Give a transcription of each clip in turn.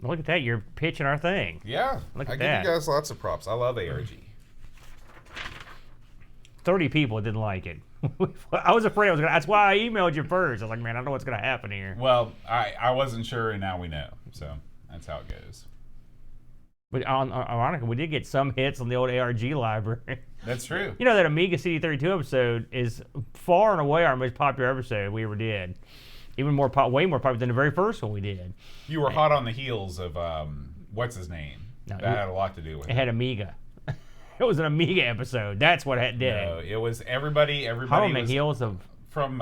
Look at that. You're pitching our thing. Yeah. Look I at give that. you guys lots of props. I love ARG. 30 people didn't like it. I was afraid I was going to. That's why I emailed you first. I was like, man, I don't know what's going to happen here. Well, I wasn't sure, and now we know. So that's how it goes. But ironically, we did get some hits on the old ARG library. That's true. You know, that Amiga CD32 episode is far and away our most popular episode we ever did. Even more, way more popular than the very first one we did. You were hot on the heels of, what's his name? No, that had a lot to do with it. It had Amiga. It was an Amiga episode. That's what it did. No, it was everybody Hot on the was heels of... from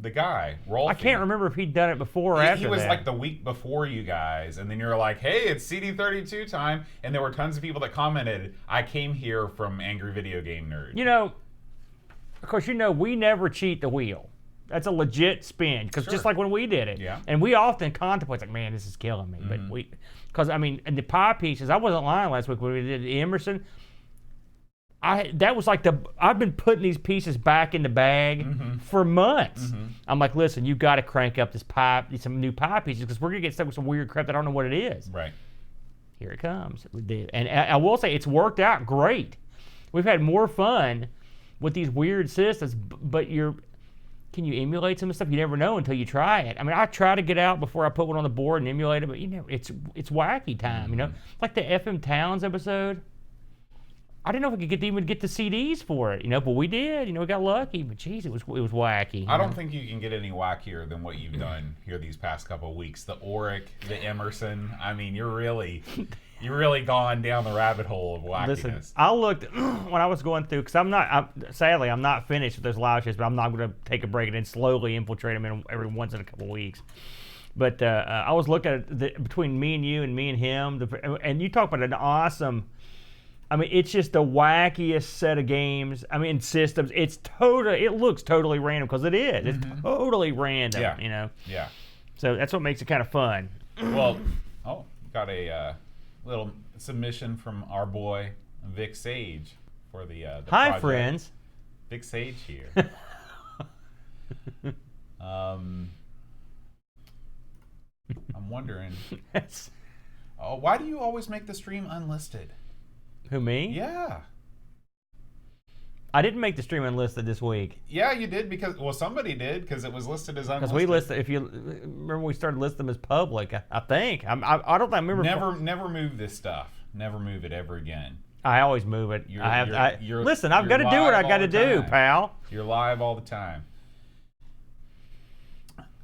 the guy, Rolfie. I can't remember if he'd done it before or after He was that. like the week before you guys, and then you're like, hey, it's CD32 time, and there were tons of people that commented, I came here from Angry Video Game Nerd. You know, of course, you know, we never cheat the wheel. That's a legit spin, because just like when we did it. Yeah. And we often contemplate, like, man, this is killing me. But because, I mean, and the pie pieces, I wasn't lying last week when we did Emerson. That was like I've been putting these pieces back in the bag for months. I'm like, listen, you got to crank up some new pie pieces, because we're gonna get stuck with some weird crap that I don't know what it is. Right. Here it comes. We did, and I will say it's worked out great. We've had more fun with these weird systems, but can you emulate some of the stuff? You never know until you try it. I mean, I try to get out before I put one on the board and emulate it, but it's wacky time. You know, like the FM Towns episode. I didn't know if we could even get the CDs for it, you know, but we did. You know, we got lucky. But geez, it was wacky. I don't think you can get any wackier than what you've done here these past couple of weeks. The Auric, the Emerson. I mean, you're really gone down the rabbit hole of wackiness. Listen, I looked when I was going through, because sadly I'm not finished with those live shows, but I'm not going to take a break and then slowly infiltrate them every once in a couple of weeks. But I was looking at between me and you and me and him, and you talk about an awesome. I mean, it's just the wackiest set of games. I mean, systems. It looks totally random, because it is. It's totally random. Yeah. You know. Yeah. So that's what makes it kind of fun. Well, got a little submission from our boy Vic Sage for the Hi, project. friends. Vic Sage here. I'm wondering. Why do you always make the stream unlisted? Who, me? Yeah. I didn't make the stream unlisted this week. Yeah, you did, because somebody did, because it was listed as unlisted. Because we listed, if you remember, we started listing them as public. I think. I don't remember. Never move this stuff. Never move it ever again. I always move it. Listen, I've got to do what I got to do, pal. You're live all the time.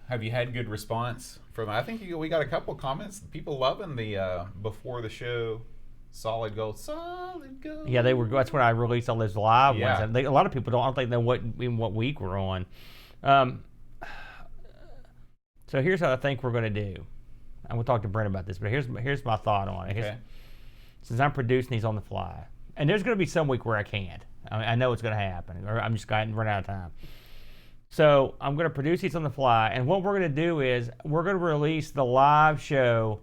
Have you had good response from? I think we got a couple comments. People loving the before the show. Solid gold. Yeah, they were. That's when I released all those live Yeah. ones. A lot of people don't think they know what week we're on. So here's what I think we're going to do. I'm going to talk to Brent about this, but here's my thought on it. Okay. Since I'm producing these on the fly, and there's going to be some week where I can't. I know it's going to happen, or I'm just going to run out of time. So I'm going to produce these on the fly, and what we're going to do is we're going to release the live show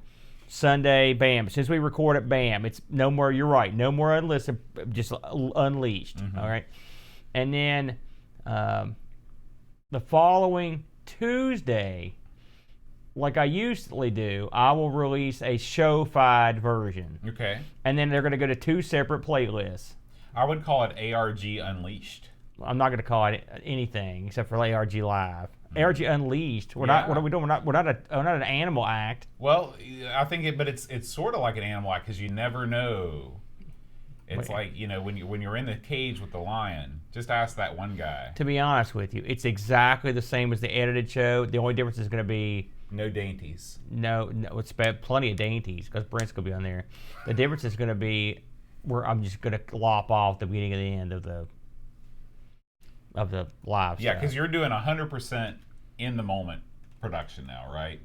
Sunday, bam. Since we record it, bam. It's no more, you're right, no more unlisted, just unleashed, all right? And then the following Tuesday, like I usually do, I will release a show-fied version. Okay. And then they're going to go to two separate playlists. I would call it ARG Unleashed. I'm not going to call it anything except for ARG Live. ARG Unleashed. What are we doing? We're not an animal act. Well, I think but it's sort of like an animal act, because you never know. It's like, you know, when you're in the cage with the lion. Just ask that one guy. To be honest with you, it's exactly the same as the edited show. The only difference is going to be no dainties. No, it's plenty of dainties, because Brent's going to be on there. The difference is going to be where I'm just going to lop off the beginning and the end of the live show. Yeah, because you're doing 100% in the moment production now, right?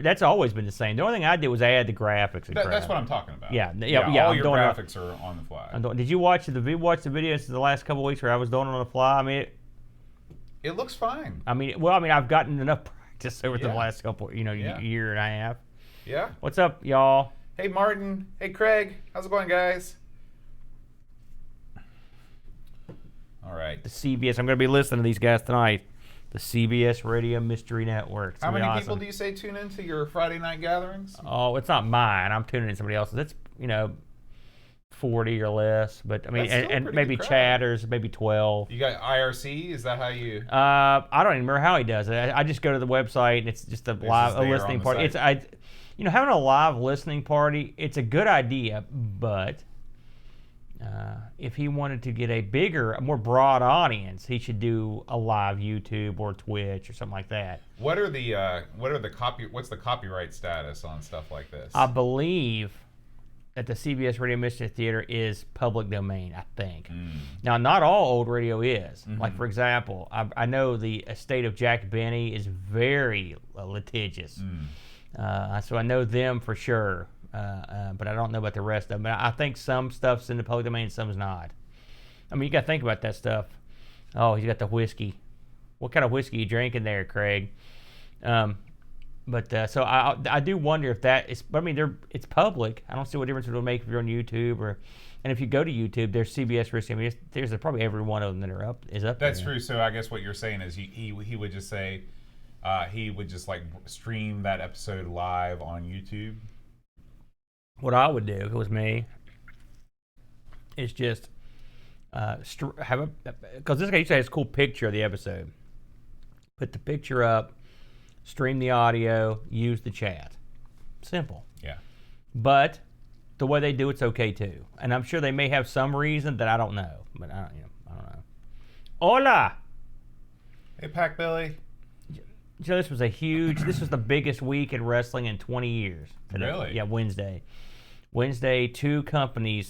That's always been the same. The only thing I did was add the graphics. That's what I'm talking about. Yeah. All your graphics are on the fly. Did you watch the videos the last couple of weeks where I was doing it on the fly? I mean, it looks fine. I mean, I've gotten enough practice over the last couple, year and a half. Yeah. What's up, y'all? Hey, Martin. Hey, Craig. How's it going, guys? All right. The CBS. I'm going to be listening to these guys tonight. the CBS Radio Mystery Network. It's How gonna be many awesome. people do you say tune into your Friday night gatherings? Oh, it's not mine. I'm tuning in somebody else's. It's 40 or less, but I mean, That's still a and pretty maybe good crowd. chatters, maybe 12. You got IRC? Is that how you? I don't even remember how he does it. I just go to the website and it's just a live just there listening on the party. site. Having a live listening party. It's a good idea, but if he wanted to get a more broad audience, he should do a live YouTube or Twitch or something like that. What's the copyright status on stuff like this? I believe that the CBS Radio Mystery Theater is public domain, I think. Now, not all old radio is. Like, for example, I know the estate of Jack Benny is very litigious. So I know them for sure, but I don't know about the rest of them. I think some stuff's in the public domain and some's not. I mean, you got to think about that stuff. Oh, he's got the whiskey. What kind of whiskey you drinking there, Craig? So I do wonder if that is. I mean, it's public. I don't see what difference it will make if you're on YouTube and if you go to YouTube, there's CBS Risk. I mean, there's probably every one of them that is up there. That's true. So I guess what you're saying is he would just say he would just like stream that episode live on YouTube. What I would do if it was me is just have because this guy used to have this cool picture of the episode. Put the picture up. Stream the audio, use the chat. Simple. Yeah. But the way they do it's okay too. And I'm sure they may have some reason that I don't know. But I don't know. Hola! Hey, Pac Billy. So this was the biggest week in wrestling in 20 years. Today. Really? Yeah, Wednesday. Wednesday, a company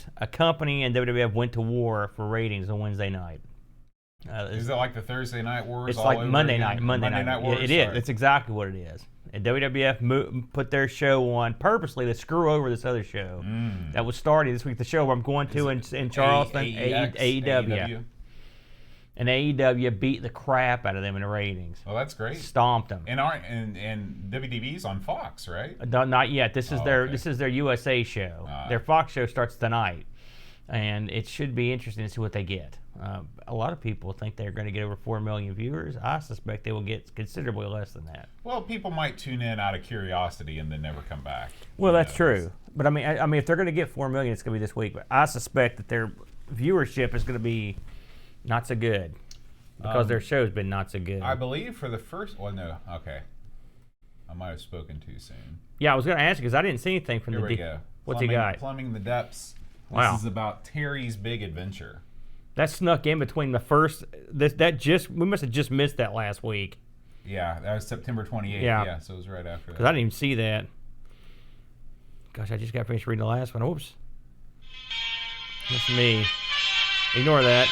and WWF went to war for ratings on Wednesday night. Is it like the Thursday Night Wars? It's all like over Monday again? night. Monday night Wars. It is. Sorry. It's exactly what it is. And WWF put their show on purposely to screw over this other show that was starting this week. The show I'm going to in Charleston, AEW. And AEW beat the crap out of them in the ratings. Well, that's great. Stomped them. And WWE's on Fox, right? Not yet. This is okay. This is their USA show. Their Fox show starts tonight, and it should be interesting to see what they get. A lot of people think they're going to get over 4 million viewers. I suspect they will get considerably less than that. Well, people might tune in out of curiosity and then never come back. Well, that's true. But I mean, if they're going to get 4 million, it's going to be this week. But I suspect that their viewership is going to be not so good because their show's been not so good. I believe for the first. Well, no. Okay. I might have spoken too soon. Yeah, I was going to ask you because I didn't see anything from Here we go. What's he got? Plumbing the Depths. Wow. This is about Terry's Big Adventure. That snuck in between the first. We must have just missed that last week. Yeah, that was September 28th. Yeah. So it was right after that. Because I didn't even see that. Gosh, I just got finished reading the last one. Oops. That's me. Ignore that.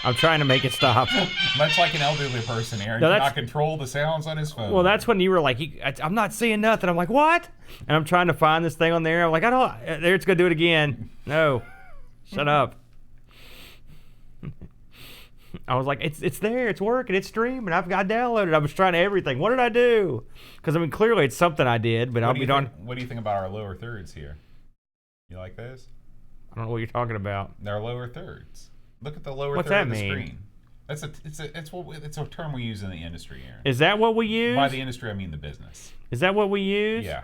I'm trying to make it stop. Much like an elderly person, Aaron No, cannot control the sounds on his phone. Well, that's when you were like, I'm not seeing nothing. I'm like, what? And I'm trying to find this thing on there. I'm like, there it's going to do it again. No. Shut up. I was like, it's there, it's working, it's streaming. I downloaded it. I was trying everything. What did I do? Because I mean, clearly it's something I did, but I'll be darned. What do you think about our lower thirds here? You like those? I don't know what you're talking about. They're lower thirds. Look at the lower What's third that of the mean? screen. It's a term we use in the industry, Aaron. Is that what we use? By the industry, I mean the business. Is that what we use? Yeah.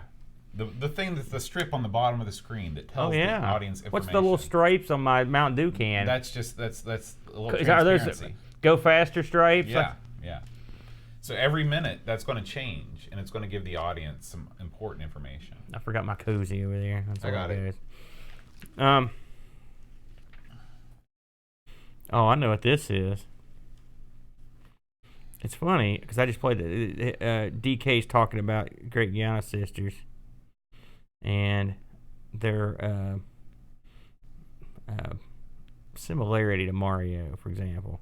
The thing that's the strip on the bottom of the screen that tells the audience information. What's the little stripes on my Mountain Dew can? That's a little Are those transparency. go faster stripes? Yeah, yeah. So every minute that's going to change, and it's going to give the audience some important information. I forgot my koozie over there. That's I got it. is. Oh, I know what this is. It's funny because I just played DK's talking about Great Giana sisters and their similarity to Mario, for example.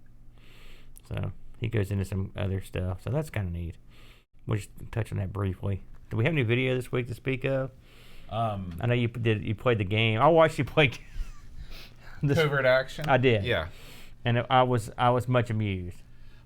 So he goes into some other stuff. So that's kind of neat. We'll just touch on that briefly. Do we have any video this week to speak of? I know you played the game. I watched you play Covert Action? I did. Yeah. And I was much amused.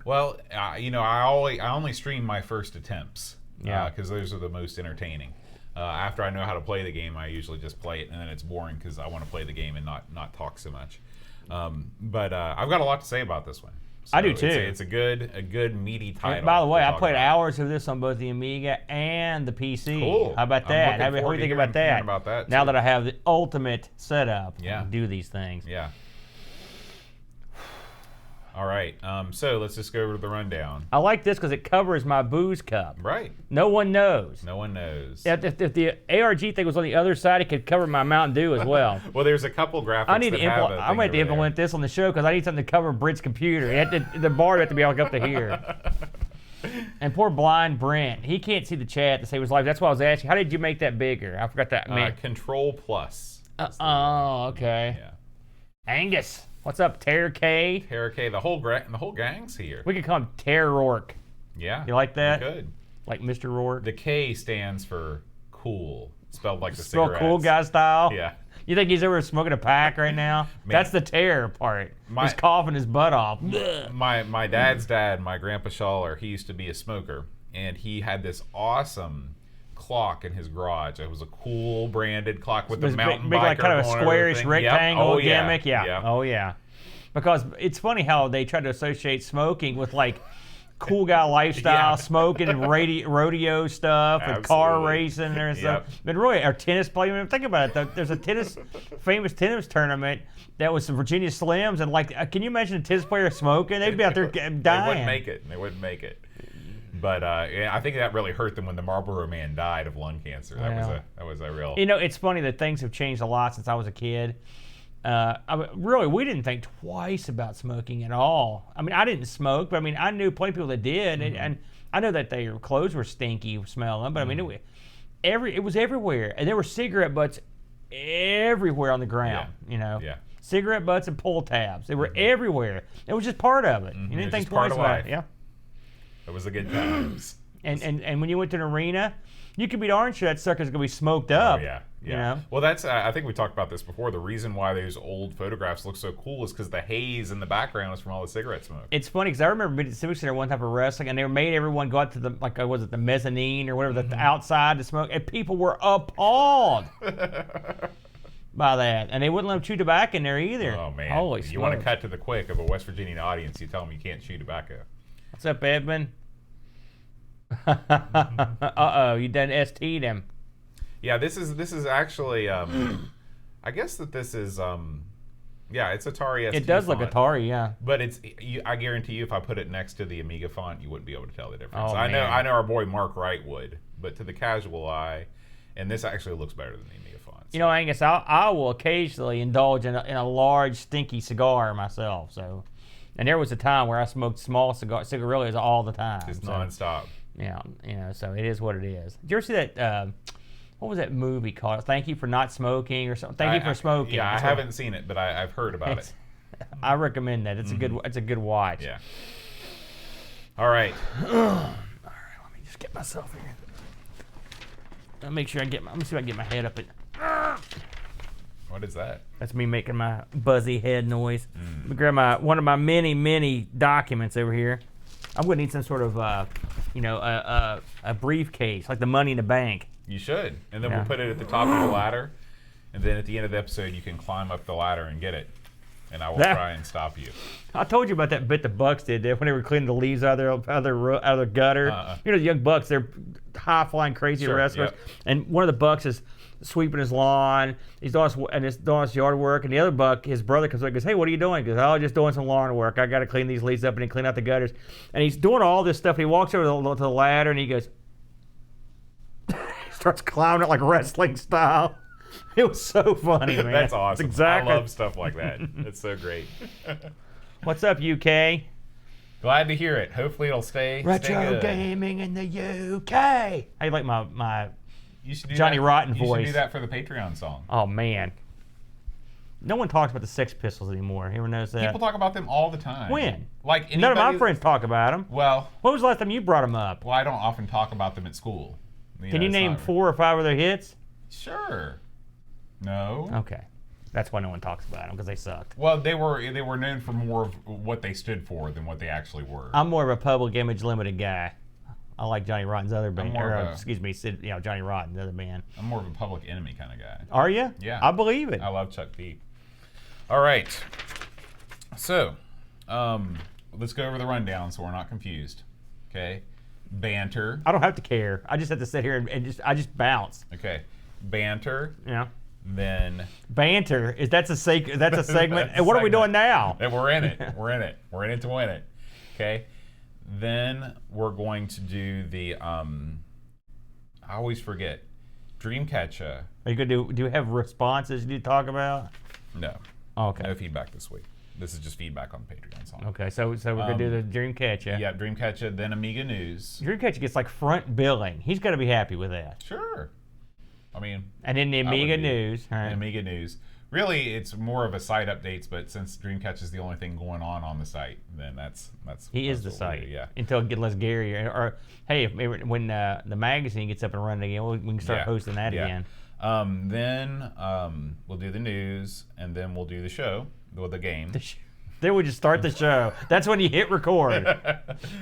Well, I only stream my first attempts. Yeah. Because those are the most entertaining. After I know how to play the game, I usually just play it, and then it's boring because I want to play the game and not talk so much. But I've got a lot to say about this one. So I do too. It's a good meaty title. And by the way, I played about. hours of this on both the Amiga and the PC. Cool. How about that? What do you think about that? About that now too. that I have the ultimate setup, Yeah. I can do these things. Yeah. All right. So let's just go over to the rundown. I like this because it covers my booze cup. Right. No one knows. No one knows. If the ARG thing was on the other side, it could cover my Mountain Dew as well. Well, there's a couple graphics. I need to that have a I'm going to implement this on the show because I need something to cover Britt's computer. The bar had to be all up to here. And poor blind Brent, he can't see the chat to save his life. That's why I was asking, how did you make that bigger? I forgot that. Control plus. Oh, okay. Yeah. Angus, what's up, Terror K? Terror K, the whole gang's here. We could call him Terror Rourke. Yeah. You like that? Good. Like Mr. Rourke? The K stands for cool, spelled like the Spell cigarettes. cool guy style? Yeah. You think he's over smoking a pack right now? That's the terror part. He's coughing his butt off. My dad's dad, my grandpa Schaller, he used to be a smoker, and he had this awesome clock in his garage. It was a cool branded clock with the mountain big, biker like kind of a going squarish everything. rectangle Yep. gimmick. Yeah. Oh yeah. Because it's funny how they try to associate smoking with like cool guy lifestyle, smoking and rodeo stuff and car racing and stuff. But really, our tennis player. Think about it. There's a famous tennis tournament that was some Virginia Slims, and like, can you imagine a tennis player smoking? They'd be out there dying. They wouldn't make it. But I think that really hurt them when the Marlboro Man died of lung cancer. That was a real. You know, it's funny that things have changed a lot since I was a kid. Really, we didn't think twice about smoking at all. I mean, I didn't smoke, but I mean, I knew plenty of people that did, and I know that their clothes were stinky smelling, but I mean, it was everywhere, and there were cigarette butts everywhere on the ground. You know, cigarette butts and pull tabs. They were everywhere. It was just part of it. You didn't think twice about it. Yeah, it was a good times. And when you went to an arena, you could be darn sure that sucker's gonna be smoked up. Oh, yeah. You know? Well, that's I think we talked about this before. The reason why those old photographs look so cool is because the haze in the background is from all the cigarette smoke. It's funny because I remember being at the Civic Center one time for wrestling, and they made everyone go out to the was it the mezzanine or whatever, the outside to smoke, and people were appalled by that, and they wouldn't let them chew tobacco in there either. Oh man! Holy you want to cut to the quick of a West Virginian audience? You tell them you can't chew tobacco. What's up, Edmund? Uh-oh, you done ST'd him. Yeah, this is actually, I guess that this is, it's Atari ST It does font, look Atari, yeah. But I guarantee you, if I put it next to the Amiga font, you wouldn't be able to tell the difference. Oh, I man. know our boy Mark Wright would, but to the casual eye, and this actually looks better than the Amiga font. So. You know, Angus, I will occasionally indulge in a large, stinky cigar myself. So, and there was a time where I smoked small cigarillos all the time. Just nonstop. Yeah, you know, so it is what it is. Did you ever see that? What was that movie called? Thank You for Not Smoking or something. Thank You for Smoking. Yeah, I haven't seen it, but I've heard about it. I recommend that. It's a good watch. Yeah. All right. All right. Let me just get myself here. I'll make sure let me see if I can get my head up. What is that? That's me making my buzzy head noise. Let me grab one of my many documents over here. I'm going to need some sort of, a briefcase, like the money in the bank. You should. And then we'll put it at the top of the ladder. And then at the end of the episode, you can climb up the ladder and get it. And I will try and stop you. I told you about that bit the Bucks did when they were cleaning the leaves out of their gutter. You know, the young Bucks, they're high-flying, crazy wrestlers. Yep. And one of the Bucks is sweeping his lawn. He's doing his yard work. And the other Buck, his brother, comes up and goes, "Hey, what are you doing?" He goes, "Oh, just doing some lawn work. I got to clean these leaves up and then clean out the gutters." And he's doing all this stuff. And he walks over to the ladder and he goes, he starts climbing it like wrestling style. It was so funny, man. That's awesome. Exactly. I love stuff like that. It's so great. What's up, UK? Glad to hear it. Hopefully it'll stay Retro good. gaming in the UK. I like my You should do Johnny that. Rotten You voice. should do that for the Patreon song. Oh man, no one talks about the Sex Pistols anymore. You ever notice that? People talk about them all the time. When? Like None of my anybody- friends talk about them. Well, When was the last time you brought them up? I don't often talk about them at school. Can you name 4 or 5 of their hits? Sure. No. Okay, that's why no one talks about them, because they sucked. Well, they were known for more of what they stood for than what they actually were. I'm more of a Public Image Limited guy. I like Johnny Rotten's other band. Johnny Rotten, the other band. I'm more of a Public Enemy kind of guy. Are you? Yeah. I believe it. I love Chuck P. All right. So, let's go over the rundown so we're not confused. Okay. Banter. I don't have to care. I just have to sit here and I just bounce. Okay. Banter. Yeah. Then banter that's a segment. And what are we segment. doing now? And we're in it. We're in it. We're in it to win it. Okay. Then we're going to do the I always forget. Dreamcatcher. Are you gonna do you have responses you need to talk about? No. Okay. No feedback this week. This is just feedback on the Patreon song. Okay, so we're gonna do the Dreamcatcher. Yeah, Dreamcatcher, then Amiga News. Dreamcatcher gets like front billing. He's gotta be happy with that. Sure. I mean, and then the Amiga News. Right. Amiga News. Really, it's more of a site updates, but since Dreamcatcher is the only thing going on the site, then that's he is the site. Do, yeah. Until it gets less Gary or hey, when the magazine gets up and running again, we can start posting that again. Then we'll do the news, and then we'll do the show with the game. Then we just start the show. That's when you hit record.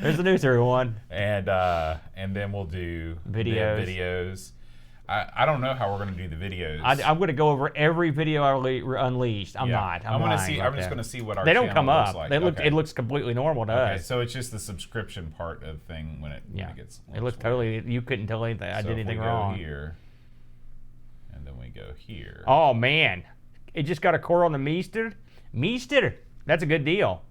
There's the news, everyone. And then we'll do videos. I don't know how we're going to do the videos. I'm going to go over every video I unleashed. I'm not. I'm going to see. I'm just going to see what our they don't come up. Like. It looks completely normal to us. So it's just the subscription part of the thing when it gets. It looks totally. You couldn't tell anything. I did anything wrong. Go here, and then we go here. Oh man, it just got a core on the Meester. That's a good deal.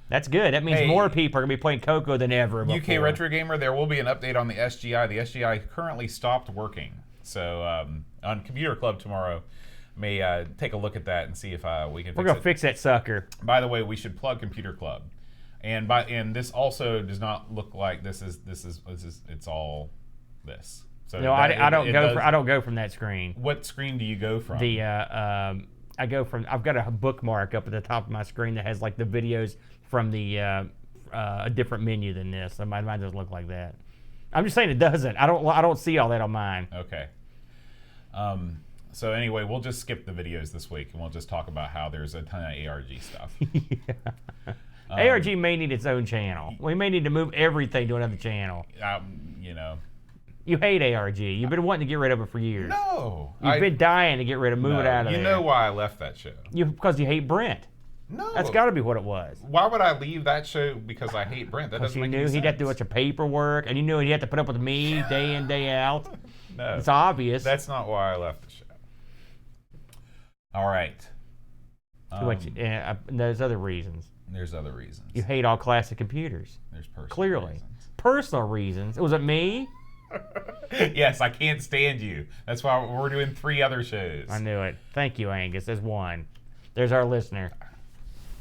That's good. That means more people are going to be playing CoCo than ever before. UK Retro Gamer, there will be an update on the SGI. The SGI currently stopped working. So on Computer Club tomorrow, may take a look at that and see if we can. We're gonna fix that sucker. By the way, we should plug Computer Club, and this also does not look like this is it's all this. So no, I don't go from that screen. What screen do you go from? I go from. I've got a bookmark up at the top of my screen that has like the videos from the a different menu than this. So mine doesn't look like that. I'm just saying it doesn't. I don't see all that on mine. Okay. So anyway, we'll just skip the videos this week, and we'll just talk about how there's a ton of ARG stuff. ARG may need its own channel. We may need to move everything to another channel. You hate ARG. You've been wanting to get rid of it for years. No. You've been dying to get rid of, move it out of there. You know why I left that show? Because you hate Brent. No. That's got to be what it was. Why would I leave that show because I hate Brent? That doesn't make any sense. Because you knew he'd have to do a bunch of paperwork, and you knew he'd have to put up with me day in, day out. No. It's obvious. That's not why I left the show. All right. There's other reasons. There's other reasons. You hate all classic computers. There's personal reasons. Personal reasons. Was it me? Yes, I can't stand you. That's why we're doing 3 other shows. I knew it. Thank you, Angus. There's one. There's our listener.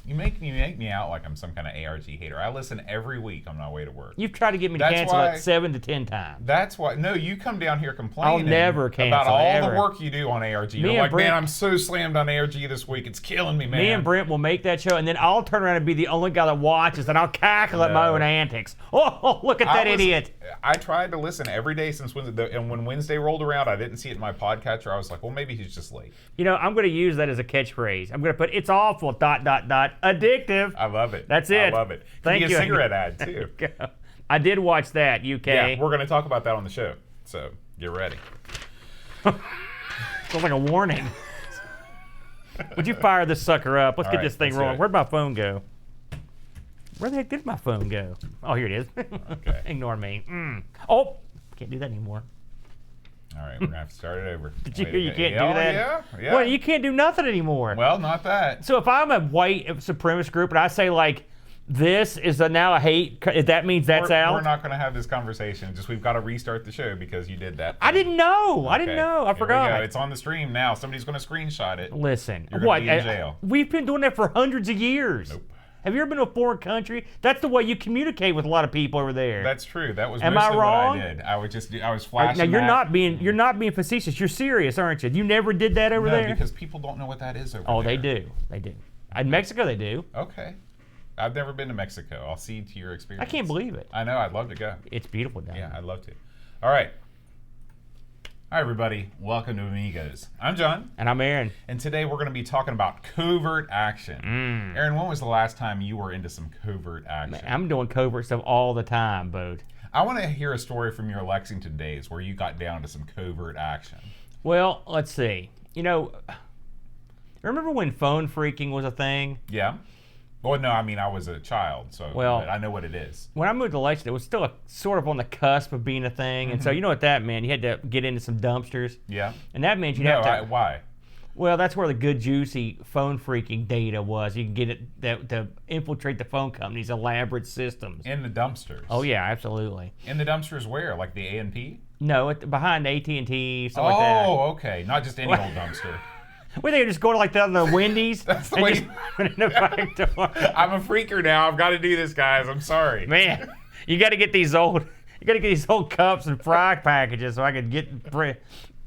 You make me out like I'm some kind of ARG hater. I listen every week on my way to work. You've tried to get me to cancel it 7 to 10 times. That's why. No, you come down here complaining. I'll never cancel about all ever. the work you do on ARG. You're like, man, I'm so slammed on ARG this week. It's killing me, man. Me and Brent will make that show, and then I'll turn around and be the only guy that watches, and I'll cackle at my own antics. Oh, look at that idiot. I tried to listen every day since Wednesday, and when Wednesday rolled around, I didn't see it in my podcatcher. I was like, well, maybe he's just late. You know, I'm going to use that as a catchphrase. I'm going to put, it's awful, ... addictive. I love it. That's it. I love it. Thank you. Be a cigarette ad, too. I did watch that, UK. Yeah, we're going to talk about that on the show, so get ready. Sounds like a warning. Would you fire this sucker up? Let's get this thing rolling. Where'd my phone go? Where the heck did my phone go? Oh, here it is. Okay. Ignore me. Oh, can't do that anymore. All right, we're going to have to start it over. Did you hear you can't do that? Yeah. Well, you can't do nothing anymore. Well, not that. So if I'm a white supremacist group and I say, like, this is now a hate, that means that's out? We're not going to have this conversation. Just we've got to restart the show because you did that. I didn't know. Okay. I didn't know. I forgot. It's on the stream now. Somebody's going to screenshot it. Listen. You're going to be in jail. We've been doing that for hundreds of years. Nope. Have you ever been to a foreign country? That's the way you communicate with a lot of people over there. That's true. That was Am mostly I wrong? what I did. I was flashing. Now you're not being facetious. You're serious, aren't you? You never did that over there? No, because people don't know what that is over there. Oh, they do. They do. In Mexico, they do. Okay. I've never been to Mexico. I'll cede to your experience. I can't believe it. I know. I'd love to go. It's beautiful down there. Yeah, I'd love to. All right. Hi, everybody. Welcome to Amigos. I'm John. And I'm Aaron. And today we're going to be talking about covert action. Aaron, when was the last time you were into some covert action? Man, I'm doing covert stuff all the time, Bode. I want to hear a story from your Lexington days where you got down to some covert action. Well, let's see. You know, remember when phone freaking was a thing? Yeah. Well, no, I mean, I was a child, so Well, I know what it is. when I moved to Lexington, it was still sort of on the cusp of being a thing. And so you know what that meant? You had to get into some dumpsters. Yeah. And that meant you'd have to... Why? Well, that's where the good, juicy phone freaking data was. You can get it to infiltrate the phone companies' elaborate systems. In the dumpsters. Oh, yeah, absolutely. In the dumpsters where? Like the A&P? No, behind AT&T, something like that. Oh, okay. Not just any old dumpster. Well, they just go to like the Wendy's That's the and way- just put it in the back door. I'm a freaker now. I've got to do this, guys. I'm sorry. Man, you got to get these old cups and fry packages so I could get.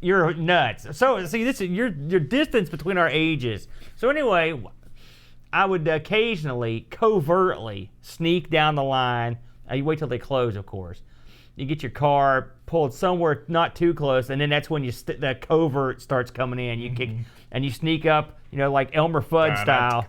You're nuts. So see, this is your distance between our ages. So anyway, I would occasionally covertly sneak down the line. You wait till they close, of course. You get your car pulled somewhere not too close, and then that's when the covert starts coming in. You kick and you sneak up, like Elmer Fudd style,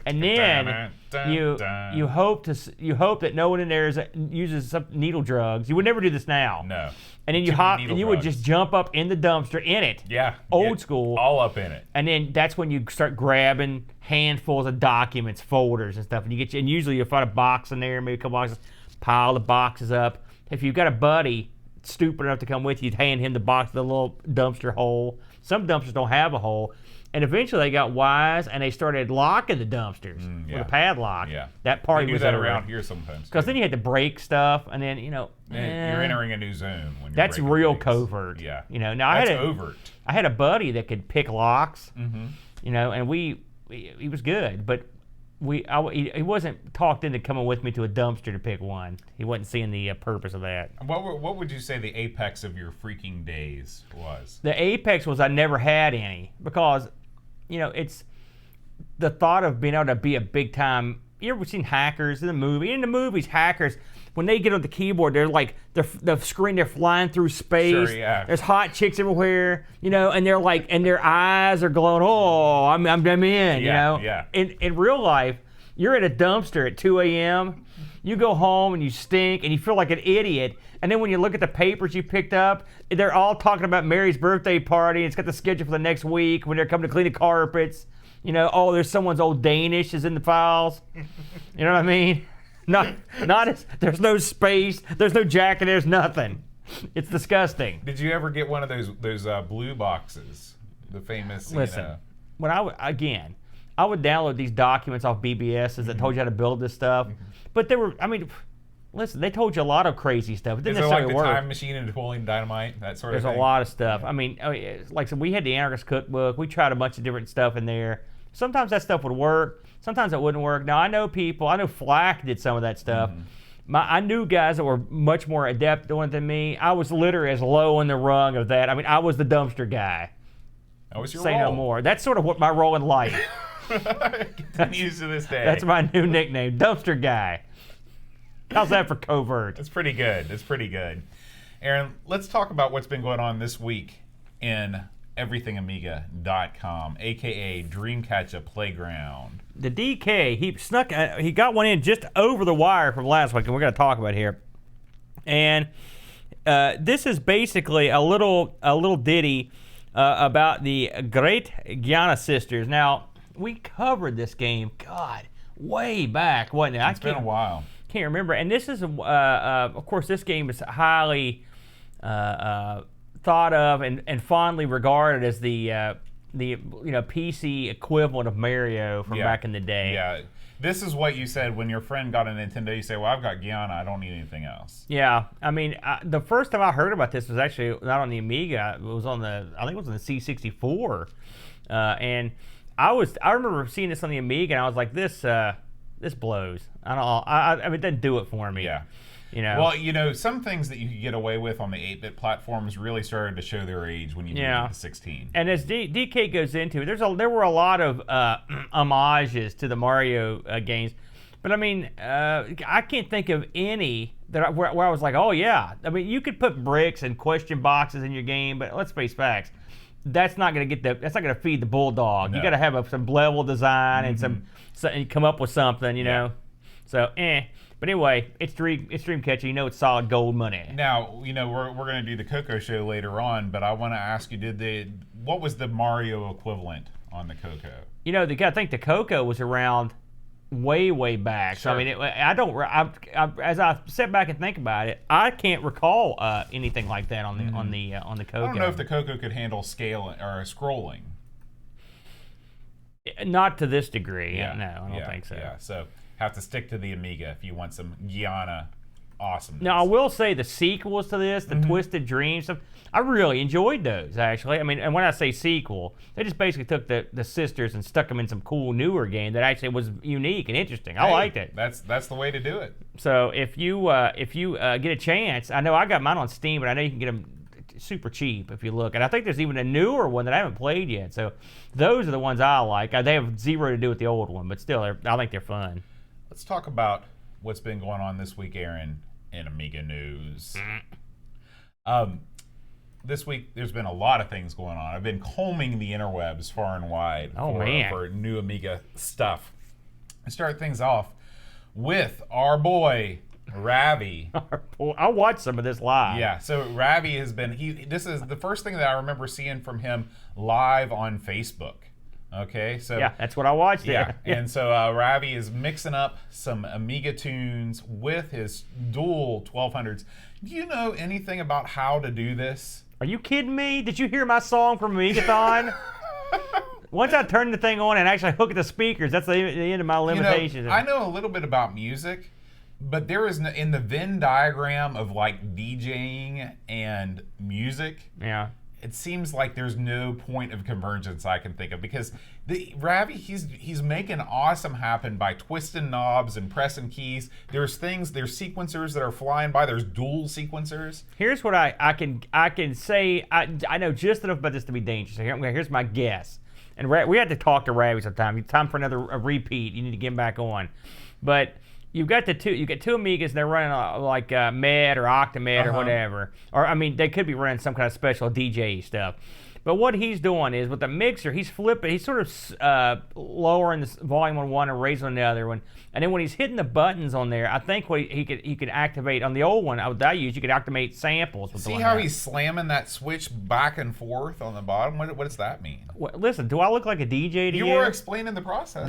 and then you hope that no one in there uses some needle drugs. You would never do this now. No. And then you hop, and you would just jump up in the dumpster in it. Yeah. Old school. All up in it. And then that's when you start grabbing handfuls of documents, folders, and stuff. And and usually you'll find a box in there, maybe a couple boxes, pile the boxes up. If you've got a buddy stupid enough to come with you, hand him the box of the little dumpster hole. Some dumpsters don't have a hole. And eventually they got wise and they started locking the dumpsters with a padlock. Yeah. That party they do was that over. around here sometimes. Because then you had to break stuff, and then you're entering a new zone when you're that's breaking real things. covert. Yeah. Now That's overt. I had a buddy that could pick locks. Mm-hmm. And he was good, but he wasn't talked into coming with me to a dumpster to pick one. He wasn't seeing the purpose of that. What would you say the apex of your freaking days was? The apex was I never had any because, it's the thought of being able to be a big time. You ever seen hackers in the movie? In the movies, hackers, when they get on the keyboard, they're like the screen. They're flying through space. Sure, yeah. There's hot chicks everywhere, and they're like, and their eyes are glowing. Oh, I'm in. Yeah. In real life, you're at a dumpster at 2 a.m. You go home and you stink and you feel like an idiot. And then when you look at the papers you picked up, they're all talking about Mary's birthday party. And it's got the schedule for the next week when they're coming to clean the carpets. There's someone's old Danish is in the files. You know what I mean? There's no space. There's no jacket. There's nothing. It's disgusting. Did you ever get one of those blue boxes? The famous. Listen, when I would download these documents off BBSs that told you how to build this stuff, but listen, they told you a lot of crazy stuff. It didn't Is it like necessarily the work. time machine and Napoleon Dynamite, that sort There's of a thing? lot of stuff. Like I said, we had the Anarchist Cookbook. We tried a bunch of different stuff in there. Sometimes that stuff would work. Sometimes it wouldn't work. Now, I know Flack did some of that stuff. I knew guys that were much more adept doing it than me. I was literally as low in the rung of that. I was the dumpster guy. That was your Say role. no more. That's sort of what my role in life. Continues to this day. That's my new nickname, dumpster guy. How's that for covert? It's pretty good. It's pretty good. Aaron, let's talk about what's been going on this week in everythingamiga.com, a.k.a. Dreamcatcher Playground. The DK, he got one in just over the wire from last week, and we're going to talk about it here. And this is basically a little ditty about the great Giana sisters. Now, we covered this game, God, way back, wasn't it? It's been a while. Can't remember. And this is, of course, this game is highly thought of and fondly regarded as the PC equivalent of Mario from back in the day. Yeah. This is what you said when your friend got a Nintendo. You say, well, I've got Giana. I don't need anything else. Yeah. The first time I heard about this was actually not on the Amiga. It was on I think it was on the C64. And I remember seeing this on the Amiga, and I was like, this blows. It doesn't do it for me. Yeah. Well, some things that you could get away with on the 8-bit platforms really started to show their age when you moved to 16. And as DK goes into it, there were a lot of homages to the Mario games, but I can't think of any where I was like, oh yeah. You could put bricks and question boxes in your game, but let's face facts. That's not going to feed the bulldog. No. You got to have some level design and come up with something, you know. So, But anyway, it's Dreamcatcher. It's solid gold money. Now, we're going to do the CoCo show later on, but I want to ask you, what was the Mario equivalent on the CoCo? I think the CoCo was around way back. So I Sure. mean, as I sit back and think about it, I can't recall anything like that on the CoCo. I don't know if the CoCo could handle scaling or scrolling. Not to this degree. No, I don't think so. Yeah, so have to stick to the Amiga if you want some Giana awesomeness. Now I will say the sequels to this, the Twisted Dream stuff, I really enjoyed those actually. I mean, and when I say sequel, they just basically took the sisters and stuck them in some cool newer game that actually was unique and interesting. I liked it. That's the way to do it. So if you get a chance, I know I got mine on Steam, but I know you can get them super cheap if you look. And I think there's even a newer one that I haven't played yet. So those are the ones I like. They have zero to do with the old one, but still, I think they're fun. Let's talk about what's been going on this week, Aaron, in Amiga news. This week, there's been a lot of things going on. I've been combing the interwebs far and wide for new Amiga stuff. I start things off with our boy, Ravi. I watched some of this live. Yeah, so Ravi has been, this is the first thing that I remember seeing from him live on Facebook. Okay, so yeah, that's what I watched. Yeah, and so Ravi is mixing up some Amiga tunes with his dual 1200s. Do you know anything about how to do this? Are you kidding me? Did you hear my song from Amigathon? Once I turn the thing on and actually hook at the speakers, that's the end of my limitations. I know a little bit about music, but there is in the Venn diagram of like DJing and music. Yeah. It seems like there's no point of convergence I can think of, because Ravi, he's making awesome happen by twisting knobs and pressing keys. There's sequencers that are flying by. There's dual sequencers. Here's what I can say. I know just enough about this to be dangerous. So here's my guess. And we had to talk to Ravi sometime. Time for another repeat. You need to get him back on. But you get two Amigas, and they're running like Med or Octamed or whatever. Or I mean, they could be running some kind of special DJ stuff. But what he's doing is with the mixer, he's flipping. He's sort of lowering the volume on one and raising on the other one. And then when he's hitting the buttons on there, I think what he could activate on the old one that I used, you could activate samples. See how he's slamming that switch back and forth on the bottom? What does that mean? Well, listen, do I look like a DJ to you? You were explaining the process.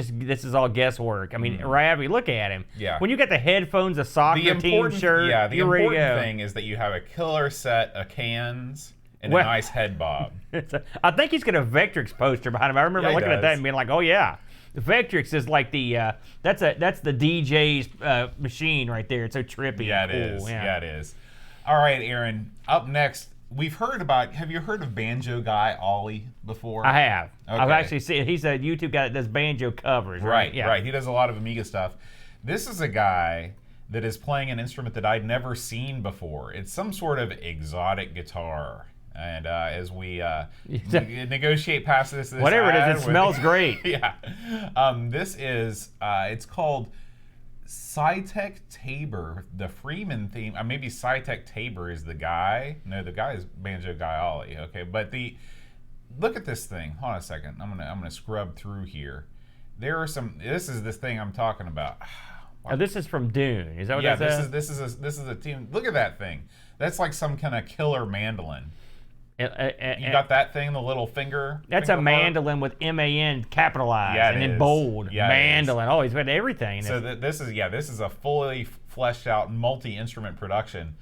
This is all guesswork. I mean, Ravi, look at him. Yeah. When you got the headphones, a soccer team shirt, yeah, the important thing is that you have a killer set of cans and a nice head bob. I think he's got a Vectrix poster behind him. I remember looking at that and being like, oh yeah. The Vectrix is like the that's the DJ's machine right there. It's so trippy. Yeah, it is. Yeah, it is. All right, Aaron. Up next, have you heard of Banjo Guy Ollie before? I have. Okay. I've actually seen. He's a YouTube guy that does banjo covers. Right. Yeah. Right. He does a lot of Amiga stuff. This is a guy that is playing an instrument that I'd never seen before. It's some sort of exotic guitar. And as we negotiate past this whatever it is, it smells great. Yeah. This is, it's called Cytec Tabor, the Freeman theme. Maybe Cytec Tabor is the guy. No, the guy is Banjo Guy Ollie. Okay, but look at this thing. Hold on a second. I'm gonna scrub through here. There are some. This is this thing I'm talking about. Wow. Oh, this is from Dune. Is that what that is? This is a tune. Look at that thing. That's like some kind of killer mandolin. You got that thing, the little finger? That's a mandolin with M-A-N capitalized and in bold. Yeah, mandolin. Oh, he's got everything. So this is a fully fleshed out multi-instrument production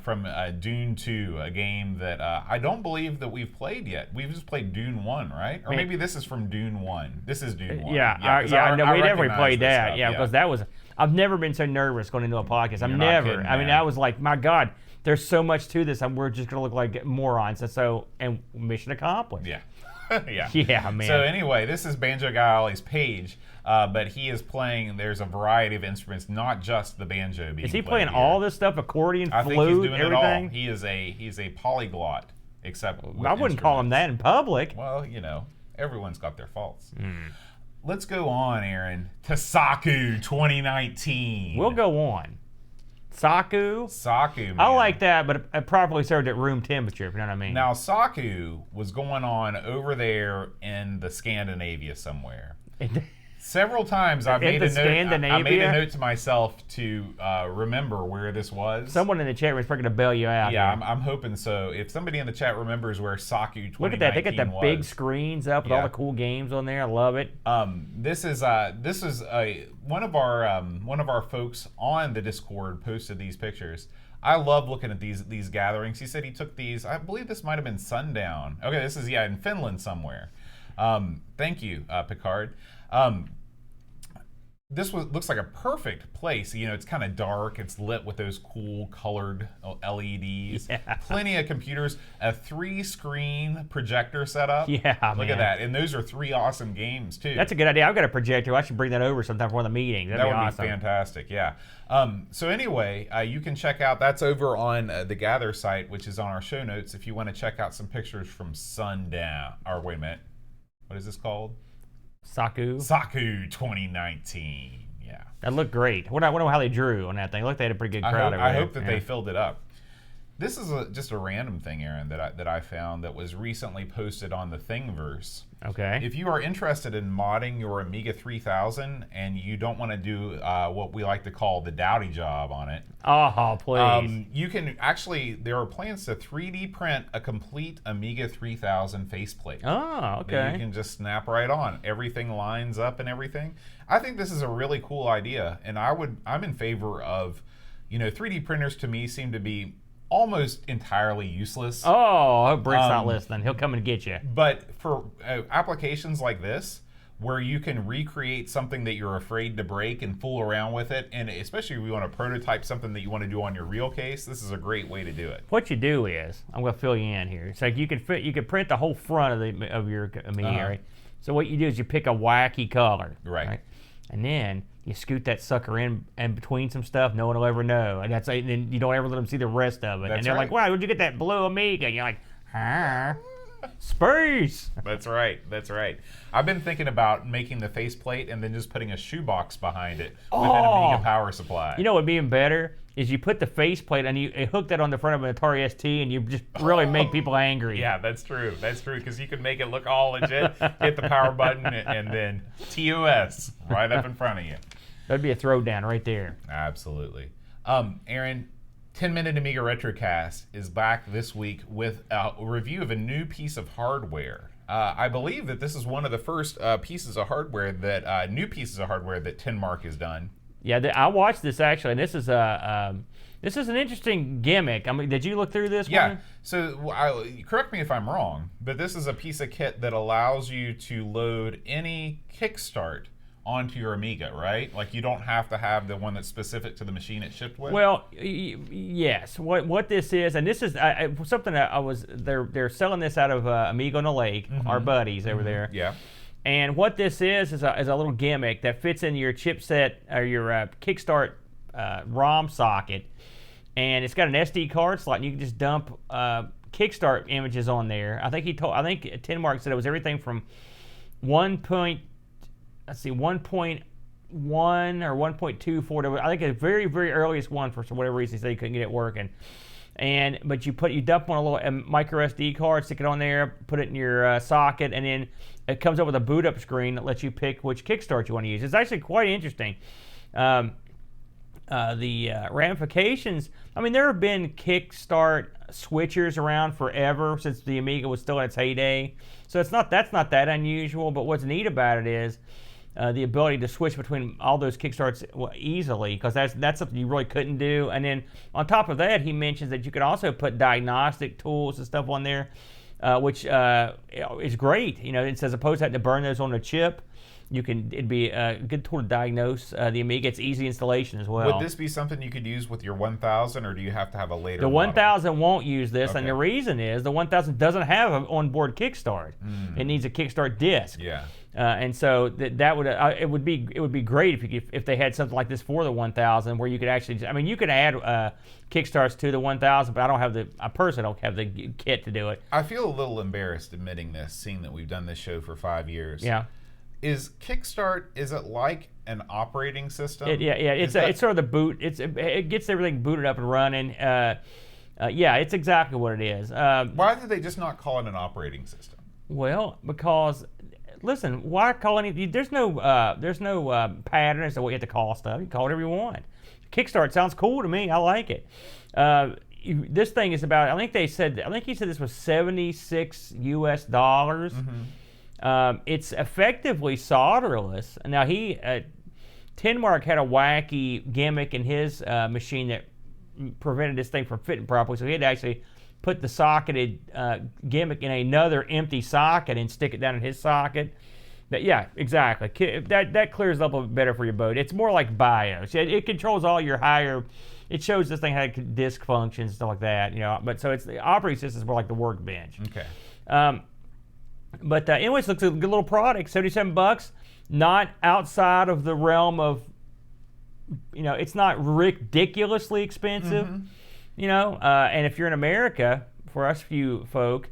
from Dune 2, a game that I don't believe that we've played yet. We've just played Dune 1, right? Or maybe this is from Dune 1. This is Dune 1. Yeah, no, we never played that. Yeah, because that was, I've never been so nervous going into a podcast. You're not kidding, I mean, I was like, my God. There's so much to this, and we're just gonna look like morons. And mission accomplished. Yeah, yeah, man. So anyway, this is Banjo Guy Ollie's page, but he is playing. There's a variety of instruments, not just the banjo. Is he playing all this stuff? Accordion, flute, I think he's doing everything. It all. He's a polyglot, except with I wouldn't call him that in public. Well, everyone's got their faults. Let's go on, Aaron, to Saku 2019. We'll go on. Saku, man. I like that, but it properly served at room temperature, if you know what I mean. Now, Saku was going on over there in the Scandinavia somewhere. Several times I made a note. Scandinavia? I made a note to myself to remember where this was. Someone in the chat room is probably going to bail you out. Yeah, here. I'm hoping so. If somebody in the chat remembers where Saku 2019 Look at that! They got the big screens up with all the cool games on there. I love it. This is one of our folks on the Discord posted these pictures. I love looking at these gatherings. He said he took these. I believe this might have been Sundown. Okay, this is in Finland somewhere. Thank you, Picard. This looks like a perfect place. You know, it's kind of dark. It's lit with those cool colored LEDs. Yeah. Plenty of computers. A 3-screen projector setup. Yeah, Look at that. And those are 3 awesome games, too. That's a good idea. I've got a projector. I should bring that over sometime for one of the meetings. That'd be awesome. Fantastic, yeah. So anyway, you can check out, that's over on the Gather site, which is on our show notes, if you want to check out some pictures from Sundown. Or wait a minute. What is this called? Saku 2019. Yeah. That looked great. I wonder how they drew on that thing. Look, they had a pretty good crowd over there. I hope that they filled it up. This is just a random thing, Aaron, that I found that was recently posted on the Thingiverse. Okay. If you are interested in modding your Amiga 3000 and you don't want to do what we like to call the dowdy job on it. Oh, please. You can actually, there are plans to 3D print a complete Amiga 3000 faceplate. Oh, okay. That you can just snap right on. Everything lines up and everything. I think this is a really cool idea, and I'm in favor of, 3D printers to me seem to be almost entirely useless. Oh, I hope Brent's not listening. He'll come and get you. But for applications like this, where you can recreate something that you're afraid to break and fool around with it, and especially if you want to prototype something that you want to do on your real case, this is a great way to do it. What you do is, I'm going to fill you in here. It's like you can print the whole front of your Amiga, right? So what you do is you pick a wacky color, right? And then you scoot that sucker in between some stuff. No one will ever know, and then you don't ever let them see the rest of it. That's and they're like, "Wow, where'd you get that blue Amiga?" And you're like, "Huh? Space." That's right. I've been thinking about making the faceplate and then just putting a shoebox behind it with an Amiga power supply. You know what'd be even better is you put the faceplate and you hook that on the front of an Atari ST and you just really make people angry. Yeah, that's true, because you can make it look all legit, hit the power button, and then TOS right up in front of you. That'd be a throwdown right there. Absolutely. Aaron, 10-Minute Amiga Retrocast is back this week with a review of a new piece of hardware. I believe that this is one of the first new pieces of hardware that Tinmark has done. Yeah, I watched this actually, and this is an interesting gimmick. I mean, did you look through this one? Yeah. So correct me if I'm wrong, but this is a piece of kit that allows you to load any Kickstart onto your Amiga, right? Like you don't have to have the one that's specific to the machine it shipped with. Well, yes. What this is, and this is something that they're selling this out of Amigo on the Lake, our buddies over there. Yeah. And what this is a little gimmick that fits in your chipset or your Kickstart ROM socket, and it's got an SD card slot, and you can just dump Kickstart images on there. I think Tinmark said it was everything from 1.1 or 1.24. I think the very, very earliest one, for whatever reason, he said he couldn't get it working. But you dump on a little micro SD card, stick it on there, put it in your socket, and then it comes up with a boot up screen that lets you pick which Kickstart you want to use. It's actually quite interesting. The ramifications. I mean, there have been Kickstart switchers around forever since the Amiga was still in its heyday. So that's not that unusual. But what's neat about it is the ability to switch between all those Kickstarts easily, because that's something you really couldn't do. And then on top of that, he mentions that you could also put diagnostic tools and stuff on there, which is great. It's as opposed to having to burn those on a chip. It'd be a good tool to diagnose the Amiga. It's easy installation as well. Would this be something you could use with your 1000, or do you have to have a later The 1000 won't use this, Okay. and the reason is the 1000 doesn't have an onboard Kickstart. It needs a Kickstart disc. Yeah. And so it would be great if they had something like this for the 1000, where you could actually, you could add Kickstarts to the 1000, but I personally don't have the kit to do it. I feel a little embarrassed admitting this, seeing that we've done this show for 5 years. Yeah. Is Kickstart, is it like an operating system? It's sort of the boot. It gets everything booted up and running. It's exactly what it is. Why did they just not call it an operating system? Well, because listen, why call any? There's no pattern as to what you have to call stuff. You can call whatever you want. Kickstart sounds cool to me. I like it. This thing is about. I think he said this was $76 US. It's effectively solderless. Now Tenmark had a wacky gimmick in his machine that prevented this thing from fitting properly, so he had to actually put the socketed gimmick in another empty socket and stick it down in his socket. But yeah, exactly. That clears up a bit better for your boat. It's more like BIOS. It controls all your higher. It shows this thing how disk functions and stuff like that. But so it's the operating system is more like the workbench. Okay. But anyways, looks like a good little product. $77, not outside of the realm of. It's not ridiculously expensive. And if you're in America, for us few folk,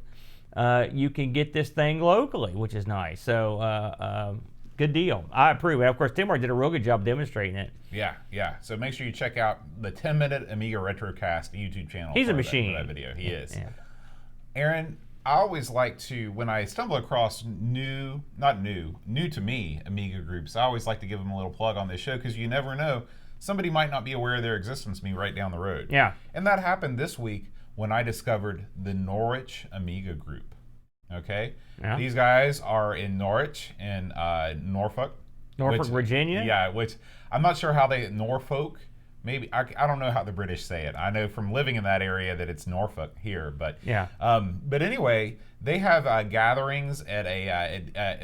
you can get this thing locally, which is nice. So, good deal. I approve. And of course, Timur did a real good job demonstrating it. Yeah. So make sure you check out the 10-minute Amiga Retrocast YouTube channel. He's a machine. For that video. He is. Yeah. Aaron, I always like to, when I stumble across new to me Amiga groups, I always like to give them a little plug on this show because you never know. Somebody might not be aware of their existence me right down the road. Yeah. And that happened this week when I discovered the Norwich Amiga group. Okay? Yeah. These guys are in Norwich in Norfolk. Virginia? Yeah, which I'm not sure how Norfolk. Maybe I don't know how the British say it. I know from living in that area that it's Norfolk here, but yeah. But anyway, they have gatherings at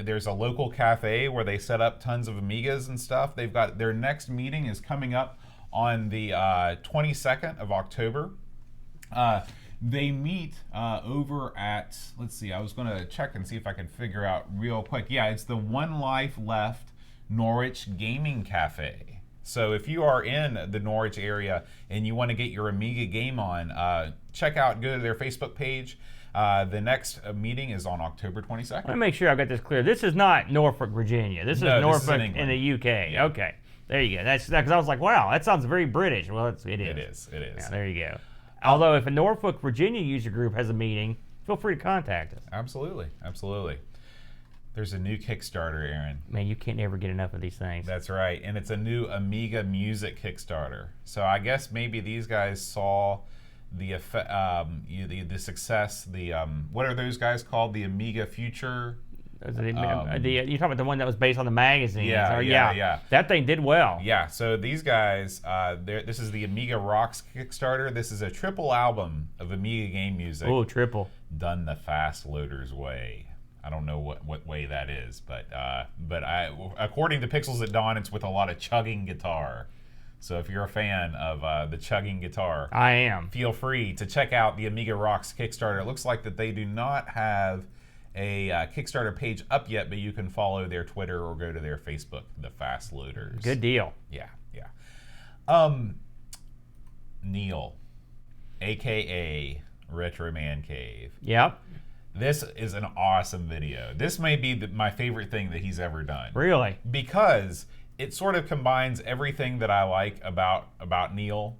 there's a local cafe where they set up tons of Amigas and stuff. They've got their next meeting is coming up on the 22nd of October. They meet over at, let's see, I was going to check and see if I can figure out real quick. Yeah, it's the One Life Left Norwich Gaming Cafe. So if you are in the Norwich area and you want to get your Amiga game on, go to their Facebook page. The next meeting is on October 22nd. Let me make sure I've got this clear. This is not Norfolk, Virginia. This is Norfolk in the UK. Yeah. Okay, there you go. That's because I was like, wow, that sounds very British. Well, it is. It is. Yeah, there you go. Although if a Norfolk, Virginia user group has a meeting, feel free to contact us. Absolutely. There's a new Kickstarter, Aaron. Man, you can't ever get enough of these things. That's right, and it's a new Amiga music Kickstarter. So I guess maybe these guys saw the success. What are those guys called? The Amiga Future. You're talking about the one that was based on the magazine. Yeah. That thing did well. Yeah. So these guys, this is the Amiga Rocks Kickstarter. This is a triple album of Amiga game music. Oh, triple. Done the fast loaders way. I don't know what way that is, but according to Pixels at Dawn, it's with a lot of chugging guitar. So if you're a fan of the chugging guitar, I am. Feel free to check out the Amiga Rocks Kickstarter. It looks like that they do not have a Kickstarter page up yet, but you can follow their Twitter or go to their Facebook, the Fast Loaders. Good deal. Yeah. Neil, aka Retro Man Cave. Yep. This is an awesome video. This may be my favorite thing that he's ever done. Really? Because it sort of combines everything that I like about Neil,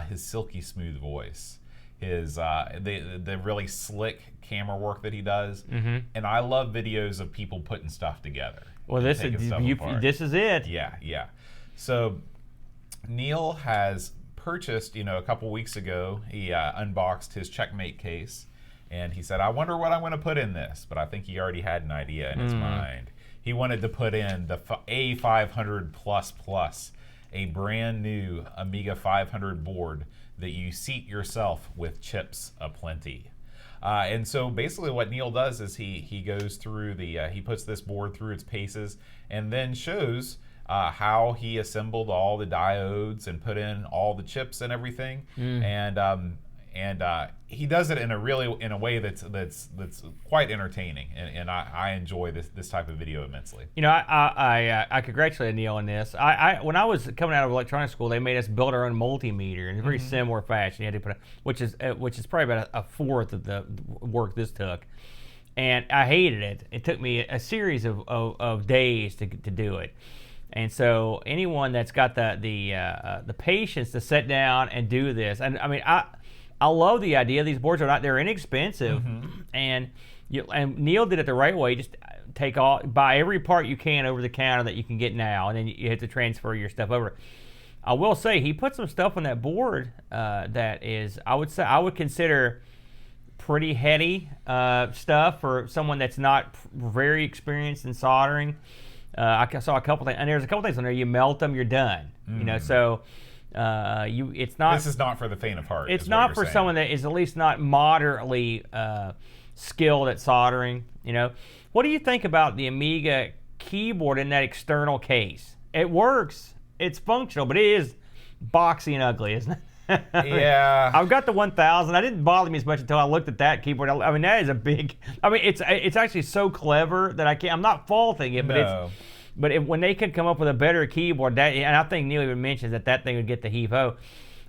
his silky smooth voice, his the really slick camera work that he does, and I love videos of people putting stuff together. Well, this is it. Yeah. So Neil has purchased, a couple weeks ago, he unboxed his Checkmate case. And he said, I wonder what I'm going to put in this. But I think he already had an idea in his mind. He wanted to put in the A500++, a brand new Amiga 500 board that you seat yourself with chips aplenty. And so basically what Neil does is he goes through he puts this board through its paces and then shows how he assembled all the diodes and put in all the chips and everything. And he does it in a way that's quite entertaining, and I enjoy this type of video immensely. I congratulate Neil on this. When I was coming out of electronics school, they made us build our own multimeter in a very similar fashion. You had to put which is probably about a fourth of the work this took, and I hated it. It took me a series of days to do it. And so anyone that's got the patience to sit down and do this, and I mean I love the idea. These boards they're inexpensive, and Neil did it the right way. Just buy every part you can over the counter that you can get now, and then you have to transfer your stuff over. I will say he put some stuff on that board that is, I would consider pretty heady stuff for someone that's not very experienced in soldering. I saw a couple things, and there's a couple things on there. You melt them, you're done. You know, so it's not. This is not for the faint of heart. It's not for someone that is at least not moderately skilled at soldering. You know, what do you think about the Amiga keyboard in that external case? It works. It's functional, but it is boxy and ugly, isn't it? Yeah. I've got the 1000. I didn't bother me as much until I looked at that keyboard. I mean, that is a big. I mean, it's actually so clever that I can't. I'm not faulting it, but No. when they could come up with a better keyboard, and I think Neil even mentions that thing would get the heave-ho.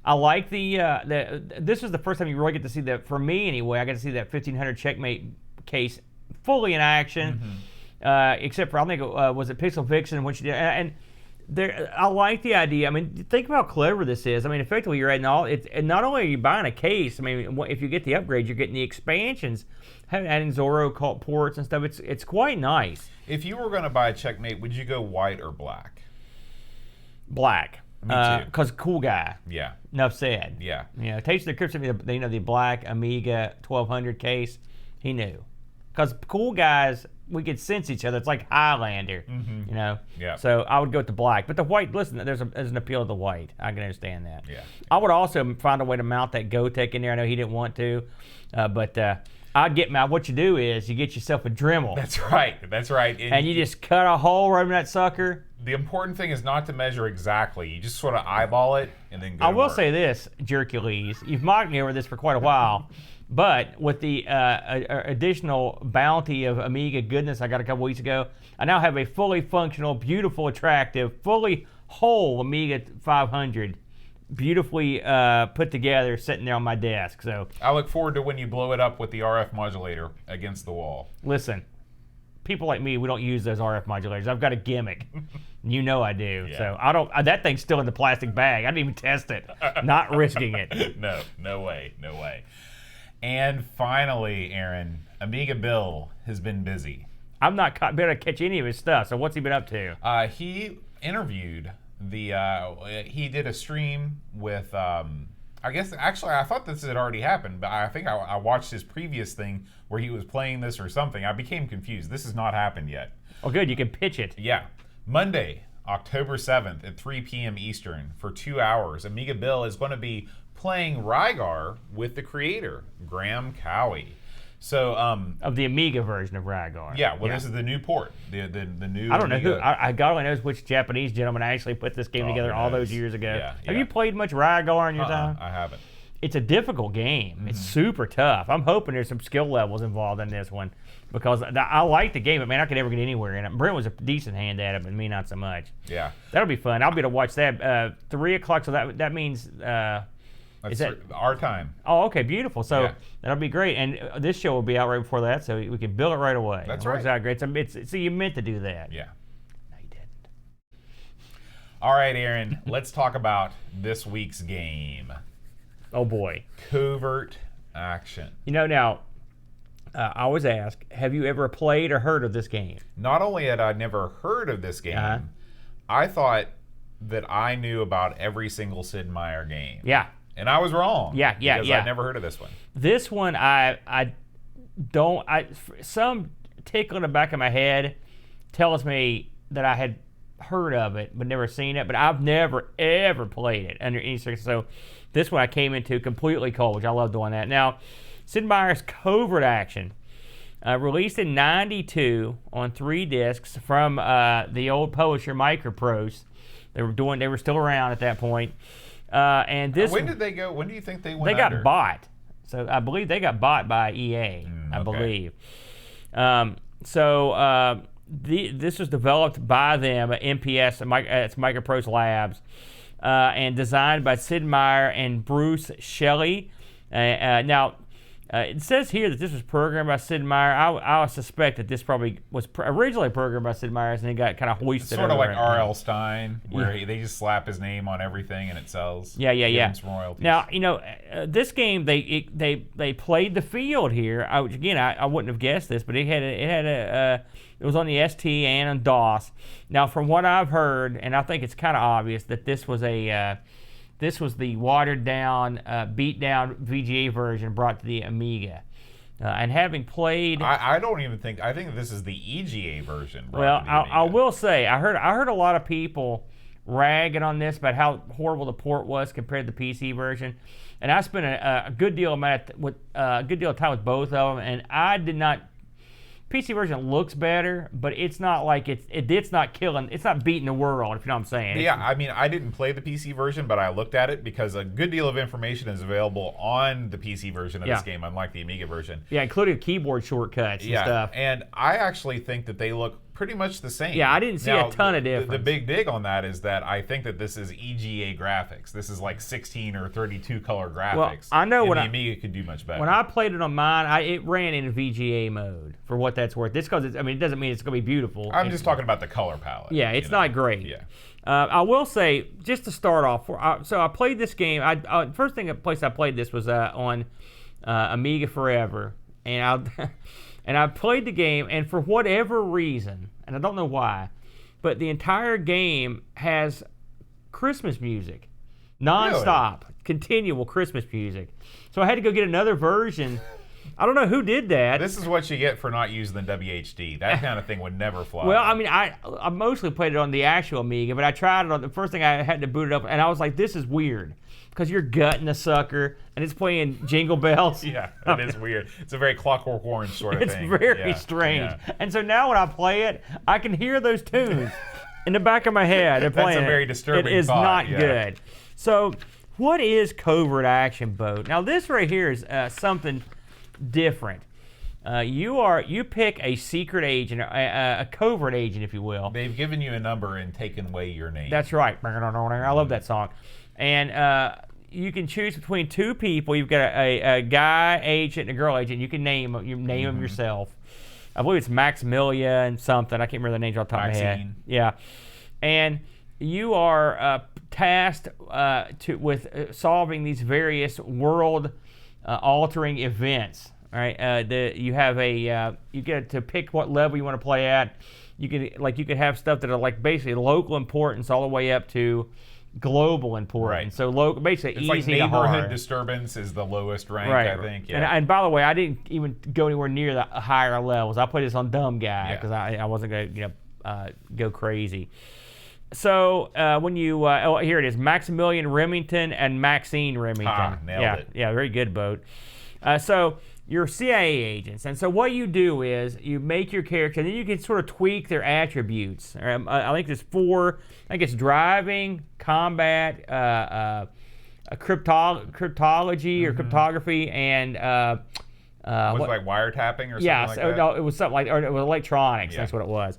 I like this was the first time you really get to see that, for me anyway. I got to see that 1500 Checkmate case fully in action, except for I think was it Pixel Vixen, which and. I like the idea. I mean, think about how clever this is. I mean, effectively, you're adding and not only are you buying a case. I mean, if you get the upgrade, you're getting the expansions, adding Zorro ports and stuff. It's quite nice. If you were going to buy a Checkmate, would you go white or black? Black. Me too. Because cool guy. Yeah. Enough said. Yeah. You know, Taste of the Crypt, the black Amiga 1200 case. He knew. Because cool guys, we could sense each other. It's like Highlander, you know? Yeah. So I would go with the black. But the white, listen, there's an appeal to the white. I can understand that. Yeah. I would also find a way to mount that Gotek in there. I know he didn't want to. But I'd get what you do is you get yourself a Dremel. That's right. That's right. And you just cut a hole right in that sucker. The important thing is not to measure exactly. You just sort of eyeball it and then go I to will work. say this, Jerkules, you've mocked me over this for quite a while. But with the additional bounty of Amiga goodness I got a couple weeks ago, I now have a fully functional, beautiful, attractive, fully whole Amiga 500, beautifully put together, sitting there on my desk. So I look forward to when you blow it up with the RF modulator against the wall. listen, people like me, we don't use those RF modulators. I've got a gimmick. You know I do. Yeah. So I don't. That thing's still in the plastic bag. I didn't even test it. Not risking it. No way. And finally, Aaron, Amiga Bill has been busy. I'm not been able to catch any of his stuff. So what's he been up to? He interviewed he did a stream with, I guess, actually, I thought this had already happened, but I think I watched his previous thing where he was playing this or something. I became confused. This has not happened yet. Oh, good. You can pitch it. Yeah. Monday, October 7th at 3 p.m. Eastern for 2 hours, Amiga Bill is going to be playing Rygar with the creator, Graham Cowie. So Of the Amiga version of Rygar. yeah, well, this is the new port, the new. I don't know who. Amiga. I God only knows which Japanese gentleman actually put this game together who all knows? those years ago. Yeah, Have yeah. you played much Rygar in your time? I haven't. It's a difficult game. It's super tough. I'm hoping there's some skill levels involved in this one because I like the game, but man, I could never get anywhere in it. Brent was a decent hand at it, but me not so much. Yeah. That'll be fun. I'll be able to watch that 3 o'clock. So that means. That's Is that- our time? Oh, okay, beautiful. So Yeah. that'll be great. And this show will be out right before that, so we can build it right away. That's It works right. out great. So you meant to do that. Yeah. No, you didn't. All right, Aaron. Let's talk about this week's game, Oh boy. Covert Action. You know, now, I always ask, have you ever played or heard of this game? Not only had I never heard of this game, Uh-huh. I thought that I knew about every single Sid Meier game. Yeah. And I was wrong. Yeah, because yeah. I'd never heard of this one. This one, some tickle in the back of my head tells me that I had heard of it but never seen it, but I've never ever played it under any circumstance. So this one I came into completely cold, which I love doing that. Now, Sid Meier's Covert Action, released in '92 on 3 discs from the old publisher Microprose. They were still around at that point. And this When did they go? When do you think they went they got under? bought. So I believe they got bought by EA, I okay. believe. This was developed by them at MPS, it's Microprose Labs, and designed by Sid Meier and Bruce Shelley. It says here that this was programmed by Sid Meier. I suspect that this probably was originally programmed by Sid Meier and then got kind of hoisted. Sort of like R.L. Stein, where they just slap his name on everything and it sells. Yeah. Some royalties. Now, this game they played the field here. I wouldn't have guessed this, but it was on the ST and on DOS. Now, from what I've heard, and I think it's kind of obvious that this was the watered down, beat down VGA version brought to the Amiga. And having played, I think this is the EGA version. Well, I will say I heard a lot of people ragging on this about how horrible the port was compared to the PC version, and I spent a good deal of time with both of them, and I did not. PC version looks better, but it's not like it's not killing, it's not beating the world, if you know what I'm saying. Yeah, I mean, I didn't play the PC version, but I looked at it because a good deal of information is available on the PC version of this game, unlike the Amiga version. Yeah, including keyboard shortcuts and stuff. And I actually think that they look pretty much the same. Yeah, I didn't see a ton of difference. The big dig on that is that I think that this is EGA graphics. This is like 16 or 32 color graphics. Well, I know the Amiga could do much better. When I played it on mine, it ran in VGA mode for what that's worth. This because it doesn't mean it's going to be beautiful. I'm just talking about the color palette. Yeah, it's not great. Yeah. I will say, just to start off, so I played this game. First place I played this was on Amiga Forever, and I played the game, and for whatever reason, and I don't know why, but the entire game has Christmas music, non-stop, continual Christmas music. So I had to go get another version. I don't know who did that. This is what you get for not using the WHD. That kind of thing would never fly. Well, I mean, I mostly played it on the actual Amiga, but I tried it on the first thing I had to boot it up, and I was like, this is weird. Because you're gutting a sucker, and it's playing Jingle Bells. Yeah, it is weird. It's a very Clockwork Orange sort of thing. It's very strange. Yeah. And so now when I play it, I can hear those tunes in the back of my head. That's a very disturbing It is thought. Not good. So what is Covert Action, Boat? Now this right here is something different. You pick a secret agent, a covert agent, if you will. They've given you a number and taken away your name. That's right. I love that song. And you can choose between two people. You've got a guy agent and a girl agent. You can name them yourself. I believe it's Maximilian something. I can't remember the names off the top of my head. Yeah. And you are tasked with solving these various world-altering events. All right. You get to pick what level you want to play at. You could have stuff that are like basically local importance all the way up to global importance. Right. So basically it's easy like to hard. neighborhood disturbance is the lowest rank, right. I think. Yeah. And by the way, I didn't even go anywhere near the higher levels. I played this on dumb guy because I wasn't going to go crazy. So when you here it is, Maximilian Remington and Maxine Remington. Nailed it. Yeah, very good, Boat. So you're CIA agents, and so what you do is you make your character, and then you can sort of tweak their attributes. I think there's 4. I think it's driving, combat, cryptology or cryptography, and was it like wiretapping or something like that? No, it was something like, or it was electronics. Yeah. That's what it was.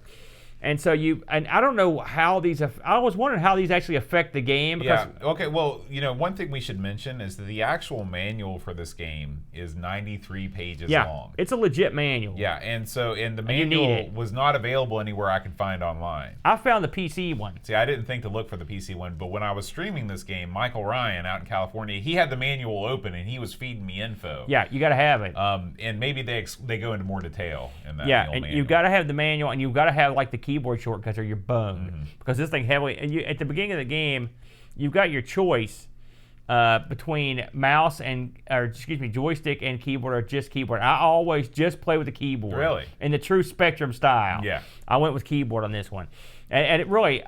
And so and I don't know how these. I was wondering how these actually affect the game. Because Okay. Well, one thing we should mention is that the actual manual for this game is 93 pages long. It's a legit manual. Yeah, and the manual was not available anywhere I could find online. I found the PC one. See, I didn't think to look for the PC one, but when I was streaming this game, Michael Ryan out in California, he had the manual open and he was feeding me info. Yeah, you got to have it. And maybe they go into more detail in that. Yeah, and you've got to have the manual, and you've got to have like the keyboard shortcuts or you're boned. Because this thing heavily, and at the beginning of the game, you've got your choice between joystick and keyboard or just keyboard. I always just play with the keyboard. Really? In the true Spectrum style. Yeah. I went with keyboard on this one. And it really,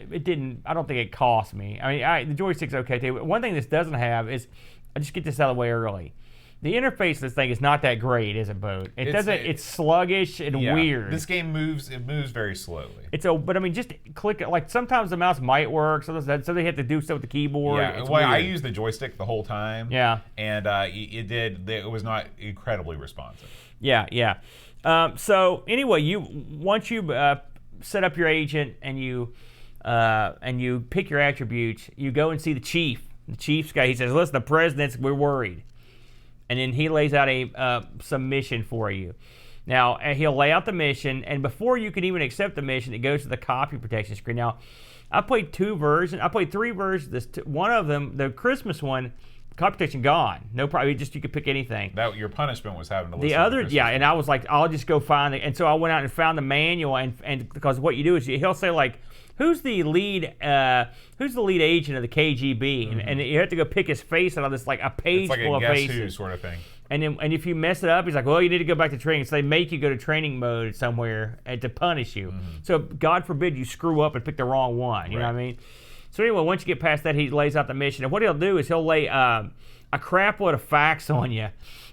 it didn't, I don't think it cost me. I mean, the joystick's okay too. One thing this doesn't have is, I'll just get this out of the way early. The interface of this thing is not that great, is it, Boat? It's sluggish and weird. This game moves very slowly. But I mean, just click it. Like sometimes the mouse might work, so they have to do stuff with the keyboard. Yeah, I used the joystick the whole time. Yeah, and it was not incredibly responsive. Yeah. So anyway, once you set up your agent and you pick your attributes, you go and see the chief. The chief's guy. He says, "Listen, we're worried." and then he lays out a some mission for you. Now, he'll lay out the mission, and before you can even accept the mission, it goes to the copy protection screen. Now, I played 2 versions. I played 3 versions. One of them, the Christmas one, copy protection gone. No problem. You could pick anything. That your punishment was having to listen the to other, Christmas yeah, and I was like, I'll just go find it. And so I went out and found the manual, and because what you do is he'll say like, who's the lead agent of the KGB, and you have to go pick his face out of this like a page it's like full a of guess faces. who sort of thing. And if you mess it up, he's like, well, you need to go back to training. So they make you go to training mode somewhere to punish you. So God forbid you screw up and pick the wrong one. You know what I mean? So anyway, once you get past that, he lays out the mission. And what he'll do is he'll lay a crap load of facts on you.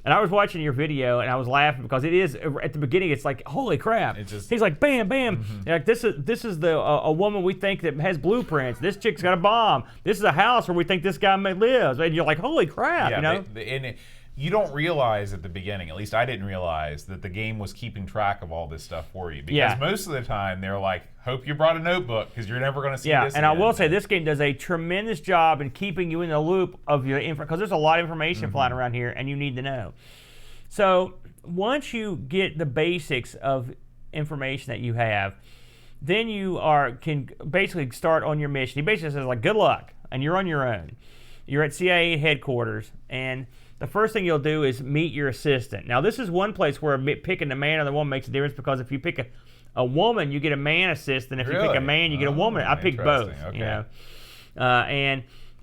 And I was watching your video and I was laughing because it is at the beginning. It's like, holy crap! He's like, bam, bam. Like this is a woman we think that has blueprints. This chick's got a bomb. This is a house where we think this guy lives. And you're like, holy crap! You know. You don't realize at the beginning, at least I didn't realize, that the game was keeping track of all this stuff for you. Because most of the time, they're like, hope you brought a notebook, because you're never going to see this and again. I will say, this game does a tremendous job in keeping you in the loop of your info, because there's a lot of information flying around here, and you need to know. So, once you get the basics of information that you have, then you can basically start on your mission. He basically says, like, good luck, and you're on your own. You're at CIA headquarters, and the first thing you'll do is meet your assistant. Now, this is one place where picking the man or the woman makes a difference, because if you pick a woman, you get a man assistant. If you pick a man, you get a woman. I picked both. Okay. You know,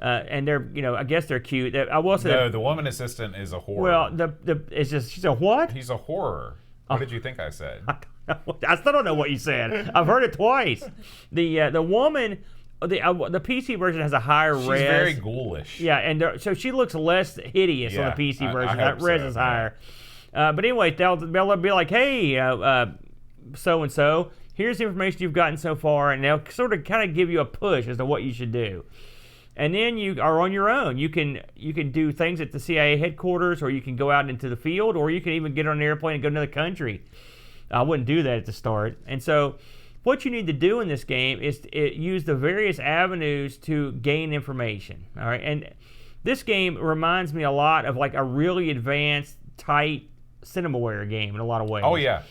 and they're, I guess they're cute. I will say no, the woman assistant is a horror. Well, it's just she's a what? He's a horror. What did you think I said? I still don't know what you said. I've heard it twice. The woman. The PC version has a higher res. She's very ghoulish. Yeah, and so she looks less hideous on the PC version. That res is higher. But anyway, they'll be like, hey, so-and-so, here's the information you've gotten so far, and they'll sort of kind of give you a push as to what you should do. And then you are on your own. You can do things at the CIA headquarters, or you can go out into the field, or you can even get on an airplane and go to another country. I wouldn't do that at the start. And so what you need to do in this game is use the various avenues to gain information. All right, and this game reminds me a lot of like a really advanced, tight Cinemaware game in a lot of ways. Oh yeah.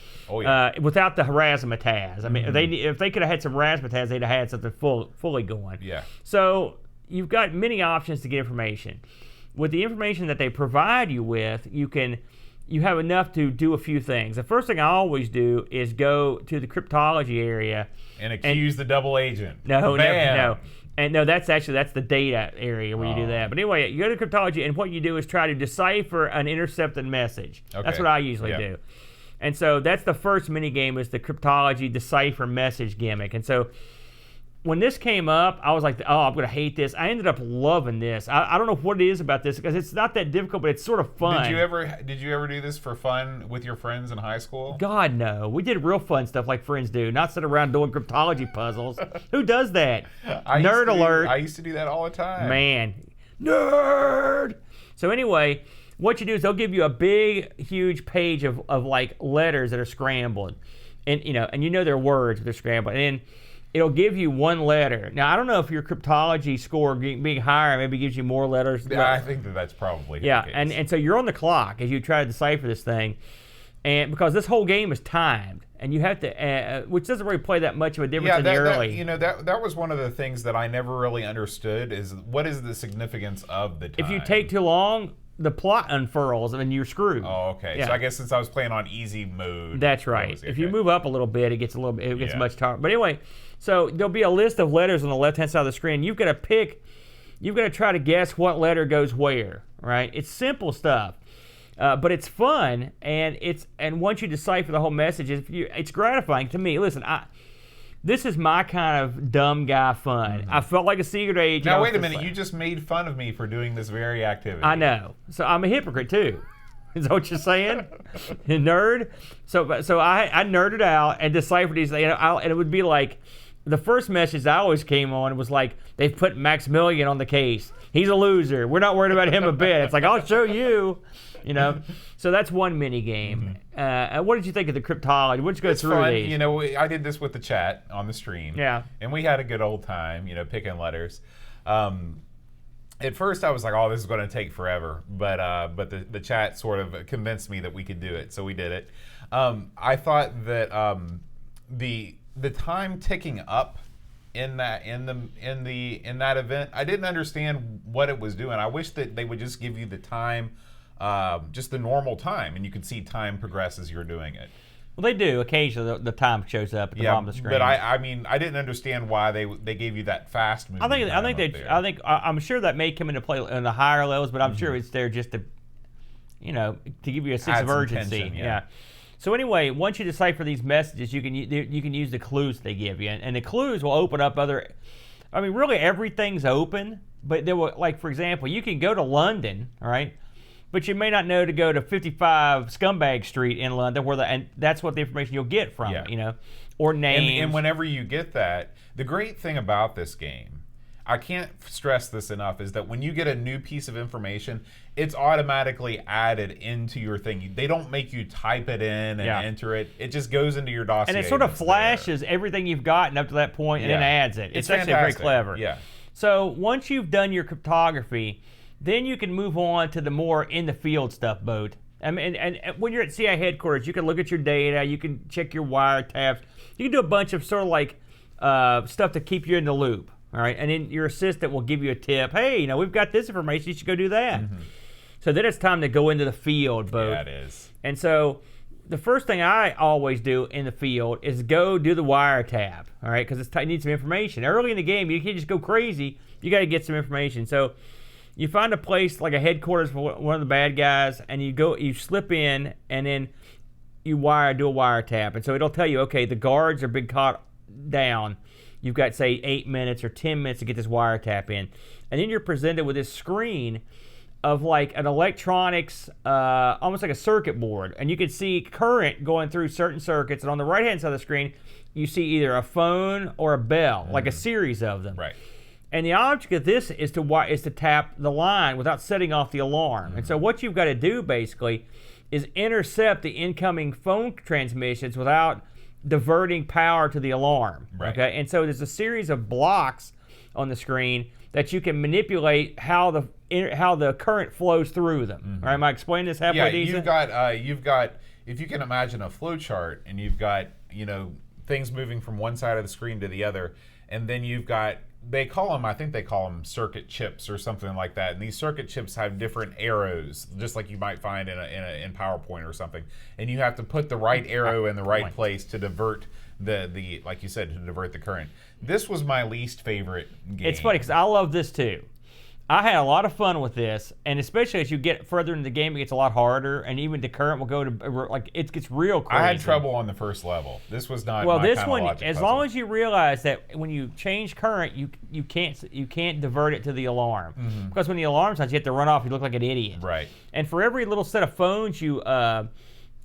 Without the razzmatazz. I mean, if they could have had some razzmatazz, they'd have had something fully going. Yeah. So you've got many options to get information. With the information that they provide you with, you have enough to do a few things. The first thing I always do is go to the cryptology area and accuse the double agent. No. And no, that's the data area where you do that. But anyway, you go to cryptology, and what you do is try to decipher an intercepted message. Okay. That's what I usually do. And so that's the first mini game, is the cryptology decipher message gimmick. And so when this came up, I was like, oh, I'm going to hate this. I ended up loving this. I don't know what it is about this, because it's not that difficult, but it's sort of fun. Did you ever do this for fun with your friends in high school? God, no. We did real fun stuff like friends do, not sit around doing cryptology puzzles. Who does that? Nerd alert. I used to do that all the time. Man. Nerd! So anyway, what you do is they'll give you a big, huge page of like letters that are scrambled. And they're words, but they're scrambled. And then it'll give you one letter. Now, I don't know if your cryptology score being higher maybe gives you more letters. Yeah, I think that's probably the case. And so you're on the clock as you try to decipher this thing. And because this whole game is timed, and you have to, which doesn't really play that much of a difference in the early. That was one of the things that I never really understood, is what is the significance of the time? If you take too long, the plot unfurls and you're screwed. Oh, okay. Yeah. So I guess since I was playing on easy mode. That's right. If you move up a little bit, it gets much tougher. But anyway, so there'll be a list of letters on the left-hand side of the screen. You've got to try to guess what letter goes where, right? It's simple stuff. But it's fun, and once you decipher the whole message, it's gratifying to me. Listen, this is my kind of dumb guy fun. I felt like a secret agent. Now wait a minute, you just made fun of me for doing this very activity. I know. So I'm a hypocrite too. Is that what you're saying? Nerd? So I nerded out and deciphered these, and it would be like, the first message I always came on was like, they've put Maximilian on the case. He's a loser. We're not worried about him a bit. It's like, I'll show you. So that's one mini game. What did you think of the cryptology? Let's go through fun. these. I did this with the chat on the stream. Yeah. And we had a good old time, picking letters. at first I was like, "Oh, this is going to take forever," but the chat sort of convinced me that we could do it, so we did it. I thought that the time ticking up in that event, I didn't understand what it was doing. I wish that they would just give you the time, just the normal time, and you could see time progress as you're doing it. Well, they do. Occasionally, the time shows up at the bottom of the screen. But I mean, I didn't understand why they gave you that fast movement. I'm sure that may come into play in the higher levels, but I'm sure it's there just to, to give you a sense of urgency. Tension, yeah. So anyway, once you decipher these messages, you can use the clues they give you, and the clues will open up other. I mean, really everything's open, but there will, like, for example, you can go to London, all right. But you may not know to go to 55 Scumbag Street in London, and that's what the information you'll get from it, or names. And whenever you get that, the great thing about this game, I can't stress this enough, is that when you get a new piece of information, it's automatically added into your thing. They don't make you type it in and enter it. It just goes into your dossier. And it sort of flashes everything you've gotten up to that point and then adds it. It's actually very clever. Yeah. So once you've done your cryptography, then you can move on to the more in-the-field stuff, Boat. And when you're at CIA headquarters, you can look at your data, you can check your wiretaps, you can do a bunch of sort of like stuff to keep you in the loop, all right? And then your assistant will give you a tip. Hey, we've got this information, you should go do that. Mm-hmm. So then it's time to go into the field, Boat. Yeah, it is. And so the first thing I always do in the field is go do the wiretap, all right? Because it needs some information. Early in the game, you can't just go crazy. You got to get some information. So you find a place like a headquarters for one of the bad guys, and you slip in, and then you do a wiretap. And so it'll tell you, okay, the guards are being caught down. You've got, say, 8 minutes or 10 minutes to get this wiretap in. And then you're presented with this screen of like an electronics, almost like a circuit board. And you can see current going through certain circuits. And on the right-hand side of the screen, you see either a phone or a bell, like a series of them. Right. And the object of this is to tap the line without setting off the alarm. Mm-hmm. And so what you've got to do basically is intercept the incoming phone transmissions without diverting power to the alarm. Right. Okay. And so there's a series of blocks on the screen that you can manipulate how the current flows through them. Mm-hmm. All right, am I explaining this halfway decent? You've got if you can imagine a flow chart, and you've got things moving from one side of the screen to the other, and then you've got, I think they call them circuit chips or something like that. And these circuit chips have different arrows, just like you might find in PowerPoint or something. And you have to put the right arrow in the right place to divert the like you said, to divert the current. This was my least favorite game. It's funny because I love this too. I had a lot of fun with this, and especially as you get further into the game, it gets a lot harder, and even the current will go to, like, it gets real crazy. I had trouble on the first level. This was not well, my this kind one, of logic as puzzle. long as you realize that when you change current, you can't divert it to the alarm. Mm-hmm. Because when the alarm sounds, you have to run off, you look like an idiot. Right. And for every little set of phones you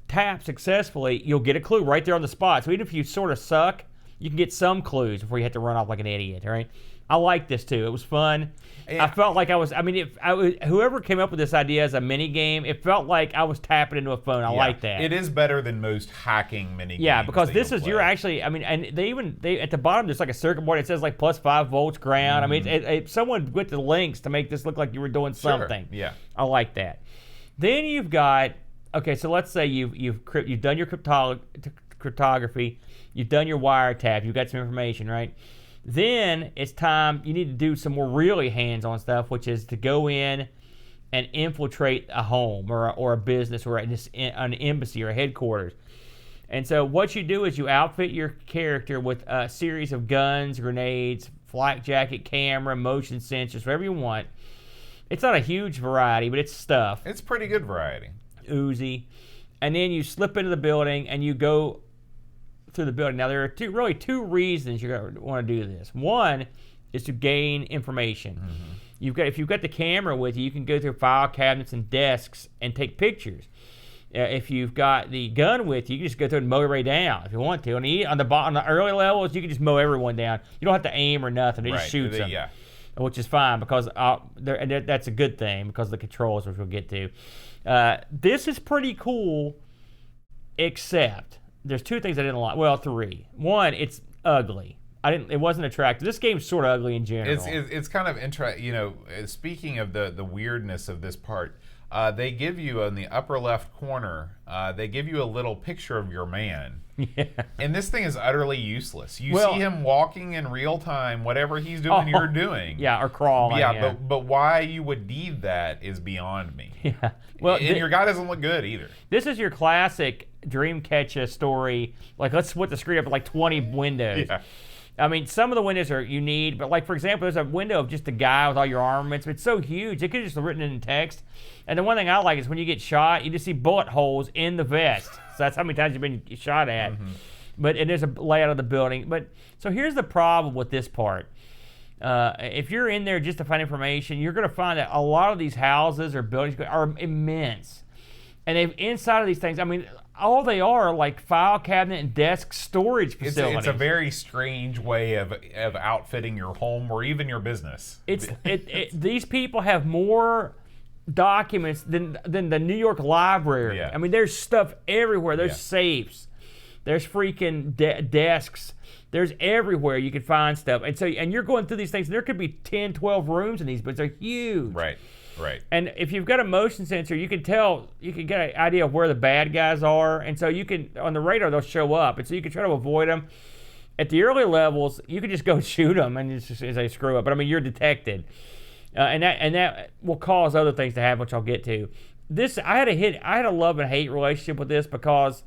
tap successfully, you'll get a clue right there on the spot. So even if you sort of suck, you can get some clues before you have to run off like an idiot, all right? I like this too. It was fun. Yeah. I felt like whoever came up with this idea as a mini game, it felt like I was tapping into a phone. I like that. It is better than most hacking mini games. Yeah, because this is, you're actually, and they at the bottom, there's like a circuit board. It says like plus 5 volts ground. Mm-hmm. I mean, someone went to the links to make this look like you were doing something. Sure. Yeah. I like that. Then you've got, okay, so let's say you've done your cryptography, you've done your wiretap, you've got some information, right? Then it's time, you need to do some more really hands-on stuff, which is to go in and infiltrate a home or a business or an embassy or a headquarters. And so what you do is you outfit your character with a series of guns, grenades, flak jacket, camera, motion sensors, whatever you want. It's not a huge variety, but it's stuff. It's pretty good variety. Uzi. And then you slip into the building and you go through the building. Now, there are two reasons you're going to want to do this. One is to gain information. Mm-hmm. If you've got the camera with you, you can go through file cabinets and desks and take pictures. If you've got the gun with you, you can just go through and mow everybody down if you want to. On the early levels, you can just mow everyone down. You don't have to aim or nothing. It just shoots them. Yeah. Which is fine because that's a good thing because of the controls, which we'll get to. This is pretty cool, except there's two things I didn't like. Well, three. One, it's ugly. It wasn't attractive. This game's sort of ugly in general. It's kind of interesting. You know, speaking of the weirdness of this part, they give you in the upper left corner, they give you a little picture of your man. Yeah. And this thing is utterly useless. You see him walking in real time, whatever he's doing, you're doing. Yeah, or crawling. Yeah, but why you would need that is beyond me. Yeah. Well, and your guy doesn't look good either. This is your classic Dreamcatcher story. Like, let's split the screen up with like 20 windows. Yeah. I mean, some of the windows are you need, but like, for example, there's a window of just a guy with all your armaments. It's so huge, it could have just written it in text. And the one thing I like is when you get shot, you just see bullet holes in the vest. So that's how many times you've been shot at. Mm-hmm. But it is a layout of the building. But so here's the problem with this part. If you're in there just to find information, you're going to find that a lot of these houses or buildings are immense. And inside of these things, I mean, all they are like file cabinet and desk storage facilities. It's a very strange way of outfitting your home or even your business. These people have more documents than the New York Library. Yeah. I mean, there's stuff everywhere. There's safes. There's freaking desks. There's everywhere you can find stuff. And you're going through these things, and there could be 10, 12 rooms in these, but they're huge. Right. And if you've got a motion sensor, you can get an idea of where the bad guys are. And so you can, on the radar, they'll show up. And so you can try to avoid them. At the early levels, you can just go shoot them and it's just, as they screw up. But I mean, you're detected. And that will cause other things to happen, which I'll get to. I had a love and hate relationship with this because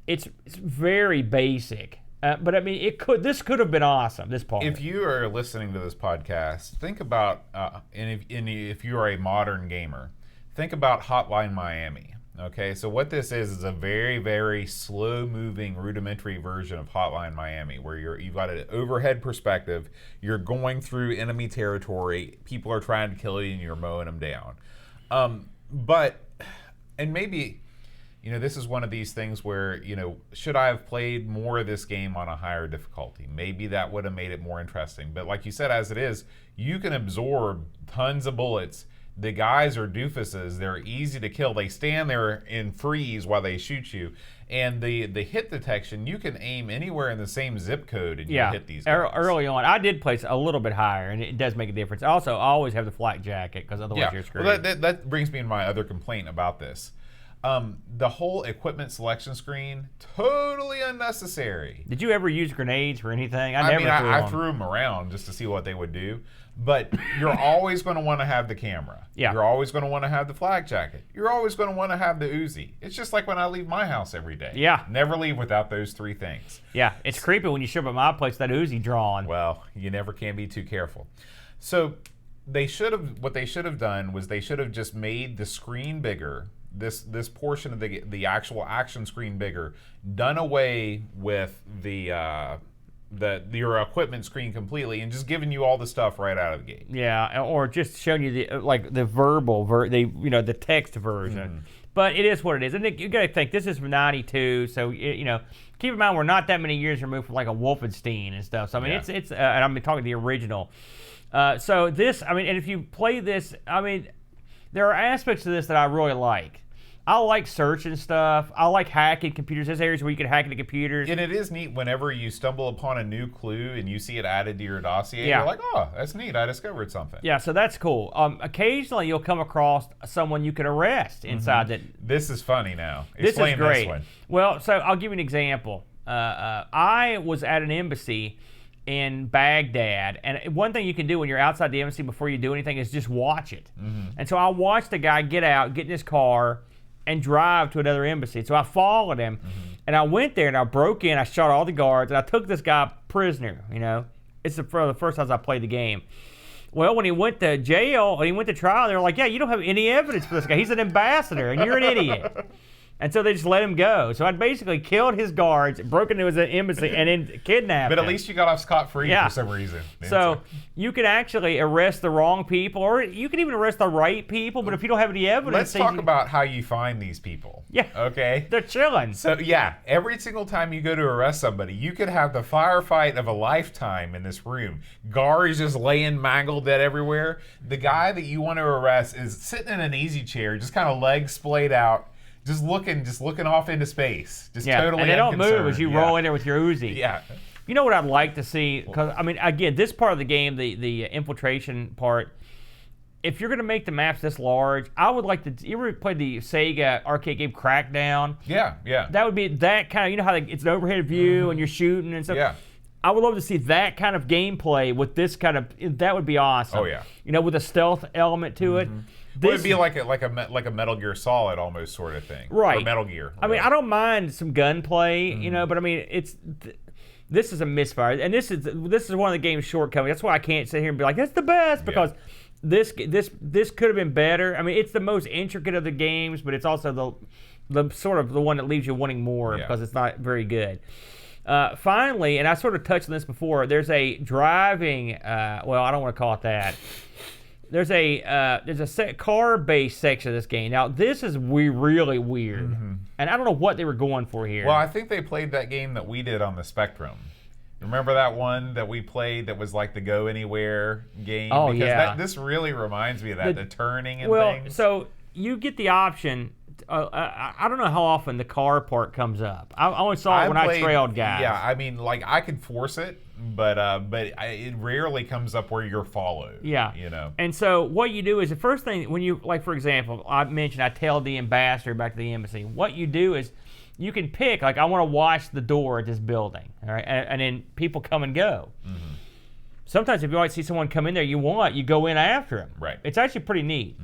it's very basic. But I mean, this could have been awesome. This part. If you are listening to this podcast, think about, if you are a modern gamer, think about Hotline Miami. Okay, so what this is a very, very slow-moving, rudimentary version of Hotline Miami, where you've got an overhead perspective. You're going through enemy territory. People are trying to kill you, and you're mowing them down. And maybe. This is one of these things where, should I have played more of this game on a higher difficulty? Maybe that would have made it more interesting. But like you said, as it is, you can absorb tons of bullets. The guys are doofuses. They're easy to kill. They stand there and freeze while they shoot you. And the hit detection, you can aim anywhere in the same zip code and you hit these guys. Early on, I did place a little bit higher, and it does make a difference. Also, I always have the flak jacket, because otherwise you're screwed. Well, that brings me to my other complaint about this. The whole equipment selection screen, totally unnecessary. Did you ever use grenades for anything? I threw them around just to see what they would do. But you're always going to want to have the camera. Yeah. You're always going to want to have the flak jacket. You're always going to want to have the Uzi. It's just like when I leave my house every day. Yeah. Never leave without those three things. Yeah, it's creepy when you show up at my place, that Uzi drawn. Well, you never can be too careful. So what they should have done was they should have just made the screen bigger. This portion of the actual action screen bigger, done away with your equipment screen completely, and just giving you all the stuff right out of the gate. Yeah, or just showing you the verbal the text version. Mm-hmm. But it is what it is, and you got to think this is from '92, so keep in mind we're not that many years removed from like a Wolfenstein and stuff. So I mean it's and I'm talking the original. So this, and if you play this, there are aspects to this that I really like. I like searching stuff. I like hacking computers. There's areas where you can hack into computers. And it is neat whenever you stumble upon a new clue and you see it added to your dossier. Yeah. You're like, oh, that's neat. I discovered something. Yeah, so that's cool. Occasionally, you'll come across someone you could arrest inside that. This is funny now. Explain this is great. This one. Well, so I'll give you an example. I was at an embassy in Baghdad, and one thing you can do when you're outside the embassy before you do anything is just watch it. Mm-hmm. And so I watched a guy get out, get in his car, and drive to another embassy. So I followed him, and I went there, and I broke in, I shot all the guards, and I took this guy prisoner, It's the first time I played the game. Well, when he went to jail, when he went to trial, they were like, yeah, you don't have any evidence for this guy. He's an ambassador, and you're an idiot. And so they just let him go. So I basically killed his guards, broke into his embassy, and then kidnapped him. But at least you got off scot-free for some reason. So you could actually arrest the wrong people, or you could even arrest the right people, but if you don't have any evidence... Let's talk about how you find these people. Yeah. Okay? They're chilling. So, yeah, every single time you go to arrest somebody, you could have the firefight of a lifetime in this room. Guards just laying mangled dead everywhere. The guy that you want to arrest is sitting in an easy chair, just kind of legs splayed out, just looking off into space. Just totally and they don't unconcerned. move as you roll in there with your Uzi. Yeah. You know what I'd like to see? Because I mean, again, this part of the game, the infiltration part. If you're gonna make the maps this large, I would like to. You ever play the Sega arcade game Crackdown? Yeah. That would be that kind of. You know how it's an overhead view and you're shooting and stuff. Yeah. I would love to see that kind of gameplay with this kind of. That would be awesome. Oh, yeah. You know, with a stealth element to it. Well, it'd be like a Metal Gear Solid almost sort of thing. Right. Or Metal Gear. I mean, I don't mind some gunplay, you know, but I mean, this is a misfire, and this is one of the game's shortcomings. That's why I can't sit here and be like, that's the best, because this could have been better. I mean, it's the most intricate of the games, but it's also the sort of the one that leaves you wanting more because it's not very good. Finally, and I sort of touched on this before, there's a driving, well, I don't want to call it that. There's a car-based section of this game. Now, this is really weird, and I don't know what they were going for here. Well, I think they played that game that we did on the Spectrum. Remember that one that we played that was like the Go Anywhere game? Oh, because this really reminds me of that, the turning and well, things. so you get the option. I don't know how often the car part comes up. I only saw it when I trailed guys. Yeah, I mean, like I could force it, but it rarely comes up where you're followed. Yeah, you know. And so what you do is the first thing when you like, for example, I mentioned I tailed the ambassador back to the embassy. What you do is you can pick like I want to watch the door at this building, all right, and then people come and go. Sometimes if you might see someone come in there, you go in after them. Right. It's actually pretty neat,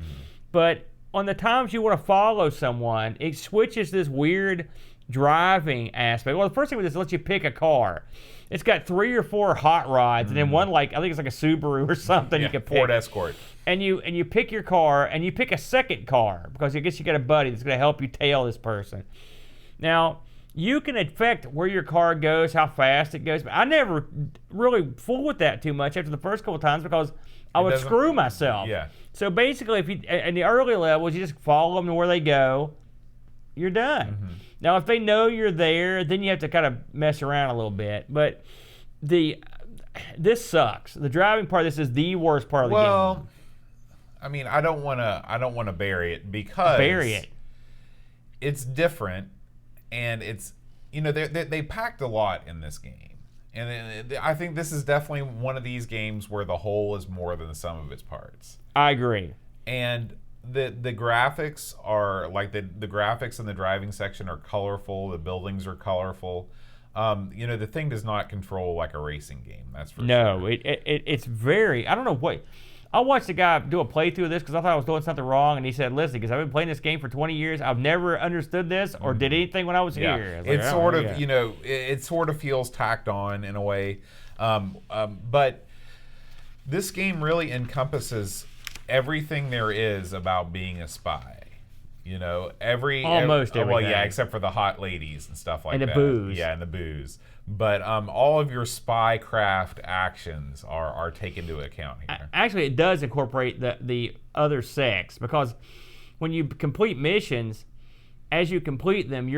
but on the times you want to follow someone, it switches this weird driving aspect. Well, the first thing with this lets you pick a car. It's got 3 or 4 hot rods, and then one I think it's like a Subaru or something you can pick. Ford Escort. And you pick your car, and you pick a second car because I guess you got a buddy that's going to help you tail this person. Now, you can affect where your car goes, how fast it goes. But I never really fooled with that too much after the first couple of times because I would screw myself. Yeah. So basically, if you in the early levels, you just follow them to where they go, you're done. Now, if they know you're there, then you have to kind of mess around a little bit. But this sucks. The driving part. This is the worst part of the game. Well, I mean, I don't want to bury it because it's different, and it's they packed a lot in this game. And I think this is definitely one of these games where the whole is more than the sum of its parts. I agree. And the graphics are like the graphics in the driving section are colorful. The buildings are colorful. The thing does not control like a racing game. That's for sure. No, it's very. I don't know what. I watched a guy do a playthrough of this because I thought I was doing something wrong, and he said, "Listen, because I've been playing this game for 20 years, I've never understood this or did anything when I was here." It's sort of it sort of feels tacked on in a way, but this game really encompasses everything there is about being a spy. Almost everything. Well, yeah, except for the hot ladies and stuff like that. And the booze. Yeah, and the booze. But all of your spycraft actions are taken into account here. Actually, it does incorporate the other sex because when you complete missions, as you complete them,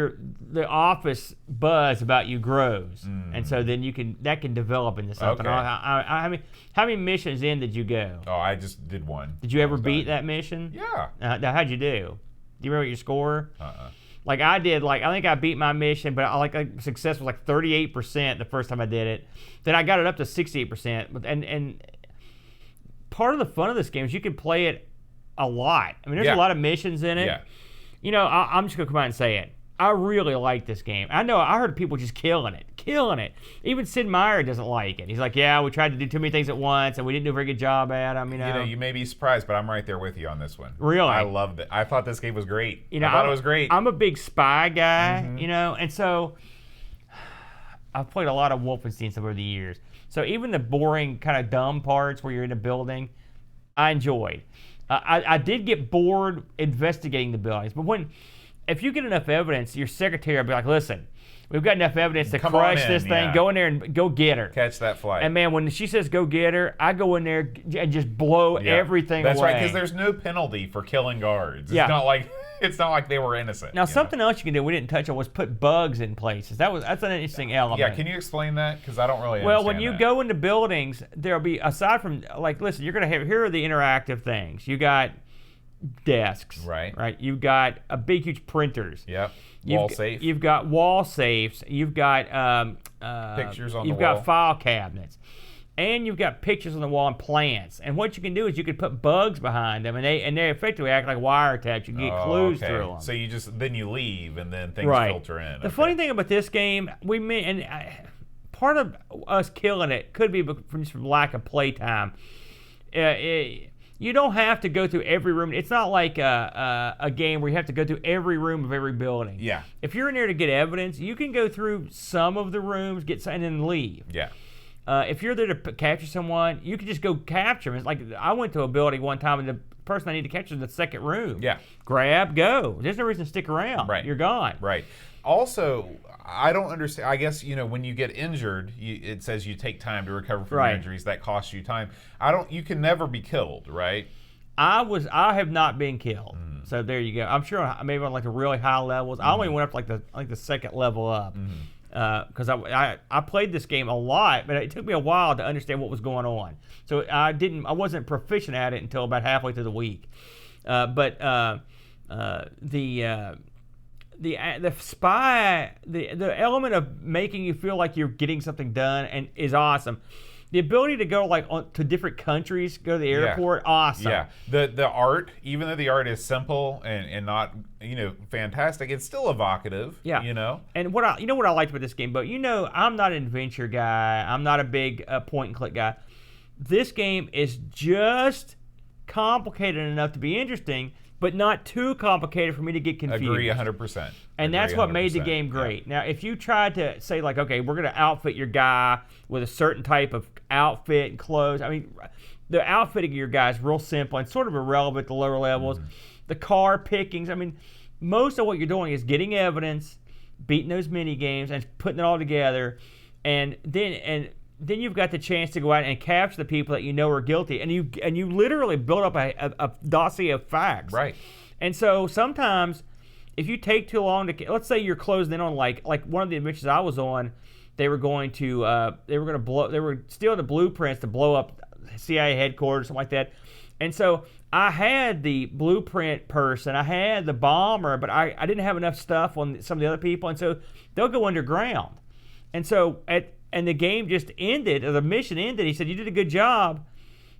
the office buzz about you grows, and so then that can develop into something. Okay. How many missions in did you go? Oh, I just did one. Did you ever beat that mission? Yeah. Now, how'd you do? Do you remember your score? Uh-uh. Like I did, I think I beat my mission, but success was like 38% the first time I did it. Then I got it up to 68%. And part of the fun of this game is you can play it a lot. I mean, there's a lot of missions in it. Yeah. I'm just gonna come out and say it. I really like this game. I heard people just killing it. Even Sid Meier doesn't like it. He's like, yeah, we tried to do too many things at once, and we didn't do a very good job at them. You may be surprised, but I'm right there with you on this one. Really? I loved it. I thought this game was great. I thought it was great. I'm a big spy guy, and so I've played a lot of Wolfenstein over the years. So even the boring, kind of dumb parts where you're in a building, I enjoyed. I did get bored investigating the buildings, but if you get enough evidence, your secretary will be like, listen, we've got enough evidence to crush this thing. Go in there and go get her. Catch that flight. And man, when she says go get her, I go in there and just blow everything away. That's right, because there's no penalty for killing guards. It's not like they were innocent. Now, something else you can do we didn't touch on was put bugs in places. That's an interesting element. Yeah, can you explain that? Because I don't really understand. Well, when you go into buildings, there'll be, aside from, listen, you're going to have, here are the interactive things. You got desks. Right. Right. You've got a big, huge printers. Yep. Wall safe. You've got wall safes. You've got Pictures on the You've wall. got file cabinets. And you've got pictures on the wall and plants. And what you can do is you can put bugs behind them, and they effectively act like wiretaps. You can get clues through them. So then you leave, and then things filter in. The funny thing about this game, part of us killing it could be from lack of playtime. You don't have to go through every room. It's not like a game where you have to go through every room of every building. Yeah. If you're in there to get evidence, you can go through some of the rooms, and then leave. Yeah. If you're there to capture someone, you can just go capture them. It's like I went to a building one time, and the person I need to capture is in the second room. Yeah. Grab, go. There's no reason to stick around. Right. You're gone. Right. Also, I don't understand. I guess, when you get injured, it says you take time to recover from your injuries. That costs you time. You can never be killed, right? I have not been killed. So there you go. I'm sure maybe on like the really high levels. I only went up to like the second level up. Because I played this game a lot, but it took me a while to understand what was going on. So I wasn't proficient at it until about halfway through the week. But the spy, the element of making you feel like you're getting something done is awesome. The ability to go to different countries, go to the airport, awesome. Yeah, the art, even though the art is simple and not fantastic, it's still evocative. Yeah. And what I liked about this game, but I'm not an adventure guy. I'm not a big point and click guy. This game is just complicated enough to be interesting, but not too complicated for me to get confused. Agree 100%. And that's what made the game great. Yeah. Now, if you tried to say okay, we're going to outfit your guy with a certain type of outfit and clothes. I mean, the outfitting of your guy is real simple and sort of irrelevant at the lower levels. The car pickings. I mean, most of what you're doing is getting evidence, beating those mini games, and putting it all together, and then you've got the chance to go out and capture the people that are guilty, and you literally build up a dossier of facts. Right. And so sometimes, if you take too long to, let's say you're closing in on like one of the adventures I was on, they were stealing the blueprints to blow up CIA headquarters, something like that. And so I had the blueprint person, I had the bomber, but I didn't have enough stuff on some of the other people, and so they'll go underground. And so and the game just ended, or the mission ended. He said, you did a good job,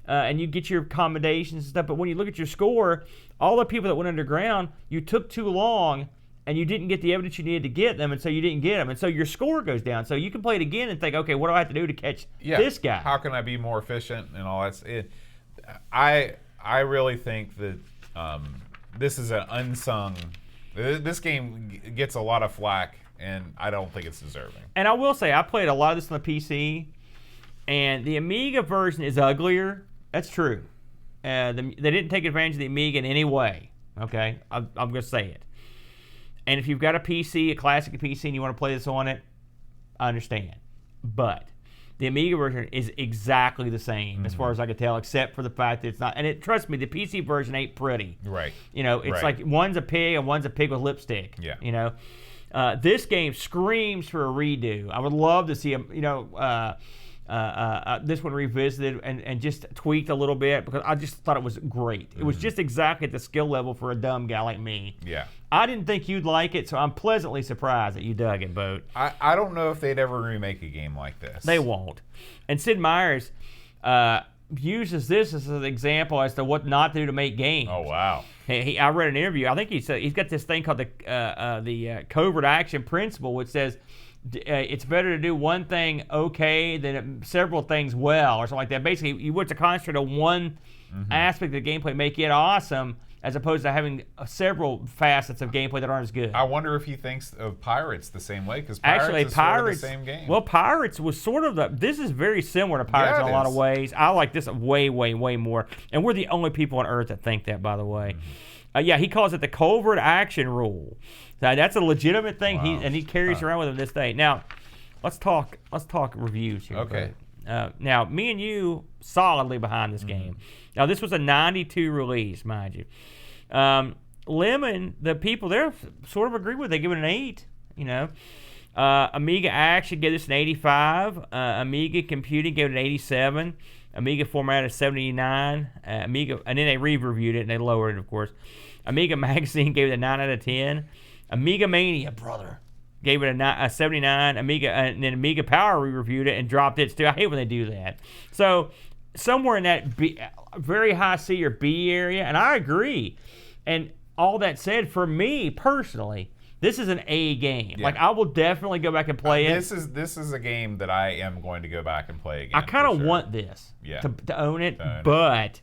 and you get your accommodations and stuff, but when you look at your score, all the people that went underground, you took too long, and you didn't get the evidence you needed to get them, and so you didn't get them, and so your score goes down. So you can play it again and think, okay, what do I have to do to catch this guy? How can I be more efficient and all that? I really think that this is an unsung. This game gets a lot of flack, and I don't think it's deserving. And I will say, I played a lot of this on the PC, and the Amiga version is uglier. That's true. They didn't take advantage of the Amiga in any way. Okay, I'm going to say it. And if you've got a PC, a classic PC, and you want to play this on it, I understand. But the Amiga version is exactly the same as far as I can tell, except for the fact that it's not. And trust me, the PC version ain't pretty. Right. It's like one's a pig and one's a pig with lipstick. Yeah. This game screams for a redo. I would love to see this one revisited and just tweaked a little bit, because I just thought it was great. It was just exactly at the skill level for a dumb guy like me. Yeah. I didn't think you'd like it, so I'm pleasantly surprised that you dug it, Boat. I don't know if they'd ever remake a game like this. They won't. And Sid Meier's uses this as an example as to what not to do to make games. Oh, wow. I read an interview. I think he said he's got this thing called the Covert Action principle, which says it's better to do one thing okay than several things well, or something like that. Basically, you want to concentrate on one aspect of the gameplay, make it awesome, as opposed to having several facets of gameplay that aren't as good. I wonder if he thinks of Pirates the same way, because Actually, is sort of the same game. Well, Pirates was sort of this is very similar to Pirates in a lot of ways. I like this way, way, way more. And we're the only people on Earth that think that, by the way. He calls it the Covert Action rule. Now, that's a legitimate thing, Wow. he carries around with him this day. Now, let's talk reviews here. Okay. Now, me and you solidly behind this game. Now, this was a 92 release, mind you. Lemon, the people there sort of agree with it. They give it an 8, Amiga Action gave this an 85. Amiga Computing gave it an 87. Amiga format is 79. Amiga, and then they re-reviewed it and they lowered it, of course. Amiga Magazine gave it a 9 out of 10. Amiga Mania, brother, gave it a 79. Amiga, and then Amiga Power re-reviewed it and dropped it still. I hate when they do that. So somewhere in that very high C or B area, and I agree. And all that said, for me personally, this is an A game. Yeah. Like, I will definitely go back and play it. This is a game that I am going to go back and play again. I kind of want this to own it, but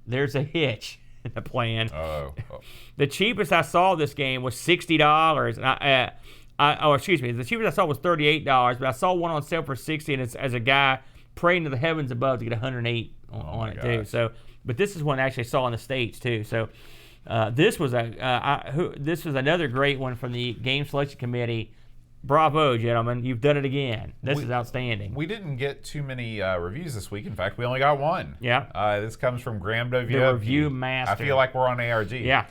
there's a hitch in the plan. Oh. The cheapest I saw this game was $60, and the cheapest I saw was $38, but I saw one on sale for $60, and it's as a guy praying to the heavens above to get 108 on it too. So, but this is one I actually saw in the States too. So. This was another great one from the Game Selection Committee. Bravo, gentlemen! You've done it again. This is outstanding. We didn't get too many reviews this week. In fact, we only got one. Yeah. This comes from Graham W. The review master. I feel like we're on ARG. Yeah.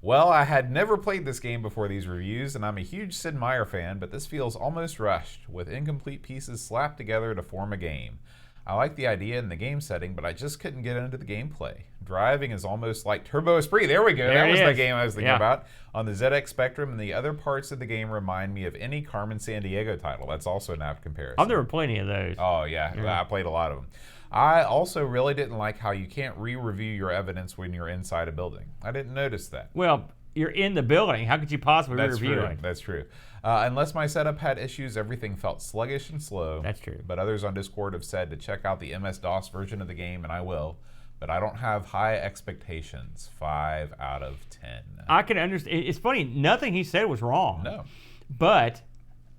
Well, I had never played this game before these reviews, and I'm a huge Sid Meier fan, but this feels almost rushed, with incomplete pieces slapped together to form a game. I like the idea in the game setting, but I just couldn't get into the gameplay. Driving is almost like Turbo Esprit. There we go. That was the game I was thinking about. On the ZX Spectrum, and the other parts of the game remind me of any Carmen Sandiego title. That's also an apt comparison. I've never played any of those. Oh, yeah. I played a lot of them. I also really didn't like how you can't re-review your evidence when you're inside a building. I didn't notice that. Well, you're in the building. How could you possibly re-review it? That's true. Unless my setup had issues, everything felt sluggish and slow. That's true. But others on Discord have said to check out the MS-DOS version of the game, and I will. But I don't have high expectations. 5 out of 10. I can understand. It's funny. Nothing he said was wrong. No. But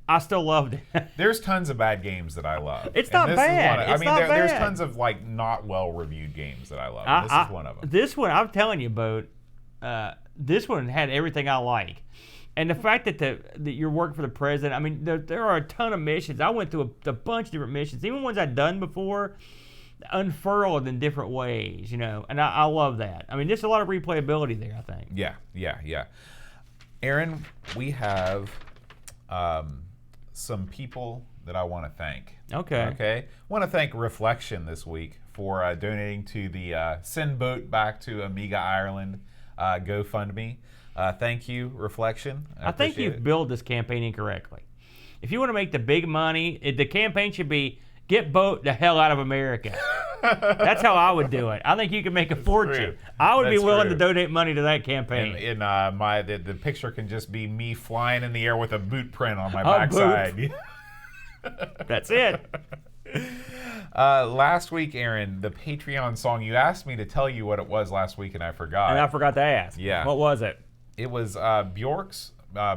I still loved it. There's tons of bad games that I love. It's not bad. There's tons of like not well-reviewed games that I love. This is one of them. This one, I'm telling you, Boat, this one had everything I like. And the fact that you're working for the president, I mean, there are a ton of missions. I went through a bunch of different missions, even ones I'd done before, unfurled in different ways, and I love that. I mean, there's a lot of replayability there, I think. Yeah. Aaron, we have some people that I want to thank. Okay. I want to thank Reflection this week for donating to the Send Boat Back to Amiga Ireland GoFundMe. Thank you, Reflection. I think you've billed this campaign incorrectly. If you want to make the big money, the campaign should be get Boat the hell out of America. That's how I would do it. I think you can make a fortune. I would be willing to donate money to that campaign. The picture can just be me flying in the air with a boot print on my backside. That's it. Last week, Aaron, the Patreon song, you asked me to tell you what it was last week, and I forgot. And I forgot to ask. Yeah. What was it? It was Bjork's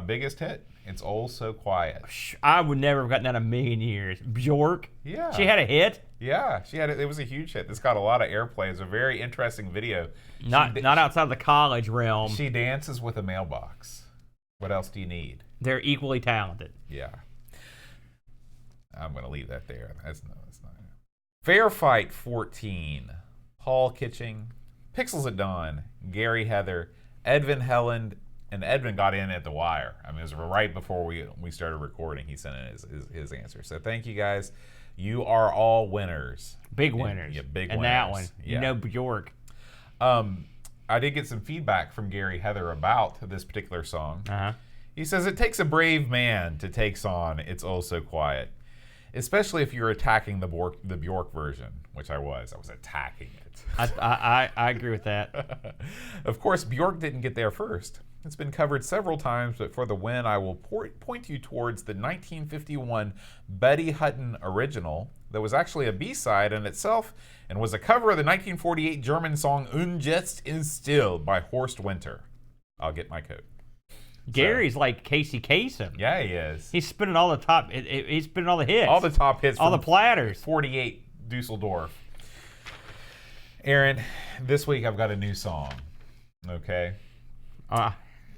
biggest hit. It's Oh So Quiet. I would never have gotten that in a million years. Bjork? Yeah. She had a hit? Yeah, she had it. It was a huge hit. This got a lot of airplay. It's a very interesting video. Not outside the college realm. She dances with a mailbox. What else do you need? They're equally talented. Yeah. I'm going to leave that there. That's not. Fair Fight 14. Paul Kitching, Pixels at Dawn, Gary Heather, Edvin Helland, and Edvin got in at the wire. I mean, it was right before we started recording. He sent in his answer. So thank you guys. You are all winners. Big winners. Yeah, big and winners. And that one. Yeah. Bjork. I did get some feedback from Gary Heather about this particular song. Uh-huh. He says, it takes a brave man to take on It's Oh So Quiet. Especially if you're attacking the Bjork version, which I was. I was attacking it. I agree with that. Of course, Bjork didn't get there first. It's been covered several times, but for the win, I will point you towards the 1951 Betty Hutton original that was actually a B-side in itself and was a cover of the 1948 German song Un Jetzt ist still by Horst Winter. I'll get my coat. Gary's like Casey Kasem. Yeah, he is. He's spinning all the top. He's spinning all the hits. All the top hits. All the platters. 48 Dusseldorf. Aaron, this week I've got a new song. Okay.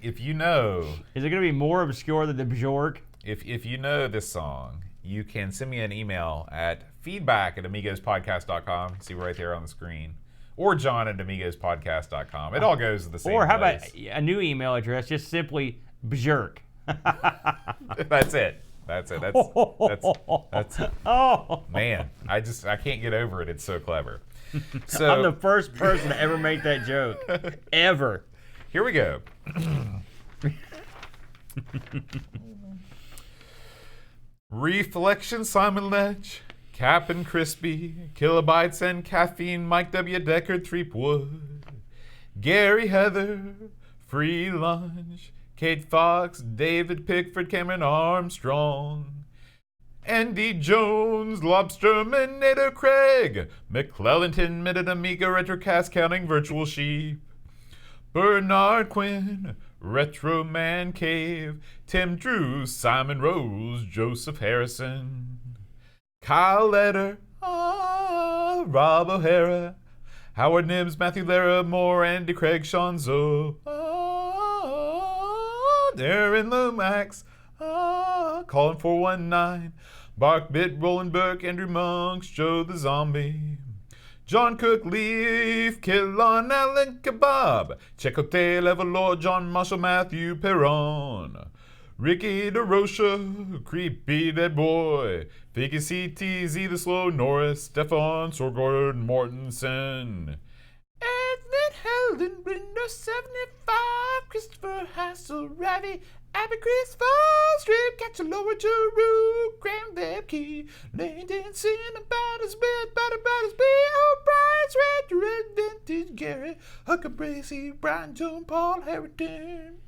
If you know, is it going to be more obscure than the Bjork? If you know this song, you can send me an email at feedback@amigospodcast.com. See right there on the screen. Or John@amigospodcast.com. It all goes to the same place. Or how about a new email address, just simply Bjork. That's it. That's it. That's Oh, man. I can't get over it. It's so clever. So I'm the first person to ever make that joke, ever. here we go. Reflection, Simon Ledge, Cap'n Crispy, Kilobytes and Caffeine, Mike W. Deckard, Threepwood, Gary Heather, Free Lunch, Kate Fox, David Pickford, Cameron Armstrong, Andy Jones, Lobsterman, Nader Craig, McClellanton, Minute Amiga, Retrocast, Counting Virtual Sheep, Bernard Quinn, Retro Man Cave, Tim Drews, Simon Rose, Joseph Harrison, Kyle Letter, Rob O'Hara, Howard Nibbs, Matthew Lara, Moore, Andy Craig, Shanzo, Darren Lomax, Colin 419, Bark Bit, Roland Burke, Andrew Monks, Joe the Zombie, John Cook, Leaf, Killon, Alan Kebab, Checote, Levelord, John Marshall, Matthew Perron, Ricky DeRocha, Creepy Dead Boy, Figgy CTZ the Slow, Norris, Stefan, Sorgord, Mortensen, Edmund Helden, Brenda 75, Christopher Hassel, Ravi, Abby Chris, Fall Strip, Catch a Lower Jeru, Graham Bear Key, Lane Dancing, About His Bed, About His Bed, O'Brien's Red Vintage, Gary, Hucker Bracy, Brian Jones, Paul Harrington.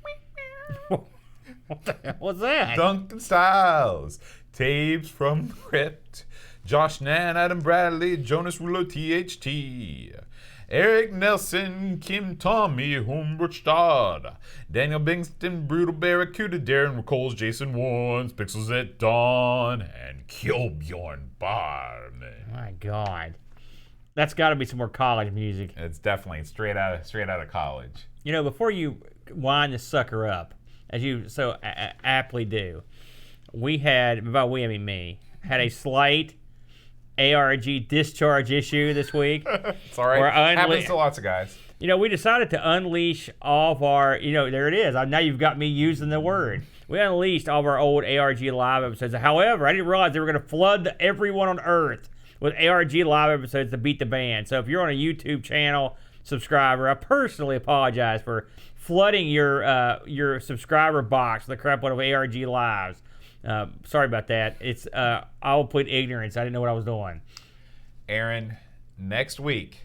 What the hell was that? Duncan Styles, Tapes from the Crypt, Josh Nan, Adam Bradley, Jonas Rulo, THT, Eric Nelson, Kim Tommy, Humberstad, Daniel Bingston, Brutal Barracuda, Darren McColes, Jason Warnes, Pixels at Dawn, and Killbjorn Barman. My God, that's got to be some more college music. It's definitely straight out of college. You know, before you wind this sucker up, as you so aptly do, we had, by we I mean me, had a slight ARG discharge issue this week. It's all right. Happens to lots of guys. You know, we decided to unleash all of our, there it is. Now you've got me using the word. We unleashed all of our old ARG live episodes. However, I didn't realize they were going to flood everyone on Earth with ARG live episodes to beat the band. So if you're on a YouTube channel subscriber, I personally apologize for flooding your subscriber box with the crap out of ARG lives. Sorry about that. It's I'll put ignorance. I didn't know what I was doing. Aaron, next week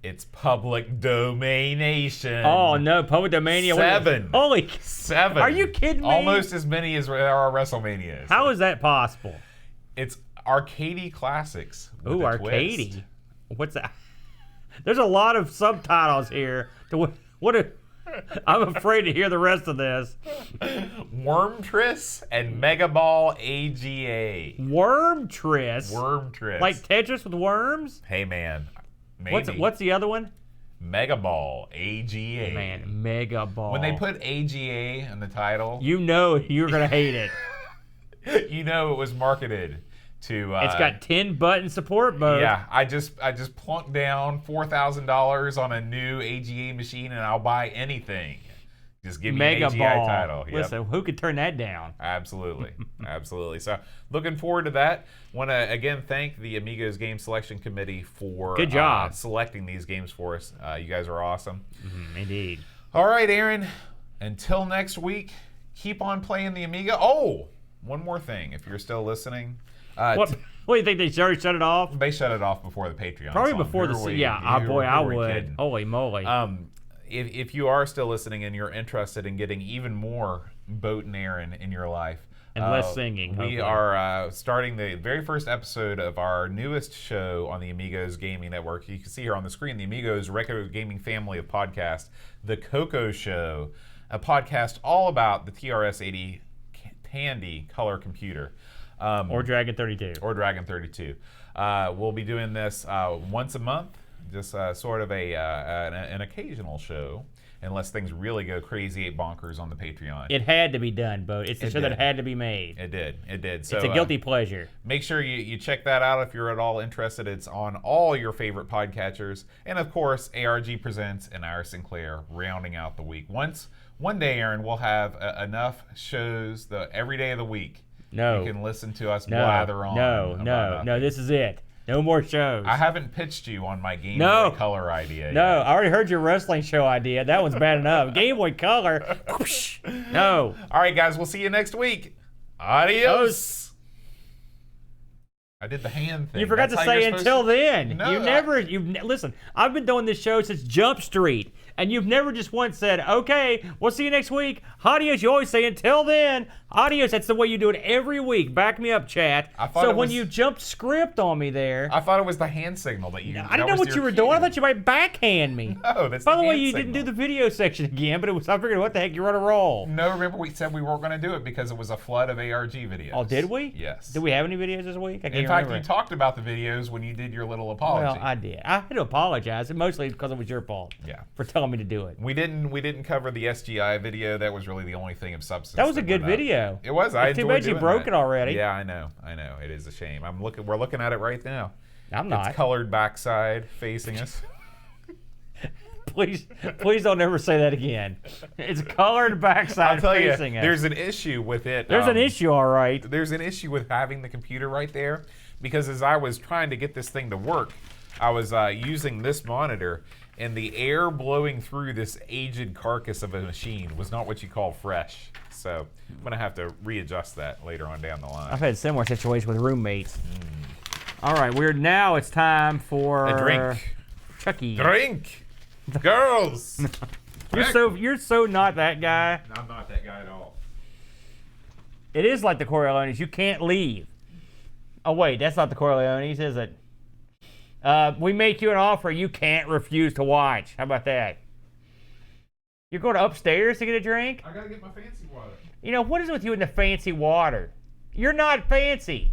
it's public domaination. Oh no, public domain. 7. Holy 7. Are you kidding me? Almost as many as there are WrestleManias. How is that possible? It's Arcady Classics. Ooh, Arcady. What's that? There's a lot of subtitles here. I'm afraid to hear the rest of this. Wormtriss and Mega Ball AGA. Wormtriss? Wormtriss. Like Tetris with worms? Hey, man. Maybe. What's the other one? Mega Ball AGA. Man, Mega Ball. When they put AGA in the title, you know you're going to hate it. You know it was marketed to... it's got 10 button support mode. Yeah, I just plunked down $4,000 on a new AGA machine and I'll buy anything. Just give me Mega an AGI Ball. title. Yep. Listen, who could turn that down? Absolutely. Absolutely. So looking forward to that. Want to again thank the Amigos Game Selection Committee for good job selecting these games for us. You guys are awesome. Indeed. All right, Aaron. Until next week, keep on playing the Amiga. Oh, one more thing. If you're still listening. What do you think, they already shut it off? They shut it off before the Patreon. Probably song. before I would. Kidding. Holy moly. If you are still listening and you're interested in getting even more Boat and Aaron in your life. And less singing. We are starting the very first episode of our newest show on the Amigos Gaming Network. You can see here on the screen the Amigos Retro Gaming family of podcasts, the CoCo Show, a podcast all about the TRS-80 Tandy color computer. Or Dragon 32. Or Dragon 32. We'll be doing this once a month, just sort of an occasional show, unless things really go crazy bonkers on the Patreon. It had to be done, Bo. It's a show that had to be made. It did. So, it's a guilty pleasure. Make sure you check that out if you're at all interested. It's on all your favorite podcatchers. And of course, ARG Presents and our Sinclair rounding out the week. One day, Aaron, we'll have enough shows every day of the week No. You can listen to us No. blather on. No. about No. nothing. No. This is it. No more shows. I haven't pitched you on my Game No. Boy Color idea No, yet. I already heard your wrestling show idea. That one's bad enough. Game Boy Color. Whoosh. No. All right, guys. We'll see you next week. Adios. I did the hand thing. You forgot That's to how you're say supposed until then. No, Listen, I've been doing this show since Jump Street, and you've never just once said, okay, we'll see you next week. Adios, you always say until then. Adios, that's the way you do it every week. Back me up, chat. So when you jumped script on me there. I thought it was the hand signal that you I didn't know what you were doing. I thought you might backhand me. No, that's By the the way, hand you signal. didn't do the video section again, but it was, I figured, what the heck, you're on a roll. No, remember we said we weren't going to do it because it was a flood of ARG videos. Oh, did we? Yes. Did we have any videos this week? I can't In fact, remember. you talked about the videos when you did your little apology. Well, I did. I had to apologize, and mostly because it was your fault. Yeah. For telling me to do it. We didn't cover the SGI video. That was really the only thing of substance. That was a good went up. video. It was. It's too bad you broke it already. Yeah, I know. It is a shame. We're looking at it right now. I'm not. It's colored backside facing us. Please don't ever say that again. It's colored backside I'll tell you, facing us. there's an issue with it. There's an issue, all right. There's an issue with having the computer right there because as I was trying to get this thing to work, I was using this monitor, and the air blowing through this aged carcass of a machine was not what you call fresh. So I'm going to have to readjust that later on down the line. I've had similar situations with roommates. All right, now it's time for A drink. Chuckie. Drink! Girls! You're so not that guy. I'm not that guy at all. It is like the Corleones. You can't leave. Oh, wait, that's not the Corleones, is it? We make you an offer you can't refuse to watch. How about that? You're going upstairs to get a drink? I gotta get my fancy water. You know, what is with you in the fancy water? You're not fancy.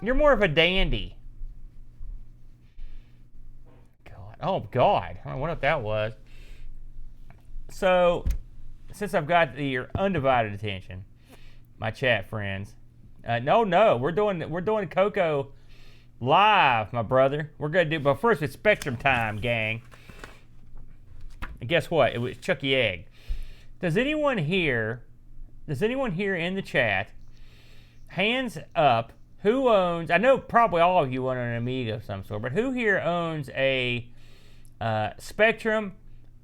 You're more of a dandy. God. Oh, God. I don't know what that was. So, since I've got your undivided attention, my chat friends, no, we're doing CoCo live, my brother. We're gonna do, but first it's Spectrum time, gang. And guess what? It was Chuckie Egg. Does anyone here in the chat, hands up, who owns? I know probably all of you own an Amiga of some sort, but who here owns a Spectrum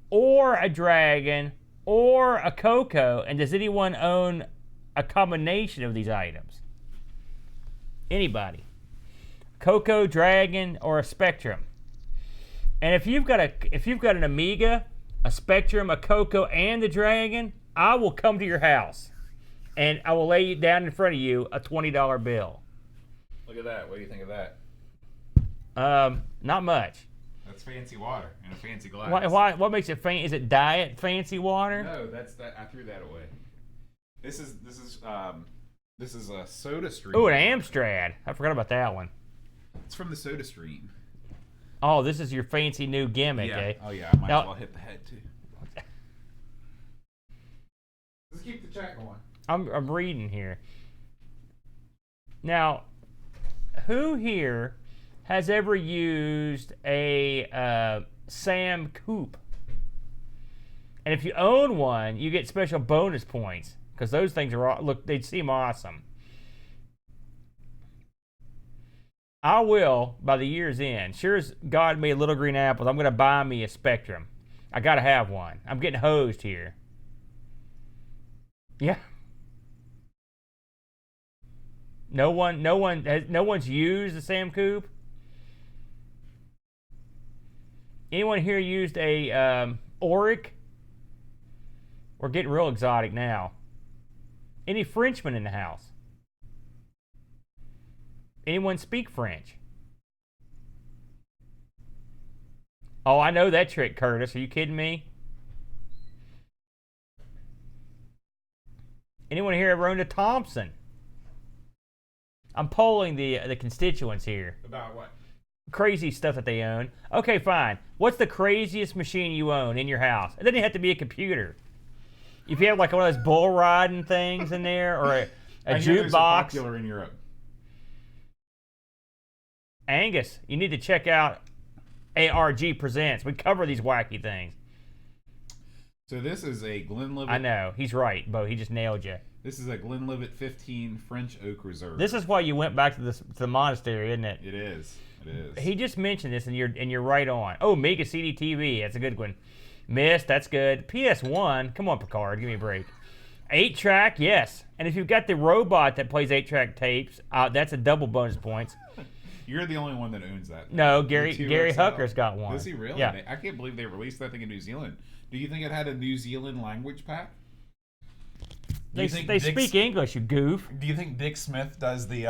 or a Dragon or a CoCo? And does anyone own a combination of these items? Anybody? CoCo, Dragon, or a Spectrum? And if you've got an Amiga, a Spectrum, a CoCo, and the Dragon, I will come to your house and I will lay down in front of you a $20 bill. Look at that. What do you think of that? Not much. That's fancy water in a fancy glass. What makes it fancy? Is it diet fancy water? No, that's that. I threw that away. This is a Soda Stream. Oh, an Amstrad. I forgot about that one. It's from the Soda Stream. Oh, this is your fancy new gimmick, Yeah. eh? Oh yeah, I might Now- as well hit the head too. Let's keep the chat going. I'm reading here. Now, who here has ever used a Sam Coupe? And if you own one, you get special bonus points because those things they seem awesome. I will, by the year's end, sure as God made little green apples, I'm going to buy me a Spectrum. I got to have one. I'm getting hosed here. Yeah. No one's used the Sam Coupe. Anyone here used a Auric? We're getting real exotic now. Any Frenchmen in the house? Anyone speak French? Oh, I know that trick, Curtis. Are you kidding me? Anyone here ever owned a Thompson? I'm polling the constituents here. About what? Crazy stuff that they own. Okay, fine. What's the craziest machine you own in your house? It doesn't have to be a computer. If you have like one of those bull riding things in there, or a jukebox. Popular in Europe. Angus, you need to check out ARG Presents. We cover these wacky things. So this is a Glenlivet. I know. He's right, Bo. He just nailed you. This is a Glenlivet 15 French Oak Reserve. This is why you went back to the monastery, isn't it? It is. It is. He just mentioned this, and you're right on. Oh, Amiga CD TV. That's a good one. Missed. That's good. PS1. Come on, Picard. Give me a break. 8-track. Yes. And if you've got the robot that plays 8-track tapes, that's a double bonus points. You're the only one that owns that. No, Gary Hucker's got one. Does he really? Yeah. I can't believe they released that thing in New Zealand. Do you think it had a New Zealand language pack? They speak English, you goof. Do you think Dick Smith does the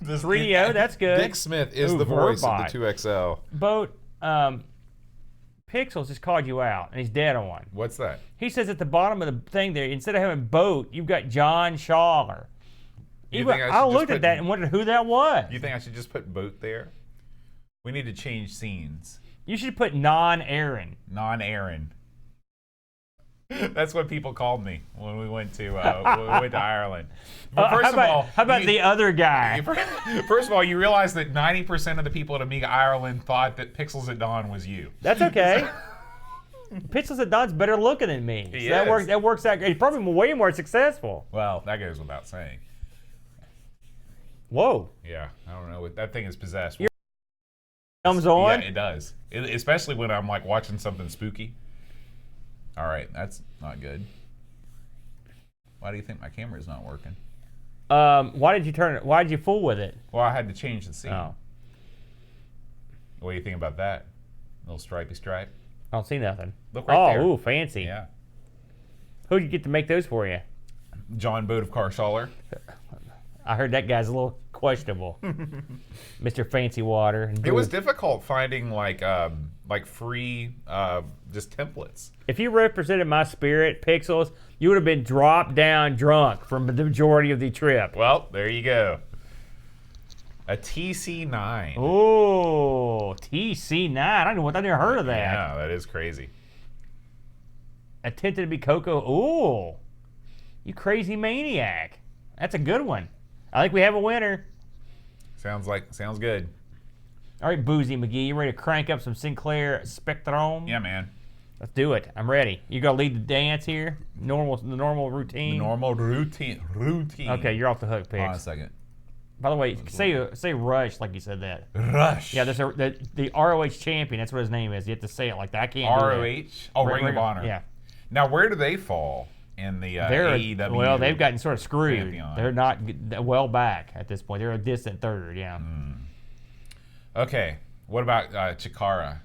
3DO? That's good. Dick Smith is Ooh, the voice Verbot. of the 2XL. Boat, Pixels just called you out, and he's dead on. What's that? He says at the bottom of the thing there, instead of having Boat, you've got John Schaller. You think I should I just looked put- at that and wondered who that was. You think I should just put boat there? We need to change scenes. You should put non-Aaron. Non-Aaron. That's what people called me when we went to Ireland. But first of all, how about the other guy? First of all, you realize that 90% of the people at Amiga Ireland thought that Pixels at Dawn was you. That's okay. Pixels at Dawn's better looking than me. He So is. that works out. He's probably way more successful. Well, that goes without saying. Whoa. Yeah, I don't know. That thing is possessed. Comes on. Yeah, it does. Especially when I'm like watching something spooky. All right, that's not good. Why do you think my camera's not working? Why did you turn it? Why did you fool with it? Well, I had to change the scene. Oh, What do you think about that? Little stripy stripe. I don't see nothing. Look right there. Ooh, fancy. Yeah. Who'd you get to make those for you? John Boat of Carshaller. I heard that guy's a little questionable. Mr. Fancy Water. And It was Booth. difficult finding like free just templates. If you represented my spirit, Pixels, you would have been dropped down drunk for the majority of the trip. Well, there you go. A TC9. Oh, TC9. I never heard of that. Yeah, that is crazy. Attempted to be CoCo. Ooh, you crazy maniac. That's a good one. I think we have a winner. Sounds good. All right, Boozy McGee, you ready to crank up some Sinclair Spectrum? Yeah, man. Let's do it. I'm ready. You gonna lead the dance here? The normal routine. Normal routine. Okay, you're off the hook, Hold on a Pix. second. By the way, say Rush like you said that. Rush. Yeah, there's the ROH champion. That's what his name is. You have to say it like that. I can't do that. ROH. Oh, Ring of Honor. Yeah. Now, where do they fall in the They're AEW? well, they've gotten sort of screwed. Pantheon? They're not well back at this point. They're a distant third. Yeah. Okay. What about Chikara?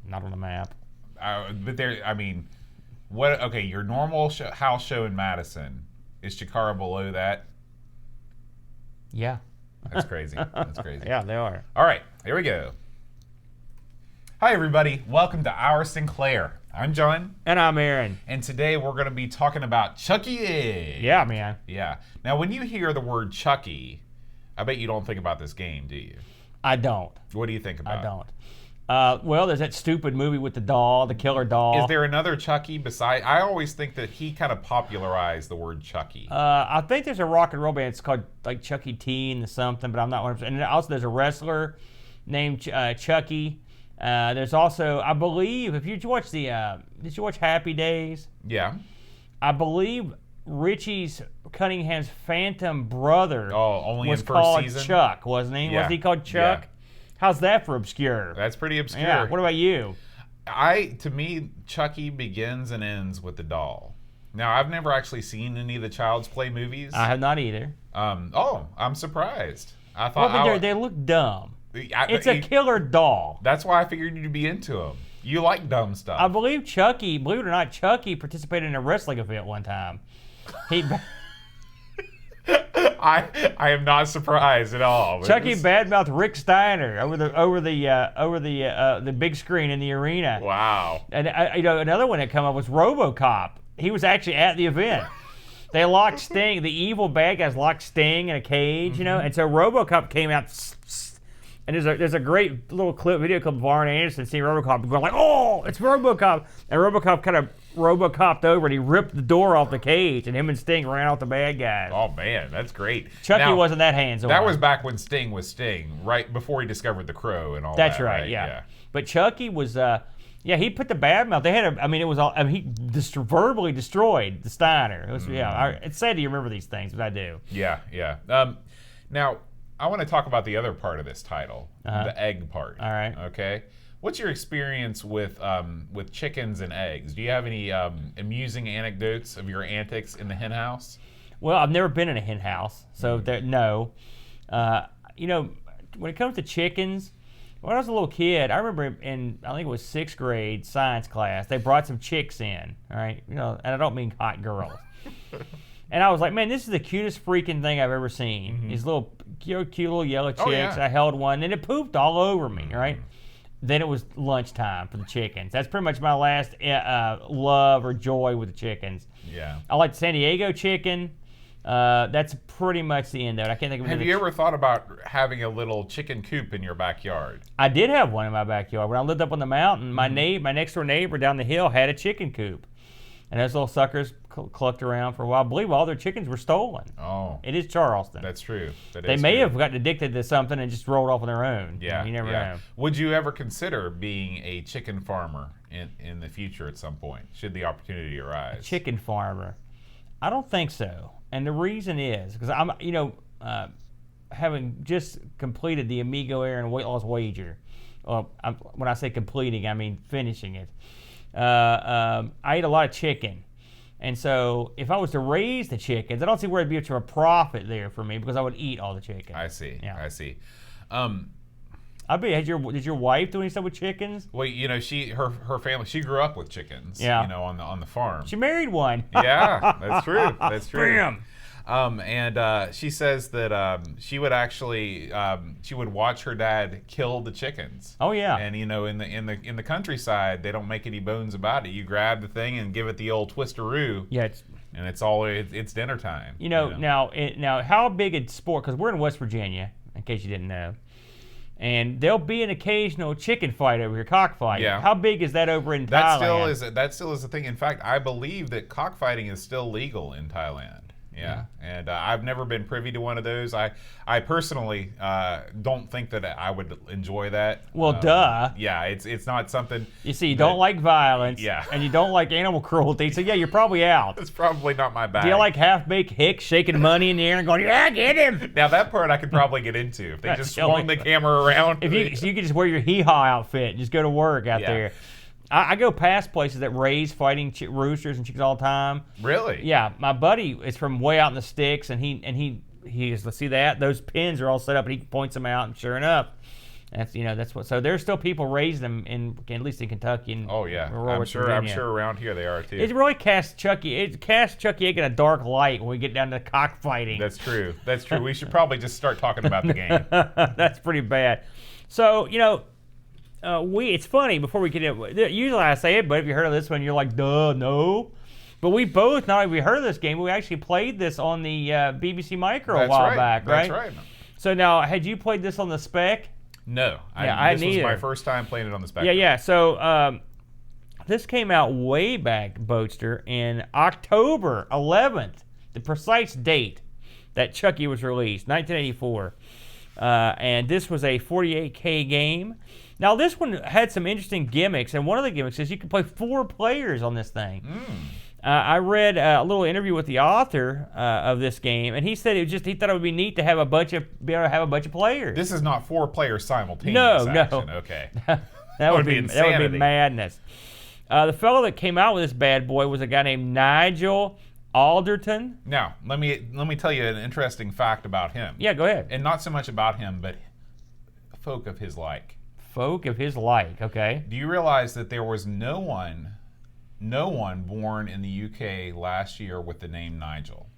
Not on the map. But there, I mean, what? Okay, your normal house show in Madison, is Chikara below that? Yeah. That's crazy. That's crazy. Yeah, they are. All right, here we go. Hi, everybody. Welcome to Our Sinclair. I'm John, And I'm Aaron. and today we're going to be talking about Chuckie. Yeah, man. Yeah. Now, when you hear the word Chuckie, I bet you don't think about this game, do you? I don't. What do you think about? I don't. Well, there's that stupid movie with the doll, the killer doll. Is there another Chuckie beside? I always think that he kind of popularized the word Chuckie. I think there's a rock and roll band. It's called like Chuckie T and something, but I'm not 100%. And also there's a wrestler named Chuckie. There's also, I believe, if you watch did you watch Happy Days? Yeah. I believe Richie's Cunningham's phantom brother Oh, only was in first called season? Chuck, wasn't he? Yeah. Wasn't he called Chuck? Yeah. How's that for obscure? That's pretty obscure. Yeah. What about you? To me, Chuckie begins and ends with the doll. Now, I've never actually seen any of the Child's Play movies. I have not either. I'm surprised. I Well, thought but they look dumb. It's a I- killer doll. That's why I figured you'd be into them. You like dumb stuff. I believe Chuckie, believe it or not, Chuckie participated in a wrestling event one time. He I am not surprised at all. Chuckie badmouthed Rick Steiner over the big screen in the arena. Wow. And another one that come up was RoboCop. He was actually at the event. They locked Sting. The evil bad guys locked Sting in a cage, and so RoboCop came out. And there's a great little video clip of Arn Anderson seeing RoboCop going like, "Oh, it's RoboCop!" And RoboCop kind of RoboCopped over and he ripped the door off the cage, and him and Sting ran off the bad guys. Oh man, that's great. Chuckie Now, wasn't that hands-on. That was back when Sting was Sting, right before he discovered the crow and all that. That's right. Yeah. But Chuckie was, Yeah, he put the bad mouth. They had it was all. He verbally destroyed the Steiner. It was it's sad that you remember these things, but I do. Yeah. Now I want to talk about the other part of this title, the egg part. All right. Okay. What's your experience with chickens and eggs? Do you have any amusing anecdotes of your antics in the hen house? Well, I've never been in a hen house, so no. When it comes to chickens, when I was a little kid, I remember I think it was 6th grade science class, they brought some chicks in, all right? And I don't mean hot girls. And I was like, man, this is the cutest freaking thing I've ever seen. Mm-hmm. These little cute little yellow chicks. Oh, yeah. I held one, and it pooped all over me, right? Then it was lunchtime for the chickens. That's pretty much my last love or joy with the chickens. Yeah. I like the San Diego chicken. That's pretty much the end of it. I can't think of Have you ever thought about having a little chicken coop in your backyard? I did have one in my backyard. When I lived up on the mountain, my next door neighbor down the hill had a chicken coop. And those little suckers clucked around for a while. I believe all their chickens were stolen. Oh. It is Charleston. That's true. They may have gotten addicted to something and just rolled off on their own. Yeah. You never know. Would you ever consider being a chicken farmer in the future at some point, should the opportunity arise? Chicken farmer. I don't think so. And the reason is because I'm, having just completed the Amigo Air and Weight Loss Wager. Well, when I say completing, I mean finishing it. I ate a lot of chicken. And so if I was to raise the chickens, I don't see where it'd be much of a profit there for me because I would eat all the chicken. I see. Yeah. I see. I bet, did your wife do any stuff with chickens? Well, her family, she grew up with chickens. Yeah. On the farm. She married one. Yeah, that's true. That's true. Bam. And she says that she would actually she would watch her dad kill the chickens. Oh yeah. And in the countryside, they don't make any bones about it. You grab the thing and give it the old twisteroo. Yeah. And it's dinner time. Now how big a sport? Because we're in West Virginia, in case you didn't know. And there'll be an occasional chicken fight over here, cockfight. Yeah. How big is that over in Thailand? That still is a thing. In fact, I believe that cockfighting is still legal in Thailand. Yeah. And I've never been privy to one of those. I personally don't think that I would enjoy that. Well, duh. Yeah, it's not something. You see, you don't like violence. Yeah. And you don't like animal cruelty. So yeah, you're probably out. It's probably not my bag. Do you like half-baked hicks shaking money in the air and going, yeah, get him? Now that part I could probably get into if they just swung the camera around. So you could just wear your hee-haw outfit and just go to work out there. I go past places that raise fighting roosters and chickens all the time. Really? Yeah, my buddy is from way out in the sticks, and he is. Let's see that those pins are all set up, and he points them out, and sure enough, that's what. So there's still people raising them at least in Kentucky and I'm sure around here they are too. It really casts Chuckie in a dark light when we get down to cockfighting. That's true. We should probably just start talking about the game. That's pretty bad. So it's funny before we get in. Usually I say it, but if you heard of this one, you're like, duh, no. But we both, not only we heard of this game, we actually played this on the BBC Micro a while back, right? That's right. So now, had you played this on the spec? No. This was my first time playing it on the spec. Yeah. So this came out way back, Boatster, in October 11th, the precise date that Chuckie was released, 1984. And this was a 48K game. Now, this one had some interesting gimmicks, and one of the gimmicks is you can play 4 players on this thing. I read a little interview with the author of this game, and he said he thought it would be neat to have be able to have a bunch of players. This is not 4 players simultaneous action. No. Okay. that would be madness. The fellow that came out with this bad boy was a guy named Nigel Alderton. Now, let me tell you an interesting fact about him. Yeah, go ahead. And not so much about him, but folk of his like. Folk of his like, okay. Do you realize that there was no one born in the UK last year with the name Nigel?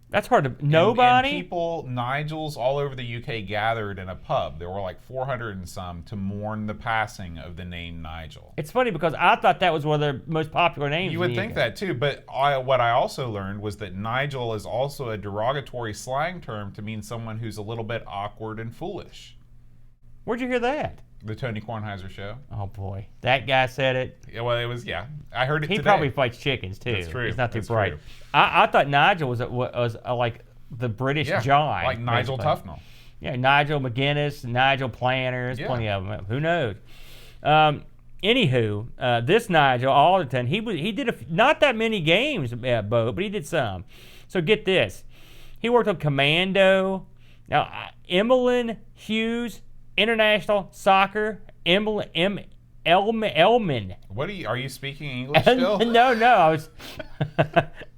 That's hard to... Nobody? And Nigels all over the UK gathered in a pub. There were like 400 and some to mourn the passing of the name Nigel. It's funny because I thought that was one of the most popular names. You would think that too, but what I also learned was that Nigel is also a derogatory slang term to mean someone who's a little bit awkward and foolish. Where'd you hear that? The Tony Kornheiser show. Oh boy, that guy said it. Yeah, well, it was. Yeah, I heard it. He today. Probably fights chickens too. That's true. He's not too That's bright. True. I thought Nigel was like the British John, like Nigel Tufnell. Yeah, Nigel McGuinness, Nigel Planner. There's plenty of them. Who knows? Anywho, this Nigel Alderton, he did not that many games, Bo, but he did some. So get this. He worked on Commando. Now, Emmeline Hughes, International Soccer, Elman. What are you speaking English still? No, I was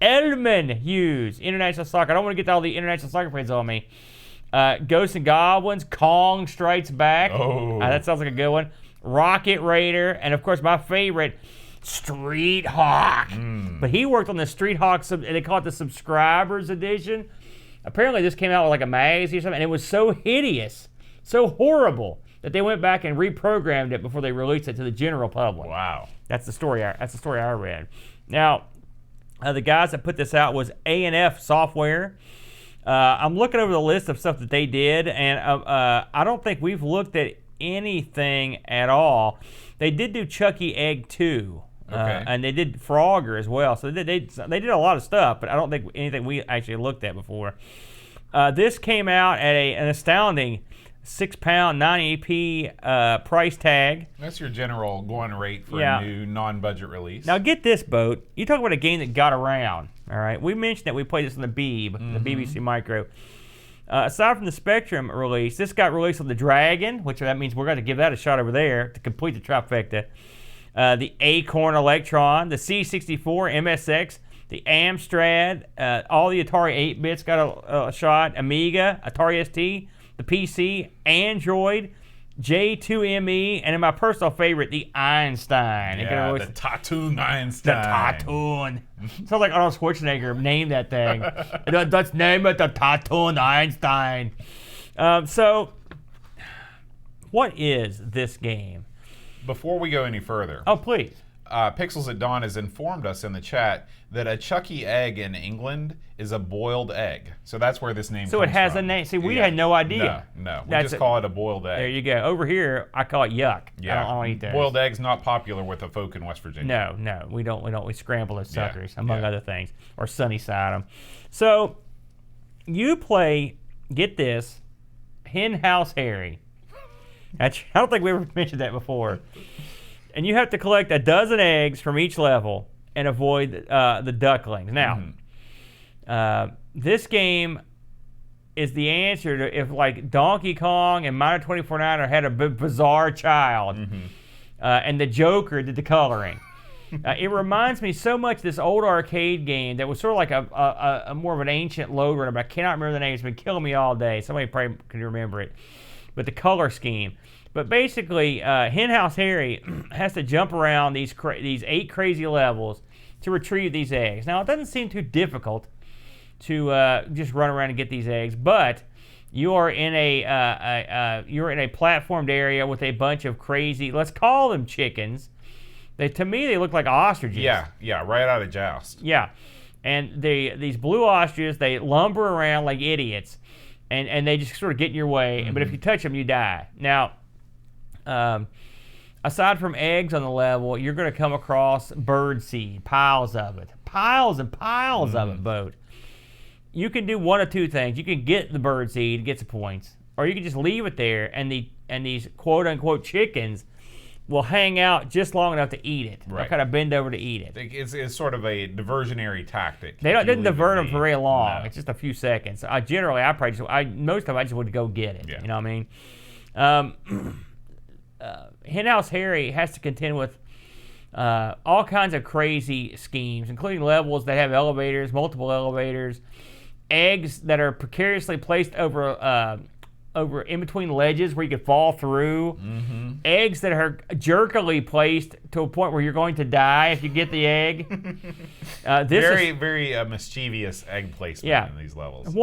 Elman Hughes, International Soccer. I don't want to get all the International Soccer fans on me. Ghosts and Goblins, Kong Strikes Back. Oh. That sounds like a good one. Rocket Raider, and of course my favorite, Street Hawk. But he worked on the Street Hawk, and they call it the Subscribers Edition. Apparently this came out with like a magazine or something, and it was so hideous, so horrible, that they went back and reprogrammed it before they released it to the general public. Wow. That's the story I read. Now, the guys that put this out was A&F Software. I'm looking over the list of stuff that they did, and I don't think we've looked at anything at all. They did do Chuckie Egg 2, okay. And they did Frogger as well. So they did a lot of stuff, but I don't think anything we actually looked at before. This came out at an astounding £6.90p price tag. That's your general going rate for a new non-budget release. Now get this, Boat. You talk about a game that got around. All right, we mentioned that we played this on the Beeb, the BBC Micro. Aside from the Spectrum release, this got released on the Dragon, which that means we're going to give that a shot over there to complete the trifecta. The Acorn Electron, the C64 MSX, the Amstrad, all the Atari 8-bits got a shot, Amiga, Atari ST, the PC, Android, J2ME, and in my personal favorite, the Einstein. Yeah, the Tatoon Einstein. The Tatoon. Sounds like Arnold Schwarzenegger named that thing. Let's name it the Tatoon Einstein. So, what is this game? Before we go any further. Oh, please. Pixels at Dawn has informed us in the chat that a Chuckie egg in England is a boiled egg. So that's where this name comes from. So it has a name. See, we had no idea. No. We just call it a boiled egg. There you go. Over here, I call it yuck. Yeah. I don't eat those. Boiled eggs not popular with the folk in West Virginia. No, we don't. We scramble those suckers, among other things, or sunny side them. So you play, get this, Hen House Harry. I don't think we ever mentioned that before. And you have to collect a dozen eggs from each level and avoid the ducklings. Now, this game is the answer to if like Donkey Kong and Miner 24/9 had a bizarre child, and the Joker did the coloring. It reminds me so much of this old arcade game that was sort of like a more of an ancient load runner, but I cannot remember the name. It's been killing me all day. Somebody probably can remember it. But the color scheme. But basically, Hen House Harry has to jump around these 8 crazy levels to retrieve these eggs. Now, it doesn't seem too difficult to just run around and get these eggs, but you are in a platformed area with a bunch of crazy, let's call them chickens. To me, they look like ostriches. Yeah, right out of Joust. Yeah, and these blue ostriches, they lumber around like idiots, and they just sort of get in your way. But if you touch them, you die. Now, aside from eggs on the level, you're going to come across bird seed, piles of it, piles and piles of it, Boat. You can do one of two things. You can get the bird seed, get some points, or you can just leave it there, and these quote unquote chickens will hang out just long enough to eat it. They'll kind of bend over to eat it. It's sort of a diversionary tactic. They didn't divert them for very long. No. It's just a few seconds. Most of I just would go get it. Yeah. You know what I mean? Hen House Harry has to contend with all kinds of crazy schemes, including levels that have elevators, multiple elevators, eggs that are precariously placed over in between ledges where you could fall through, eggs that are jerkily placed to a point where you're going to die if you get the egg. Very mischievous egg placement in these levels.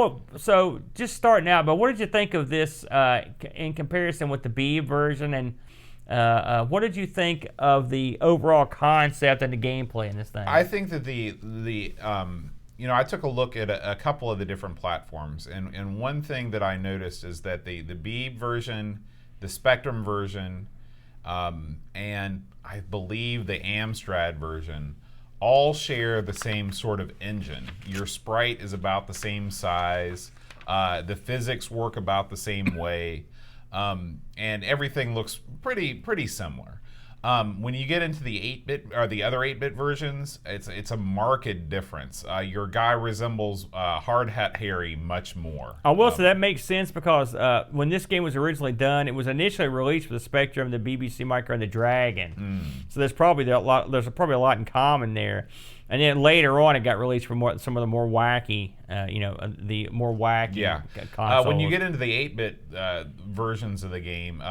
So just starting out, but what did you think of this in comparison with the B version, and what did you think of the overall concept and the gameplay in this thing? I think that I took a look at a couple of the different platforms, and one thing that I noticed is that the Beeb version, the Spectrum version, and I believe the Amstrad version all share the same sort of engine. Your sprite is about the same size, the physics work about the same way, and everything looks pretty similar. When you get into the 8-bit or the other 8-bit versions, it's a marked difference. Your guy resembles Hard Hat Harry much more. I will say that makes sense because when this game was originally done, it was initially released for the Spectrum, the BBC Micro, and the Dragon. So there's probably a lot in common there. And then later on, it got released for some of the more wacky, the more wacky consoles. When you get into the 8-bit versions of the game,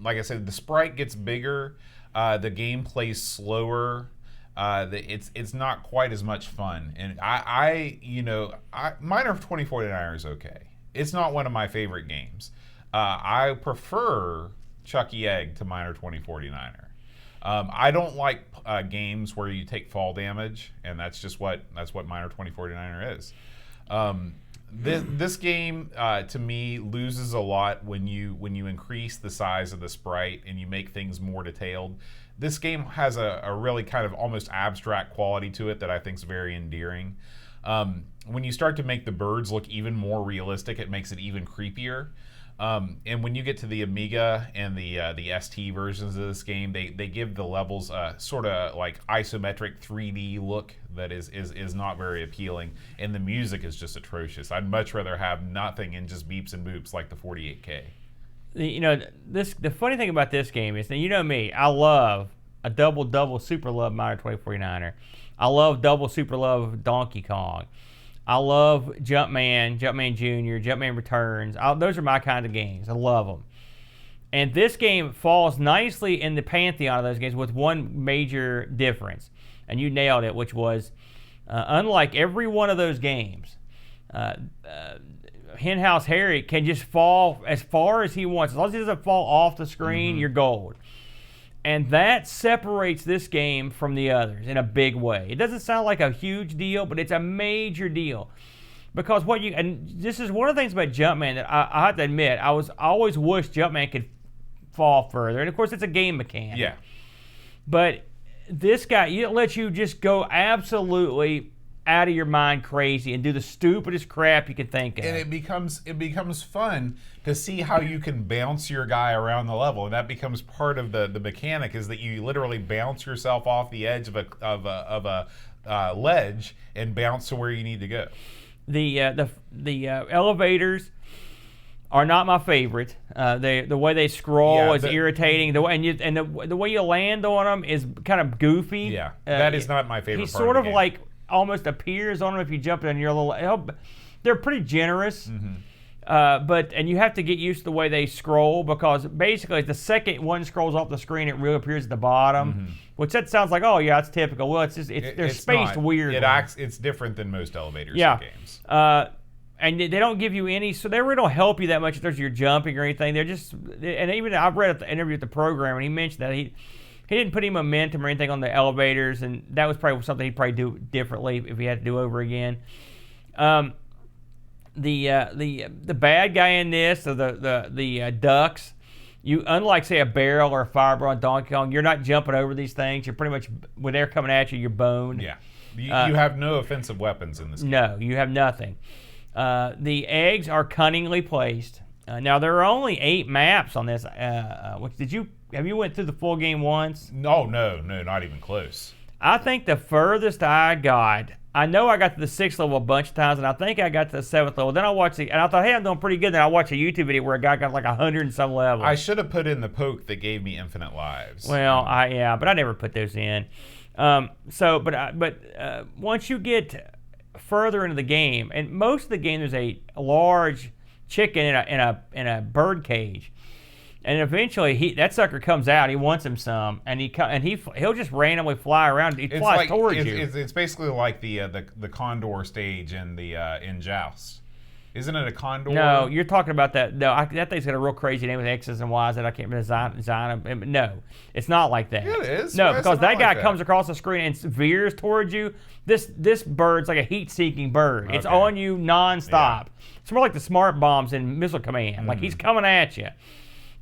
like I said, the sprite gets bigger, the game plays slower. It's not quite as much fun, and Miner 2049er is okay. It's not one of my favorite games. I prefer Chuckie Egg to Miner 2049er. I don't like games where you take fall damage, and that's what Miner 2049er is. This game to me loses a lot when you increase the size of the sprite and you make things more detailed. This game has a really kind of almost abstract quality to it that I think is very endearing. When you start to make the birds look even more realistic, it makes it even creepier. And when you get to the Amiga and the ST versions of this game, they give the levels a sort of like isometric 3D look that is not very appealing, and the music is just atrocious. I'd much rather have nothing and just beeps and boops like the 48K. The funny thing about this game is that me, I love a double super love Miner 2049er. I love double super love Donkey Kong. I love Jumpman Jr., Jumpman Returns. Those are my kind of games. I love them. And this game falls nicely in the pantheon of those games with one major difference. And you nailed it, which was, unlike every one of those games, Henhouse Harry can just fall as far as he wants. As long as he doesn't fall off the screen, you're gold. And that separates this game from the others in a big way. It doesn't sound like a huge deal, but it's a major deal. Because and this is one of the things about Jumpman that I have to admit, I always wished Jumpman could fall further. And of course, it's a game mechanic. Yeah. But this guy, it lets you just go absolutely out of your mind crazy and do the stupidest crap you can think of. And it becomes fun to see how you can bounce your guy around the level, and that becomes part of the mechanic, is that you literally bounce yourself off the edge of a ledge and bounce to where you need to go. The elevators are not my favorite. The way they scroll is irritating. The way you land on them is kind of goofy. Yeah, that is not my favorite. He part sort of the game. like almost appears on them if you jump in your little. They're pretty generous, and you have to get used to the way they scroll, because basically the second one scrolls off the screen, it reappears at the bottom. Which that sounds like, oh yeah, it's typical. Well, they're spaced weird. It's different than most elevators in games. And they don't give you any, so they really don't help you that much if you're jumping or anything. They're just, and even I've read the interview with the programmer, and he mentioned that he didn't put any momentum or anything on the elevators, and that was probably something he'd probably do differently if he had to do over again. The bad guy in this, or the ducks, you, unlike say a barrel or a fireball on Donkey Kong, you're not jumping over these things. You're pretty much, when they're coming at you, you're boned. Yeah, you have no offensive weapons in this game. No, you have nothing. The eggs are cunningly placed. Now there are only 8 maps on this. Have you went through the full game once? No, not even close. I think the furthest I got, I know I got to the 6th level a bunch of times, and I think I got to the 7th level. Then I watched and I thought, hey, I'm doing pretty good. Then I watched a YouTube video where a guy got like 100 and some levels. I should have put in the poke that gave me infinite lives. Well, but I never put those in. But once you get further into the game, and most of the game there's a large chicken in a bird cage, and eventually that sucker comes out. He wants him some, and he'll just randomly fly around. He flies towards you. It's basically like the condor stage in Joust. Isn't it a condor? No, you're talking about that. No, that thing's got a real crazy name with X's and Y's that I can't remember. Zyna. No, it's not like that. Yeah, it is. No, because that guy comes across the screen and veers towards you. This bird's like a heat-seeking bird. Okay. It's on you nonstop. Yeah. It's more like the smart bombs in Missile Command. Like he's coming at you.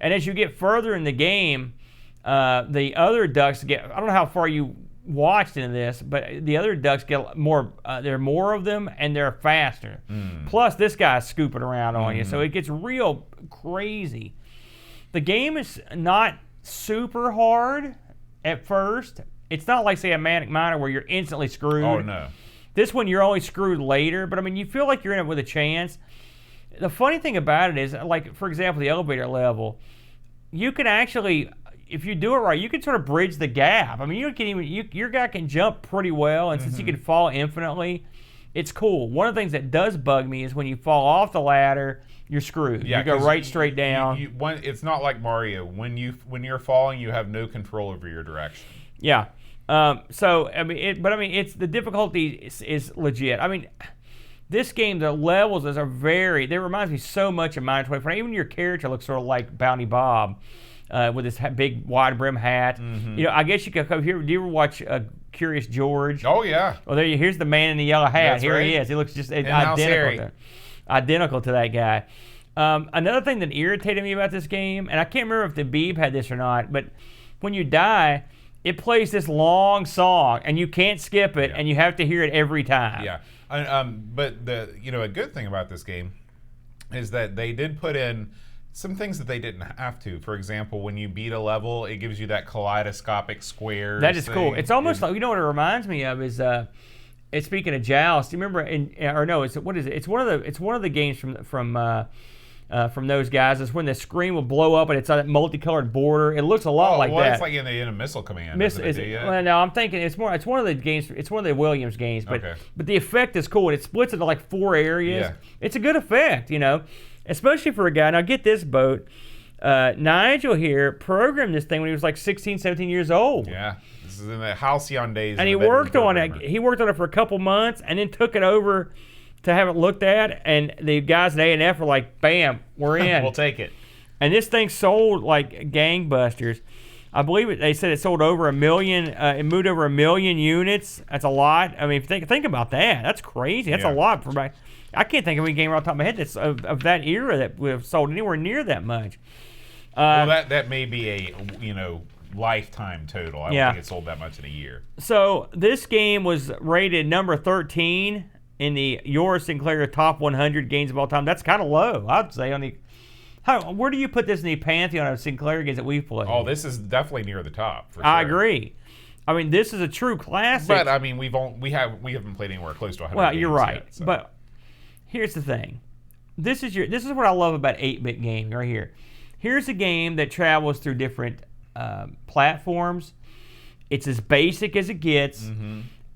And as you get further in the game, the other ducks get. I don't know how far you watched into this, but the other ducks get more. There are more of them, and they're faster. Plus, this guy's scooping around on you, so it gets real crazy. The game is not super hard at first. It's not like, say, a Manic Miner where you're instantly screwed. Oh, no. This one, you're only screwed later, but I mean, you feel like you're in it with a chance. The funny thing about it is, like, for example, the elevator level, you can actually, if you do it right, you can sort of bridge the gap. I mean, your guy can jump pretty well, and since he can fall infinitely, it's cool. One of the things that does bug me is when you fall off the ladder, you're screwed. Yeah, you go right straight down. It's not like Mario. When you're falling, you have no control over your direction. Yeah. So I mean, it's the difficulty is legit. I mean, this game, the levels are very. They reminds me so much of Mine 24. Even your character looks sort of like Bounty Bob, with this big wide brim hat. You know, I guess you could come here. Do you ever watch Curious George? Oh yeah. Well, here's the man in the yellow hat. That's Here right. he is. He looks just Harry. identical to that guy. Another thing that irritated me about this game, and I can't remember if the Beeb had this or not, but when you die, it plays this long song, and you can't skip it, and you have to hear it every time. Yeah. But a good thing about this game is that they did put in some things that they didn't have to. For example, when you beat a level, it gives you that kaleidoscopic square. That is cool. It's almost like, you know what it reminds me of is it's speaking of Joust. Do you remember? What is it? It's one of the games from those guys. It's when the screen will blow up and it's on that multicolored border. It looks a lot like that. It's like in a Missile Command. Well, no, I'm thinking it's one of the games. It's one of the Williams games, but the effect is cool. It splits into like 4 areas. Yeah. It's a good effect, especially for a guy. Now get this, boat. Nigel here programmed this thing when he was like 16, 17 years old. Yeah. This is in the halcyon days. And he worked on it. He worked on it for a couple months and then took it over to have it looked at, and the guys at A&F were like, bam, we're in. We'll take it. And this thing sold like gangbusters. I believe they said it sold over 1 million. It moved over 1 million units. That's a lot. I mean, think about that. That's crazy. That's a lot for my. I can't think of any game off the top of my head that's of that era that would have sold anywhere near that much. Well, that may be a lifetime total. I don't think it sold that much in a year. So this game was rated number 13 in the Your Sinclair Top 100 Games of All Time. That's kind of low, I'd say. Where do you put this in the pantheon of Sinclair games that we've played? Oh, this is definitely near the top. For sure. I agree. I mean, this is a true classic. But I mean, we haven't played anywhere close to 100. Well, you're right. Yet, so. But here's the thing. This is what I love about 8-bit gaming right here. Here's a game that travels through different platforms. It's as basic as it gets.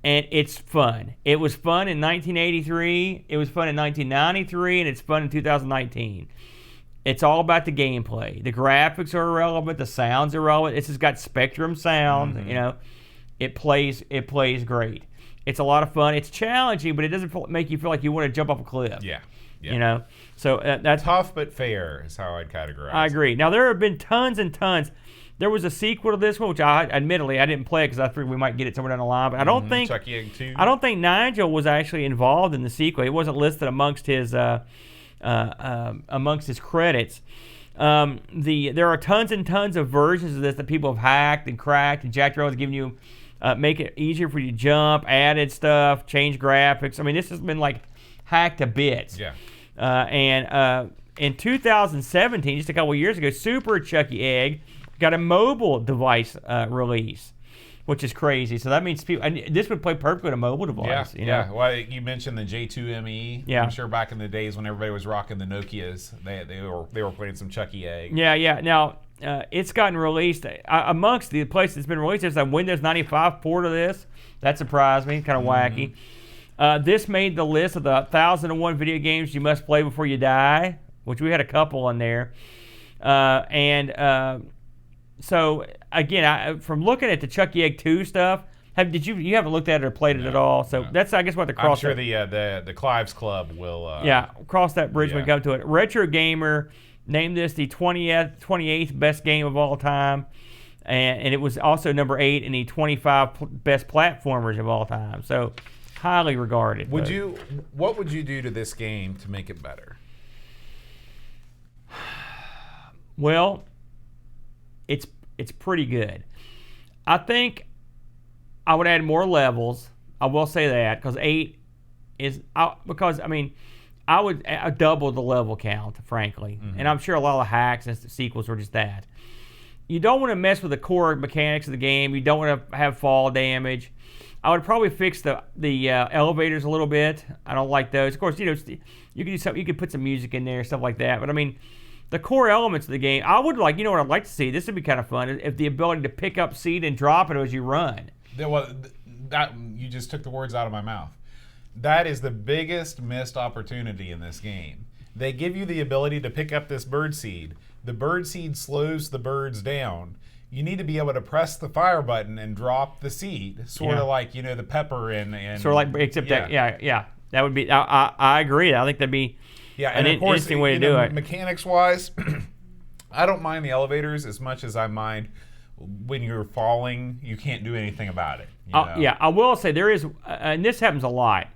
And it's fun. It was fun in 1983, it was fun in 1993, and it's fun in 2019. It's all about the gameplay. The graphics are irrelevant, the sounds are irrelevant. It's just got Spectrum sound, It plays great. It's a lot of fun. It's challenging, but it doesn't make you feel like you want to jump off a cliff. Yeah. So that's tough but fair is how I'd categorize it. I agree. Now, there have been tons and tons. There was a sequel to this one, which admittedly I didn't play because I figured we might get it somewhere down the line. But I don't think Chuckie Egg 2. I don't think Nigel was actually involved in the sequel. It wasn't listed amongst his credits. There are tons and tons of versions of this that people have hacked and cracked, and Jack Darrell's giving you make it easier for you to jump, added stuff, change graphics. I mean, this has been like hacked to bits. Yeah. And in 2017, just a couple of years ago, Super Chuckie Egg got a mobile device release, which is crazy. So that means people. And this would play perfectly on a mobile device. Yeah. Well, you mentioned the J2ME. Yeah. I'm sure back in the days when everybody was rocking the Nokias, they were playing some Chuckie Egg. Yeah. Now it's gotten released amongst the places it's been released. There's a Windows 95 port of this. That surprised me. Kind of wacky. This made the list of the 1,001 video games you must play before you die, which we had a couple in there. So again, from looking at the Chuckie Egg 2 stuff, you haven't looked at it or played it at all? So that's I guess what the cross. I'm sure the Clive's Club will. Cross that bridge when we come to it. Retro Gamer named this the 28th best game of all time, and it was also number 8 in the 25 best platformers of all time. So highly regarded. What would you do to this game to make it better? Well, it's pretty good. I think I would add more levels. I will say that because 8 is I would double the level count, frankly, and I'm sure a lot of hacks and sequels were just that. you don't want to mess with the core mechanics of the game. You don't want to have fall damage. I would probably fix the elevators a little bit. I don't like those. Of course, you could do something. You could put some music in there, stuff like that. But I mean, the core elements of the game, I would like. You know what I'd like to see? This would be kind of fun if the ability to pick up seed and drop it as you run. That you just took the words out of my mouth. That is the biggest missed opportunity in this game. They give you the ability to pick up this bird seed. The bird seed slows the birds down. You need to be able to press the fire button and drop the seed, sort of like the pepper and sort of like, except that would be. I agree. I think that'd be an of course, interesting way to do it. Mechanics wise, I don't mind the elevators as much as I mind when you're falling. You can't do anything about it. Yeah, I will say there is, and this happens a lot.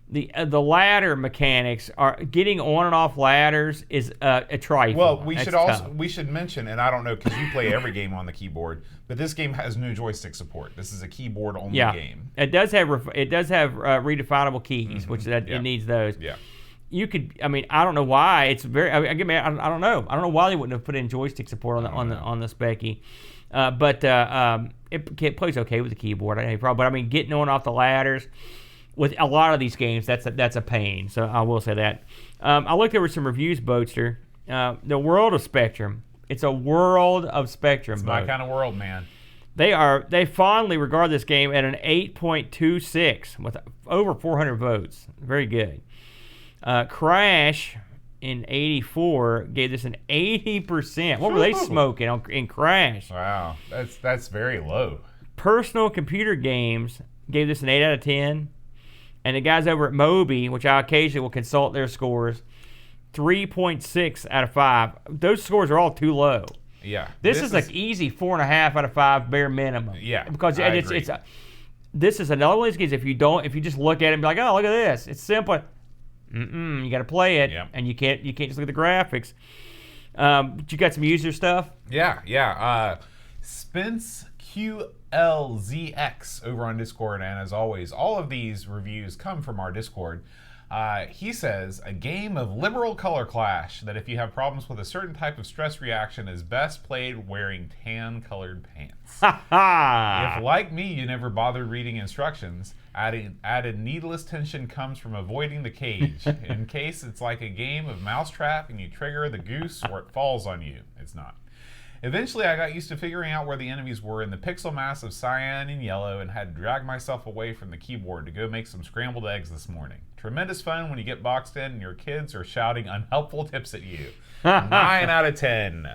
The ladder mechanics are getting on and off ladders is a trifle. Well, we should mention, and I don't know because you play every game on the keyboard, but this game has no joystick support. This is a keyboard only game. It does have redefinable keys, which it needs those. Yeah. You could, I mean, I don't know why it's very. I don't know. I don't know why they wouldn't have put in joystick support on the Specky, but it plays okay with the keyboard. I don't have any problem. But I mean, getting on and off the ladders. With a lot of these games, that's a pain. So I will say that. I looked over some reviews, Boatster. The World of Spectrum. It's a world of Spectrum. It's my kind of world, man. They fondly regard this game at an 8.26 with over 400 votes. Very good. Crash in '84 gave this an 80%. What were they smoking in Crash? Wow, that's very low. Personal Computer Games gave this an 8 out of 10. And the guys over at Moby, which I occasionally will consult their scores, 3.6 out of 5. Those scores are all too low. Yeah. This is like easy 4.5 out of 5 bare minimum. Yeah. Because this is another one of these games. If you just look at it and be like, oh, look at this, it's simple. You got to play it, and you can't just look at the graphics. You got some user stuff? Yeah. Spence QLZX over on Discord, and as always, all of these reviews come from our Discord. He says, a game of liberal color clash that if you have problems with a certain type of stress reaction is best played wearing tan-colored pants. If, like me, you never bothered reading instructions, added needless tension comes from avoiding the cage. In case it's like a game of mousetrap and you trigger the goose or it falls on you. It's not. Eventually, I got used to figuring out where the enemies were in the pixel mass of cyan and yellow and had to drag myself away from the keyboard to go make some scrambled eggs this morning. Tremendous fun when you get boxed in and your kids are shouting unhelpful tips at you. 9 out of 10.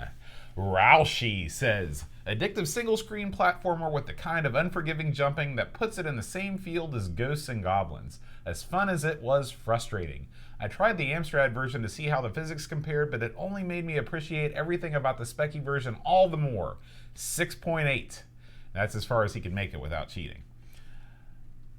Raushi says, addictive single-screen platformer with the kind of unforgiving jumping that puts it in the same field as Ghosts and Goblins. As fun as it was frustrating. I tried the Amstrad version to see how the physics compared, but it only made me appreciate everything about the Specky version all the more. 6.8. That's as far as he could make it without cheating.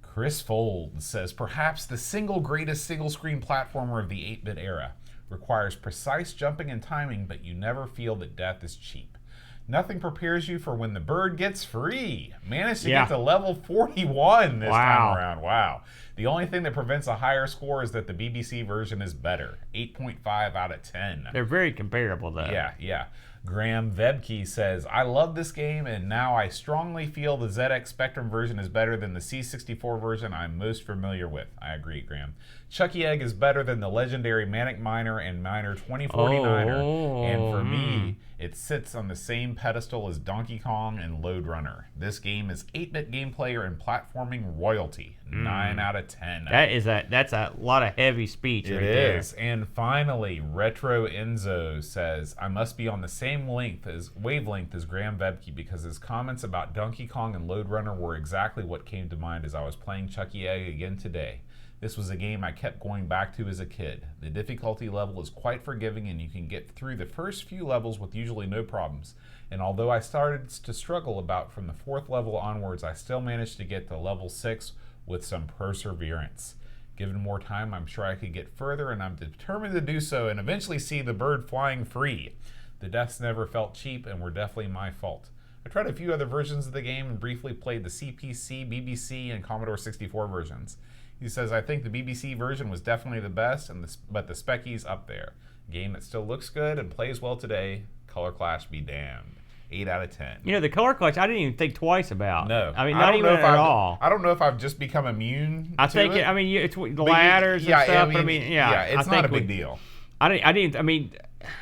Chris Fold says, perhaps the single greatest single-screen platformer of the 8-bit era. Requires precise jumping and timing, but you never feel that death is cheap. Nothing prepares you for when the bird gets free. Managed to get to level 41 this time around. Wow. The only thing that prevents a higher score is that the BBC version is better. 8.5 out of 10. They're very comparable, though. Yeah. Graham Vebke says, I love this game, and now I strongly feel the ZX Spectrum version is better than the C64 version I'm most familiar with. I agree, Graham. Chuckie Egg is better than the legendary Manic Miner and Miner 2049er, and for me, it sits on the same pedestal as Donkey Kong and Lode Runner. This game is 8-bit gameplay and platforming royalty. 9 out of 10. That's a lot of heavy speech right there. It is. And finally, Retro Enzo says, I must be on the same wavelength as Graham Vebke because his comments about Donkey Kong and Lode Runner were exactly what came to mind as I was playing Chuckie Egg again today. This was a game I kept going back to as a kid. The difficulty level is quite forgiving and you can get through the first few levels with usually no problems. And although I started to struggle about from the 4th level onwards, I still managed to get to level 6 with some perseverance. Given more time, I'm sure I could get further, and I'm determined to do so and eventually see the bird flying free. The deaths never felt cheap and were definitely my fault. I tried a few other versions of the game and briefly played the CPC, BBC, and Commodore 64 versions. He says, I think the BBC version was definitely the best, but the Specky's up there. A game that still looks good and plays well today. Color Clash be damned. 8 out of 10. You know, the color collection, I didn't even think twice about. No, I mean, I not don't even know if at all. I don't know if I've just become immune. I to think it. I mean, it's the But ladders and stuff. But I mean, yeah, it's I not a think big deal. I didn't. I mean,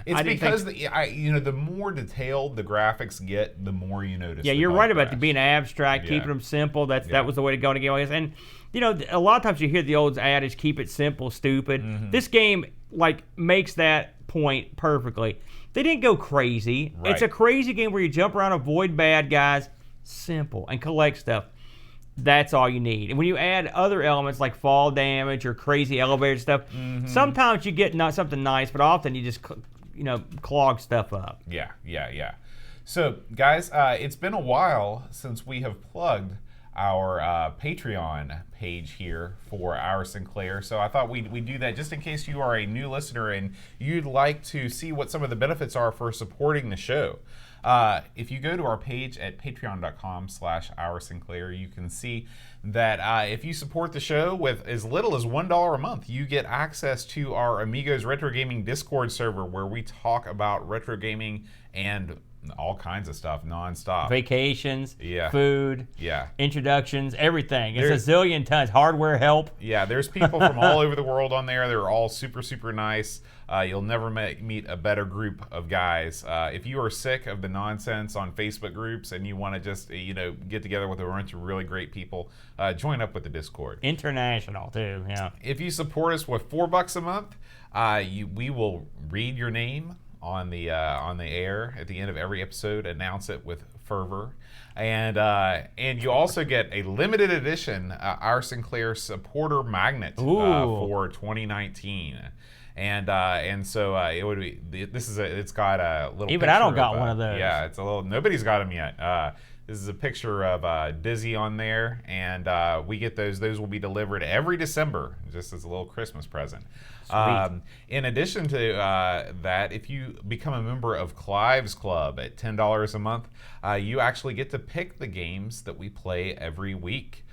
It's I didn't because think, the more detailed the graphics get, the more you notice. yeah, the you're bug right about crash. being abstract, Yeah. keeping them simple. Yeah. That was the way to go in a game like this. And you know, a lot of times you hear the old adage, "Keep it simple, stupid." Mm-hmm. This game like makes that point perfectly. They didn't go crazy. Right. It's a crazy game where you jump around, avoid bad guys, simple, and collect stuff. That's all you need. And when you add other elements like fall damage or crazy elevator stuff, sometimes you get not something nice, but often you just clog stuff up. Yeah. So, guys, it's been a while since we have plugged our Patreon page here for our Sinclair. So I thought we'd do that just in case you are a new listener and you'd like to see what some of the benefits are for supporting the show. If you go to our page at patreon.com/OurSinclair, you can see that if you support the show with as little as $1 a month, you get access to our Amigos Retro Gaming Discord server where we talk about retro gaming and all kinds of stuff nonstop. Vacations, Yeah. food, Yeah. introductions, everything. It's There's- a zillion tons. Hardware help. Yeah, there's people from all over the world on there. They're all super, super nice. You'll never meet a better group of guys. If you are sick of the nonsense on Facebook groups and you want to just get together with a bunch of really great people, join up with the Discord. International too. Yeah. If you support us with $4 a month, we will read your name on the air at the end of every episode, announce it with fervor, and you also get a limited edition Our Sinclair supporter magnet for 2019. And so it would be. It's got a little. Even I don't picture got one of those. Yeah, it's a little. Nobody's got them yet. This is a picture of Dizzy on there, and we get those. Those will be delivered every December, just as a little Christmas present. In addition to that, if you become a member of Clive's Club at $10 a month, you actually get to pick the games that we play every week.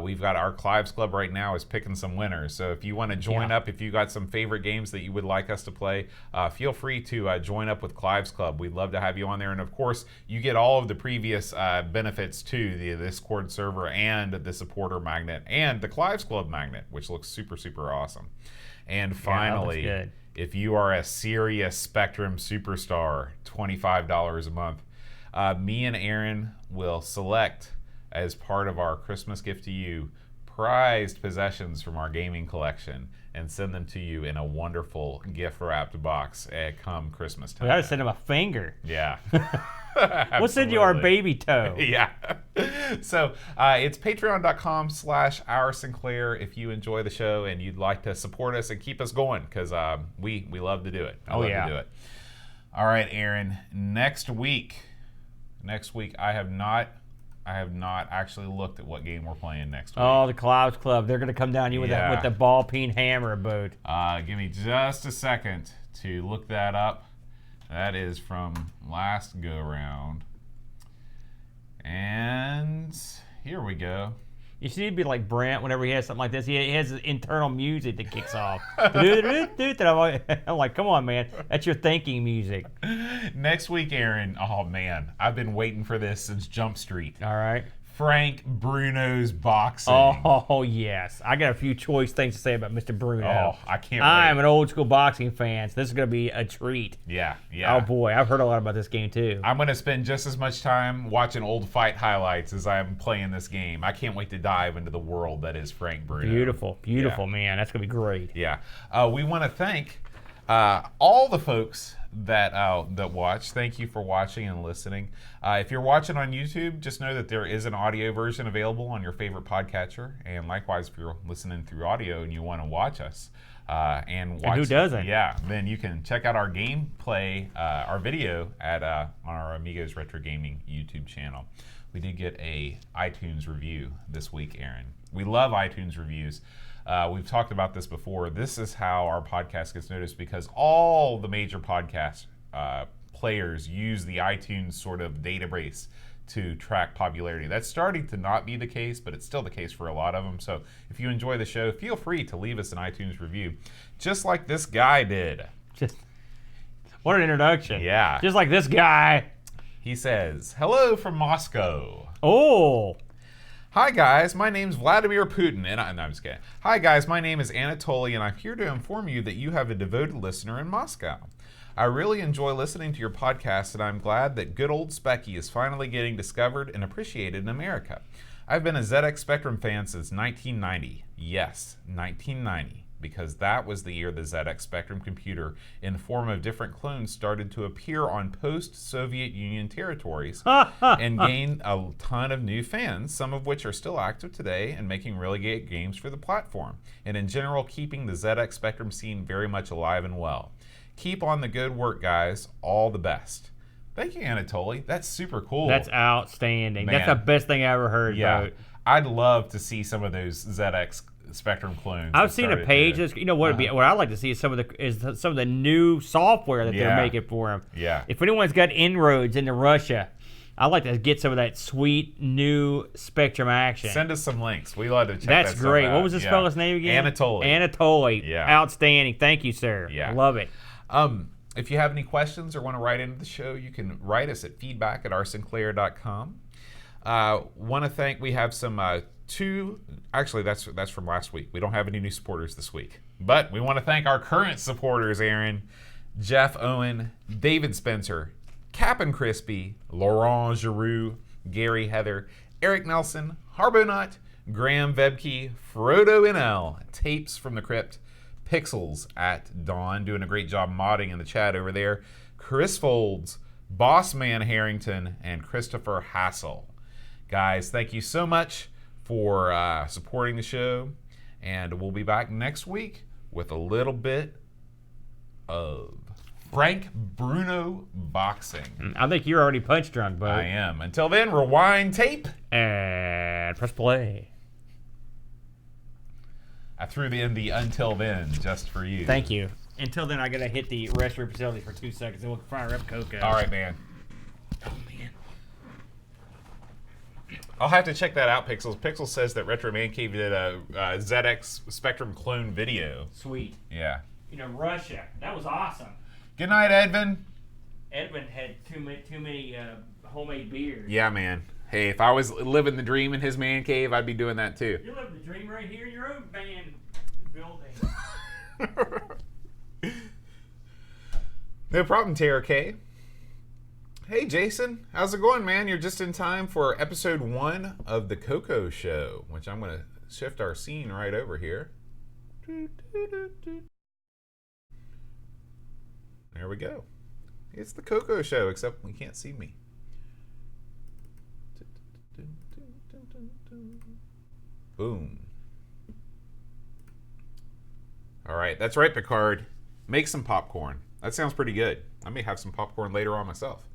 We've got our Clive's Club right now is picking some winners. So if you want to join up, if you got some favorite games that you would like us to play, feel free to join up with Clive's Club. We'd love to have you on there. And of course, you get all of the previous benefits to the Discord server and the supporter magnet and the Clive's Club magnet, which looks super, super awesome. And finally, if you are a serious Spectrum superstar, $25 a month, me and Aaron will select, as part of our Christmas gift to you, prized possessions from our gaming collection and send them to you in a wonderful gift-wrapped box come Christmas time. We gotta send him a finger. Yeah. We'll send you our baby toe. Yeah. So it's patreon.com/OurSinclair if you enjoy the show and you'd like to support us and keep us going, because we love to do it. I love to do it. All right, Aaron. Next week, I have not actually looked at what game we're playing next week. Oh, the Clouds Club. They're going to come down to you with the ball peen hammer boot. Give me just a second to look that up. That is from last go-round. And here we go. You see, he'd be like Brent whenever he has something like this. He has internal music that kicks off. I'm like, come on, man. That's your thinking music. Next week, Aaron. Oh, man. I've been waiting for this since Jump Street. All right. Frank Bruno's boxing. Oh, yes. I got a few choice things to say about Mr. Bruno. Oh, I can't wait. I'm an old school boxing fan, so this is going to be a treat. Yeah. Oh, boy. I've heard a lot about this game, too. I'm going to spend just as much time watching old fight highlights as I'm playing this game. I can't wait to dive into the world that is Frank Bruno. Beautiful, man. That's going to be great. Yeah. We want to thank all the folks that watch. Thank you for watching and listening. If you're watching on YouTube, just know that there is an audio version available on your favorite podcatcher. And likewise, if you're listening through audio and you want to watch us and watch, who doesn't? Yeah, then you can check out our gameplay, our video on our Amigos Retro Gaming YouTube channel. We did get a iTunes review this week, Aaron. We love iTunes reviews. We've talked about this before. This is how our podcast gets noticed, because all the major podcast players use the iTunes sort of database to track popularity. That's starting to not be the case, but it's still the case for a lot of them. So if you enjoy the show, feel free to leave us an iTunes review, just like this guy did. What an introduction. Yeah. Just like this guy. He says, "Hello from Moscow. Oh, Hi guys, my name's Vladimir Putin, and I'm just kidding. Hi guys, my name is Anatoly, and I'm here to inform you that you have a devoted listener in Moscow. I really enjoy listening to your podcast, and I'm glad that good old Specky is finally getting discovered and appreciated in America. I've been a ZX Spectrum fan since 1990. Yes, 1990, because that was the year the ZX Spectrum computer, in the form of different clones, started to appear on post-Soviet Union territories and gain a ton of new fans, some of which are still active today and making really great games for the platform, and in general keeping the ZX Spectrum scene very much alive and well. Keep on the good work, guys. All the best." Thank you, Anatoly. That's super cool. that's outstanding. Man. That's the best thing I ever heard. Yeah. Bro. I'd love to see some of those ZX Spectrum clones. I've that seen a started page. to- You know what? What I like to see is some of the new software that they're Yeah. making for them. Yeah. If anyone's got inroads into Russia, I'd like to get some of that sweet new Spectrum action. Send us some links. We love to check That's that stuff great. out. What was this Yeah. fella's name again? Anatoly. Anatoly. Yeah. Outstanding. Thank you, sir. Yeah. Love it. If you have any questions or want to write into the show, you can write us at feedback@rsinclair.com. Want to thank, we have some actually that's from last week. We don't have any new supporters this week. But we want to thank our current supporters, Aaron, Jeff Owen, David Spencer, Cap'n Crispy, Laurent Giroux, Gary Heather, Eric Nelson, Harbonut, Graham Vebke, Frodo NL, Tapes from the Crypt, Pixels at Dawn, doing a great job modding in the chat over there, Chris Folds, Bossman Harrington, and Christopher Hassel. Guys, thank you so much for supporting the show, and we'll be back next week with a little bit of Frank Bruno boxing. I think you're already punch drunk, bud. I am. Until then, rewind tape. And press play. I threw in the until then just for you. Thank you. Until then, I gotta hit the restroom facility for 2 seconds, and we'll fire up CoCo. All right, man. Oh man. I'll have to check that out, Pixels. Pixels says that Retro Man Cave did a ZX Spectrum clone video. Sweet. Yeah. You know, Russia. That was awesome. Good night, Edvin. Edmund had too many homemade beers. Yeah, man. Hey, if I was living the dream in his man cave, I'd be doing that too. You're living the dream right here in your own band building. No problem, Tara K. Hey, Jason. How's it going, man? You're just in time for episode 1 of the CoCo show, which I'm going to shift our scene right over here. There we go. It's the CoCo show, except we can't see me. Boom. All right, that's right, Picard. Make some popcorn. That sounds pretty good. I may have some popcorn later on myself.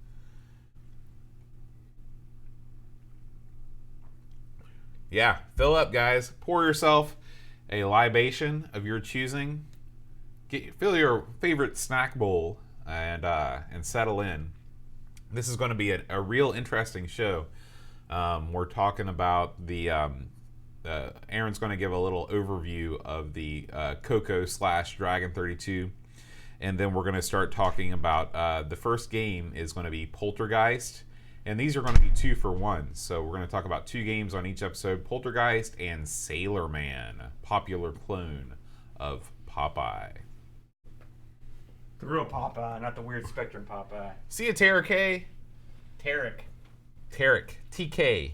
Yeah, fill up, guys. Pour yourself a libation of your choosing. Fill your favorite snack bowl and settle in. This is going to be a real interesting show. We're talking about the Aaron's going to give a little overview of the CoCo / Dragon 32, and then we're going to start talking about the first game is going to be Poltergeist, and these are going to be 2 for 1. So we're going to talk about 2 games on each episode: Poltergeist and Sailor Man, popular clone of Popeye. The real Popeye, not the weird Spectrum Popeye. See you, Tara K. Tarek. Tarek. TK.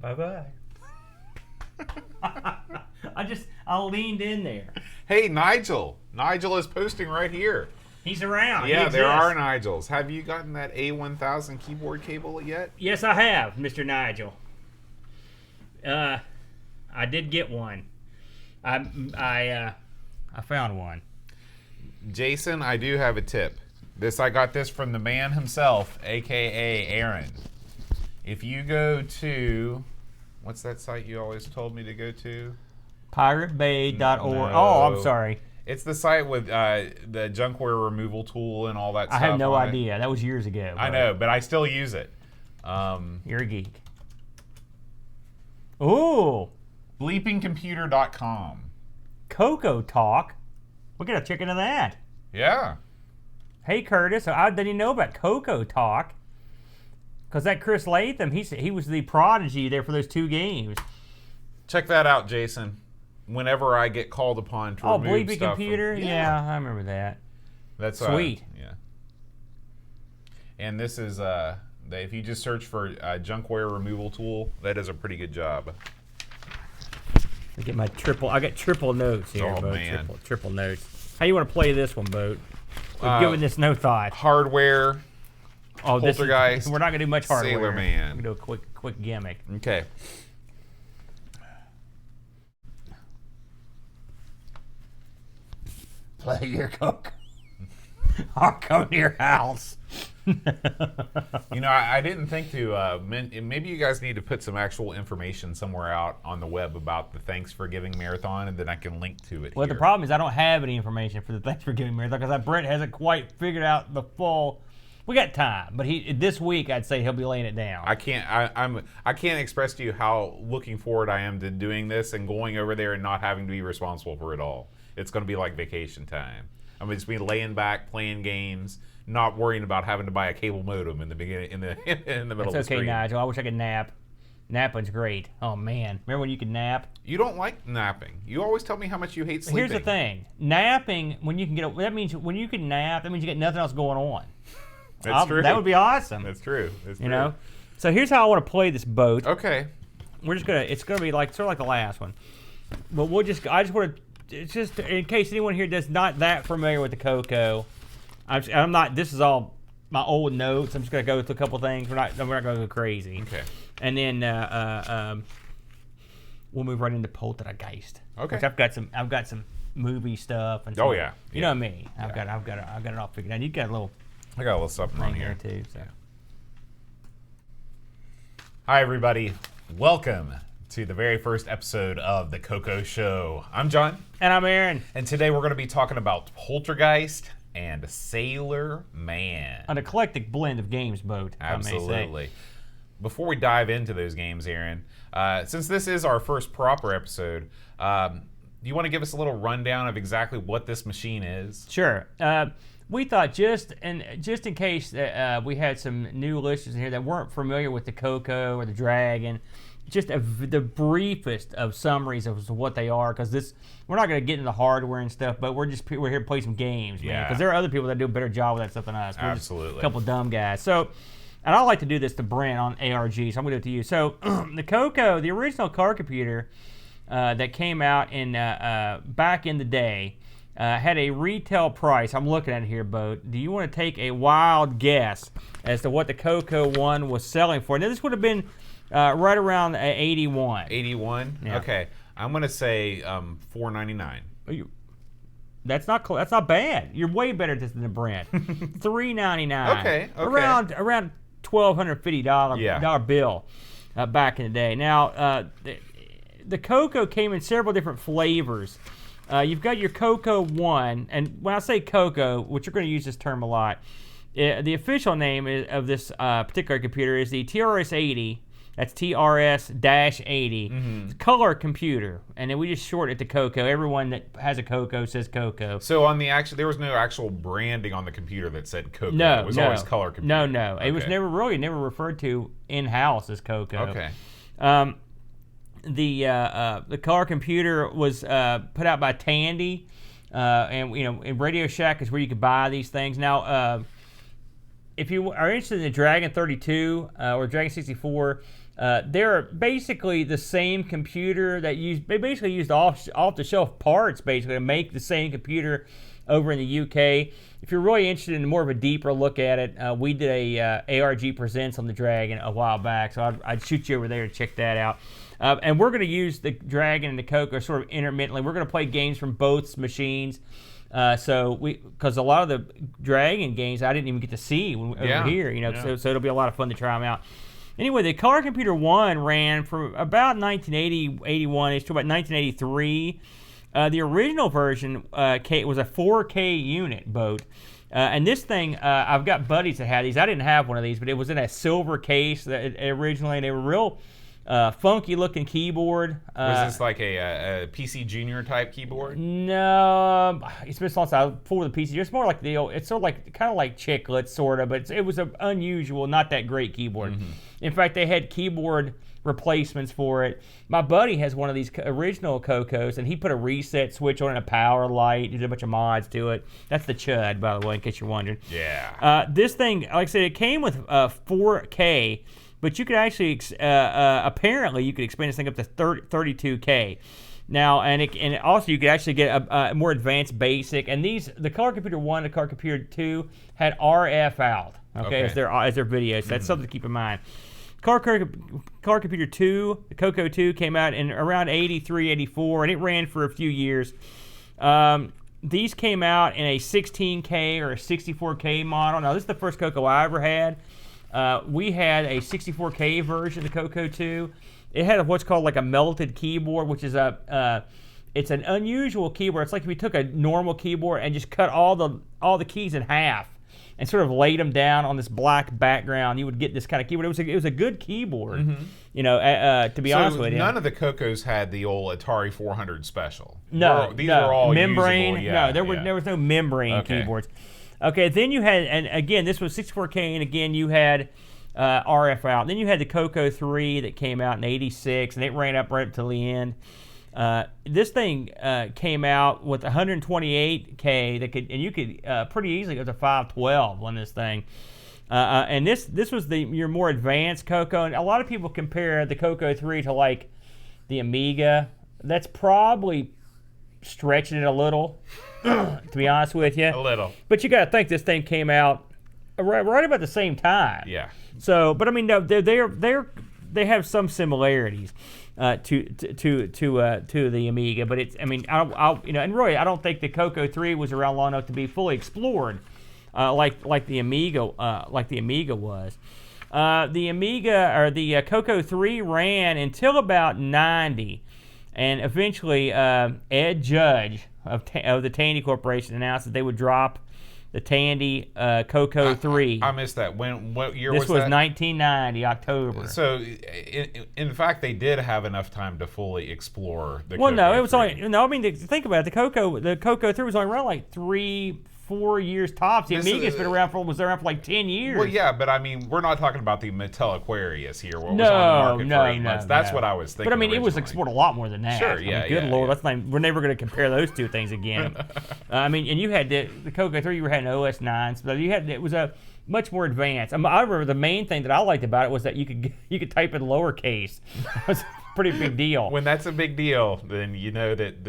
Bye-bye. I leaned in there. Hey, Nigel. Nigel is posting right here. He's around. Yeah, He there are exists. Nigels. Have you gotten that A1000 keyboard cable yet? Yes, I have, Mr. Nigel. I did get one. I found one. Jason, I do have a tip. I got this from the man himself, aka Aaron. If you go to, what's that site you always told me to go to? PirateBay.org. No. Oh, I'm sorry. It's the site with the junkware removal tool and all that stuff. I have no on it. idea. That was years ago. I know, but I still use it. You're a geek. Ooh, Bleepingcomputer.com. CoCo Talk. We gotta check into that. Yeah. Hey, Curtis. I didn't even know about CoCo Talk. Because that Chris Latham, he was the prodigy there for those 2 games. Check that out, Jason. Whenever I get called upon to remove Bleepy stuff Computer? Yeah, I remember that. That's sweet. Yeah. And this is if you just search for junkware removal tool, that does a pretty good job. I got triple notes here, Oh, Boat. man. Triple notes. How you want to play this one, Boat? We've given this no thought. Hardware. Poltergeist. We're not gonna do much hardware. Sailor Man. We're gonna do a quick gimmick. Okay. Play your CoCo. I'll come to your house. You know, I didn't think to. Maybe you guys need to put some actual information somewhere out on the web about the Thanks for Giving Marathon, and then I can link to it. Well, here. the problem is I don't have any information for the Thanks for Giving Marathon because Brett hasn't quite figured out the full. We got time, but this week I'd say he'll be laying it down. I can't express to you how looking forward I am to doing this and going over there and not having to be responsible for it all. It's going to be like vacation time. I'm just be laying back, playing games, not worrying about having to buy a cable modem in the beginning, in the middle of the That's okay, screen. Nigel. I wish I could nap. Napping's great. Oh man, remember when you could nap? You don't like napping. You always tell me how much you hate sleeping. Here's the thing: napping when you can get that means when you can nap, that means you get nothing else going on. That's true. That would be awesome. That's true. That's true. You know. So here's how I want to play this Boat. Okay. It's gonna be like sort of like the last one, but I just want to. It's just in case anyone here that's not that familiar with the CoCo. I'm not. This is all my old notes. I'm just gonna go through a couple things. We're not gonna go crazy. Okay. And then we'll move right into Poltergeist. Okay. Which I've got some movie stuff and. Oh yeah. You know me. I've got it all figured out. You got a little. I got a little something on thing here there too. So. Hi everybody. Welcome to the very first episode of the CoCo Show. I'm John. And I'm Aaron. And today we're going to be talking about Poltergeist and Sailor Man. An eclectic blend of games, Boat. Absolutely. Before we dive into those games, Aaron, since this is our first proper episode, do you want to give us a little rundown of exactly what this machine is? Sure. We thought just in case we had some new listeners in here that weren't familiar with the CoCo or the Dragon, just the briefest of summaries of what they are, because we're not going to get into the hardware and stuff, but we're here to play some games, man. Because there are other people that do a better job with that stuff than us. We're Absolutely. just a couple dumb guys. So, and I like to do this to Brent on ARG, so I'm going to do it to you. So, the CoCo, the original car computer that came out in back in the day, had a retail price. I'm looking at it here, Boat. Do you want to take a wild guess as to what the CoCo 1 was selling for? Now, this would have been right around 81. 81? Yeah. Okay. I'm going to say $4.99. That's not bad. You're way better than the Brent. $3.99. Okay. Around $1,250 bill back in the day. Now, the CoCo came in several different flavors. You've got your CoCo 1, and when I say CoCo, which you're going to use this term a lot, the official name of this particular computer is the TRS-80. That's TRS-80. It's a color computer, and then we just short it to CoCo. Everyone that has a CoCo says CoCo. So on there was no actual branding on the computer that said CoCo. No, it was always color computer. No. Okay. It was never referred to in-house as CoCo. Okay. The color computer was put out by Tandy, and Radio Shack is where you could buy these things. Now, if you are interested in the Dragon 32 or Dragon 64, they're basically the same computer they basically used off-the-shelf parts basically to make the same computer over in the UK. If you're really interested in more of a deeper look at it, we did a ARG Presents on the Dragon a while back, so I'd shoot you over there to check that out. And we're going to use the Dragon and the CoCo sort of intermittently. We're going to play games from both machines. Because a lot of the Dragon games I didn't even get to see over here, so it'll be a lot of fun to try them out. Anyway, the Color Computer 1 ran from about 1980, 81-ish to about 1983. The original version was a 4K unit, Boat. And this thing, I've got buddies that had these. I didn't have one of these, but it was in a silver case originally, and they were real funky looking keyboard. Was this like a PC Junior type keyboard? No, it's been since I for the PC. It's more like the old. It's sort of like kind of like chiclets, sort of, but it was an unusual, not that great keyboard. In fact, they had keyboard replacements for it. My buddy has one of these original CoCos, and he put a reset switch on and a power light. He did a bunch of mods to it. That's the Chud, by the way, in case you're wondering. Yeah. This thing, like I said, it came with 4K, but you could actually, apparently, you could expand this thing up to 32K. Now, and also you could actually get a more advanced basic. And the Color Computer 1 and the Color Computer 2 had RF out, okay. as their video. So that's something to keep in mind. Color Computer 2, the CoCo 2, came out in around 83, 84, and it ran for a few years. These came out in a 16K or a 64K model. Now, this is the first CoCo I ever had. We had a 64K version of the CoCo 2. It had what's called like a melted keyboard, which is it's an unusual keyboard. It's like if you took a normal keyboard and just cut all the keys in half and sort of laid them down on this black background, you would get this kind of keyboard. It was a good keyboard, to be honest with you. None of the CoCos had the old Atari 400 special. No, these were all membrane. usable. Yeah, there was no membrane keyboards. Okay, then you had, and again, this was 64K, and again, you had RF out. Then you had the CoCo 3 that came out in 86, and it ran up right up till the end. This thing came out with 128K and you could pretty easily go to 512 on this thing. And this was your more advanced CoCo, and a lot of people compare the CoCo 3 to like the Amiga. That's probably stretching it a little, to be honest with you. A little. But you got to think this thing came out right about the same time. Yeah. So, but I mean, no, they have some similarities to the Amiga, but it's, I mean, and really, I don't think the CoCo 3 was around long enough to be fully explored like the Amiga was. The Amiga or the CoCo 3 ran until about 90, and eventually Ed Judge of the Tandy Corporation announced that they would drop the Tandy CoCo 3. I missed that. What year this was that? 1990, October. So, in fact, they did have enough time to fully explore the Well, CoCo no, it was 3. only, no, I mean, think about it. The CoCo 3 was only around like 3-4 years tops. The Amiga's been around for like 10 years. Well, yeah, but I mean, we're not talking about the Mattel Aquarius here. What was No, on the market no, for 8 no, months. That's no. what I was thinking. But I mean, it was originally. explored a lot more than that. Sure, I yeah, mean, good yeah, Lord, yeah. that's not, we're never going to compare those two things again. I mean, and you had the CoCo 3, you had an OS 9, so it was a much more advanced. I remember the main thing that I liked about it was that you could type in lowercase. It was a pretty big deal. When that's a big deal, then you know that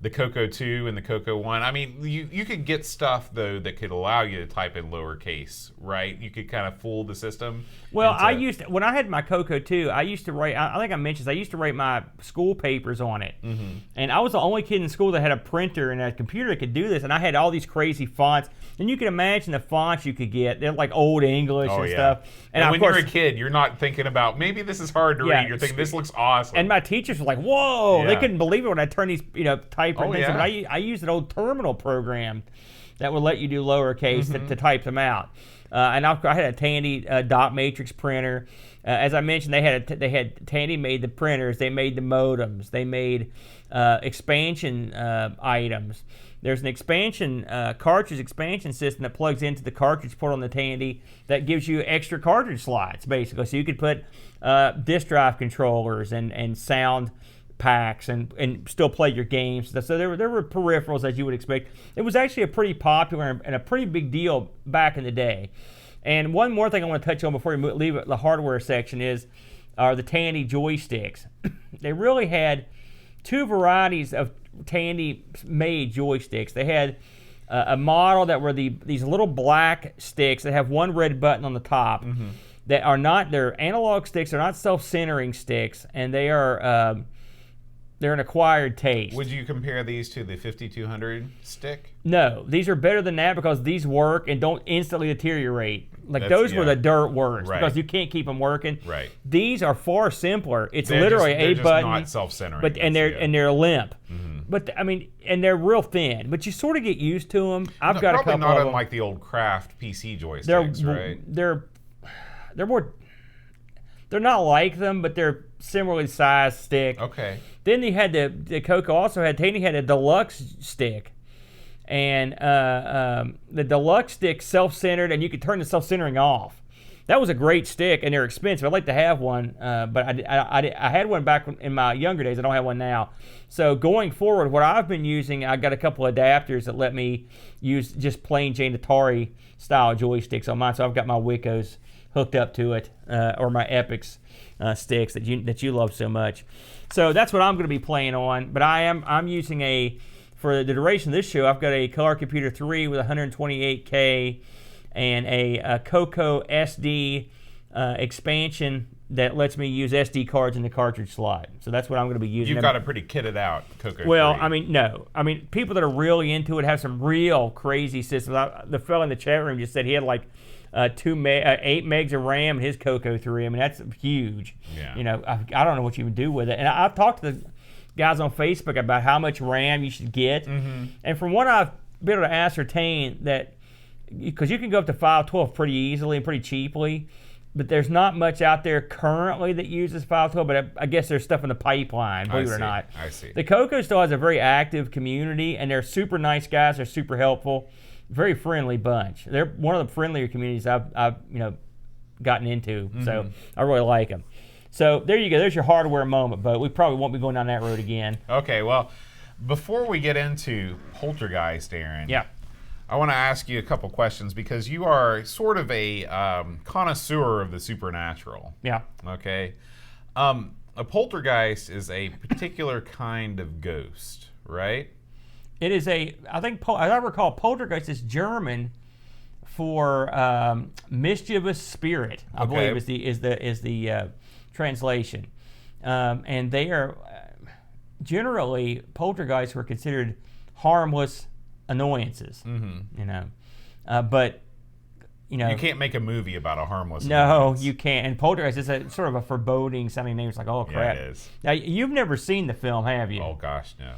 the CoCo 2 and the CoCo 1, I mean, you could get stuff, though, that could allow you to type in lowercase, right? You could kind of fool the system. Well, when I had my CoCo 2, I used to write, I think I mentioned this, I used to write my school papers on it. Mm-hmm. And I was the only kid in school that had a printer and a computer that could do this, and I had all these crazy fonts. And you can imagine the fonts you could get. They're like Old English and stuff. And when you're a kid, you're not thinking about, maybe this is hard to read. You're thinking, this looks awesome. And my teachers were like, whoa. Yeah. They couldn't believe it when I turned these, type things. Yeah. But I used an old terminal program that would let you do lowercase to type them out. And I had a Tandy dot matrix printer. As I mentioned, they had Tandy made the printers. They made the modems. They made expansion items. There's an expansion cartridge expansion system that plugs into the cartridge port on the Tandy that gives you extra cartridge slots, basically. So you could put disk drive controllers and sound packs and still play your games. So there were peripherals, as you would expect. It was actually a pretty popular and a pretty big deal back in the day. And one more thing I want to touch on before we leave the hardware section are the Tandy joysticks. They really had two varieties of Tandy made joysticks. They had a model that were these little black sticks that have one red button on the top. Mm-hmm. That are not, they're analog sticks. They're not self-centering sticks, and they are they're an acquired taste. Would you compare these to the 5200 stick? No, these are better than that because these work and don't instantly deteriorate. Like those were the dirt worst because you can't keep them working. Right. These are far simpler. It's they're literally just, a button, not self-centering. but and they're limp. Mm-hmm. But I mean, and they're real thin. But you sort of get used to them. I've got a couple probably not of them. unlike the old Kraft PC joysticks, right? They're more. They're not like them, but they're similarly sized stick. Okay. Then he had the CoCo also had Taney had a deluxe stick, and the deluxe stick self-centered, and you could turn the self-centering off. That was a great stick, and they're expensive. I'd like to have one, but I had one back in my younger days. I don't have one now. So going forward, what I've been using, I got a couple of adapters that let me use just plain Jane Atari style joysticks on mine. So I've got my Wiccos hooked up to it, or my Epix sticks that you love so much. So that's what I'm going to be playing on. But I'm using for the duration of this show, I've got a Color Computer 3 with 128K. And a CoCo SD expansion that lets me use SD cards in the cartridge slot. So that's what I'm going to be using. You've got a pretty kitted out CoCo. Well, 3. I mean, no. I mean, people that are really into it have some real crazy systems. The fellow in the chat room just said he had like 8 megs of RAM in his CoCo 3. I mean, that's huge. Yeah. You know, I don't know what you would do with it. And I've talked to the guys on Facebook about how much RAM you should get. Mm-hmm. And from what I've been able to ascertain, that because you can go up to 512 pretty easily and pretty cheaply, but there's not much out there currently that uses 512, but I guess there's stuff in the pipeline, believe it or not. I see. The CoCo still has a very active community, and they're super nice guys. They're super helpful, very friendly bunch. They're one of the friendlier communities I've gotten into, so I really like them. So there you go. There's your hardware moment, but we probably won't be going down that road again. Okay, well, before we get into Poltergeist, Aaron. Yeah. I want to ask you a couple questions because you are sort of a connoisseur of the supernatural. Yeah. Okay. A poltergeist is a particular kind of ghost, right? It is I think, as I recall, poltergeist is German for mischievous spirit, I believe is the translation. And they are generally, poltergeists were considered harmless annoyances, you know, but you can't make a movie about a harmless. No, annoyance. You can't. And Poltergeist is a sort of a foreboding sounding name. It's like, oh crap. Yeah, it is. Now you've never seen the film, have you? Oh gosh, no.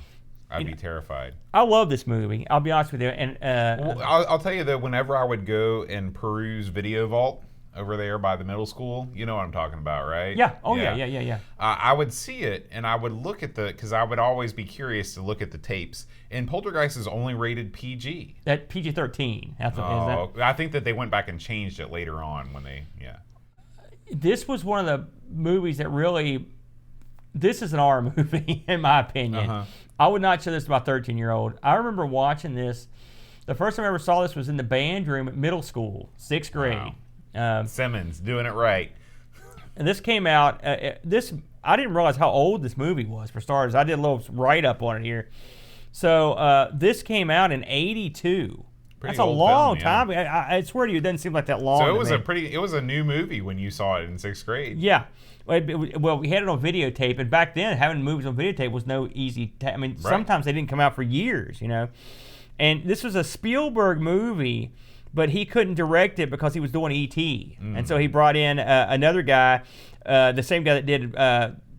I'd be terrified. I love this movie. I'll be honest with you. And well, I'll tell you that whenever I would go and peruse Video Vault over there by the middle school, you know what I'm talking about, right? Yeah. Oh yeah. I would see it and I would look at because I would always be curious to look at the tapes. And Poltergeist is only rated PG. That PG-13. I think that they went back and changed it later on when This was one of the movies that really. This is an R movie, in my opinion. I would not show this to my 13-year-old. I remember watching this. The first time I ever saw this was in the band room at middle school, 6th grade. Wow. Simmons doing it right. And this came out. I didn't realize how old this movie was. For starters, I did a little write-up on it here. So this came out in '82. That's a long time. I swear to you, it doesn't seem like that long. So it was a new movie when you saw it in 6th grade. Yeah. Well, we had it on videotape, and back then having movies on videotape was no easy. Sometimes they didn't come out for years, you know. And this was a Spielberg movie, but he couldn't direct it because he was doing E.T. And so he brought in another guy, the same guy that did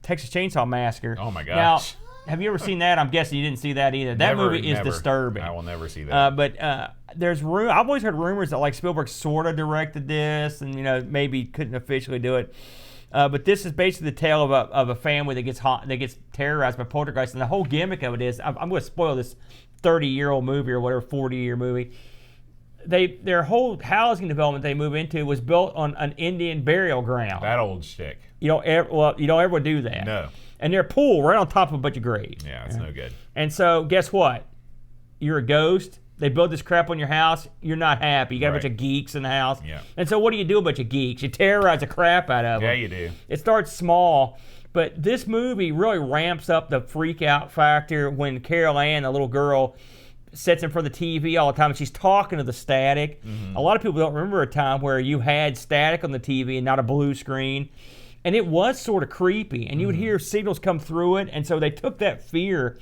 Texas Chainsaw Massacre. Oh my gosh! Now, have you ever seen that? I'm guessing you didn't see that either. That movie is disturbing. I will never see that. But there's I've always heard rumors that like Spielberg sort of directed this, and maybe couldn't officially do it. But this is basically the tale of a family that gets terrorized by poltergeists, and the whole gimmick of it is I'm going to spoil this 30-year-old movie or whatever 40-year movie. Their whole housing development they move into was built on an Indian burial ground. That old shtick. You don't ever do that. No. And their pool right on top of a bunch of graves. Yeah, it's no good. And so guess what? You're a ghost. They build this crap on your house. You're not happy. You got a bunch of geeks in the house. Yeah. And so what do you do, a bunch of geeks? You terrorize the crap out of them. Yeah, you do. It starts small, but this movie really ramps up the freak out factor when Carol Ann, the little girl, sits in front of the TV all the time and she's talking to the static. A lot of people don't remember a time where you had static on the TV and not a blue screen. And it was sort of creepy. And you would hear signals come through it. And so they took that fear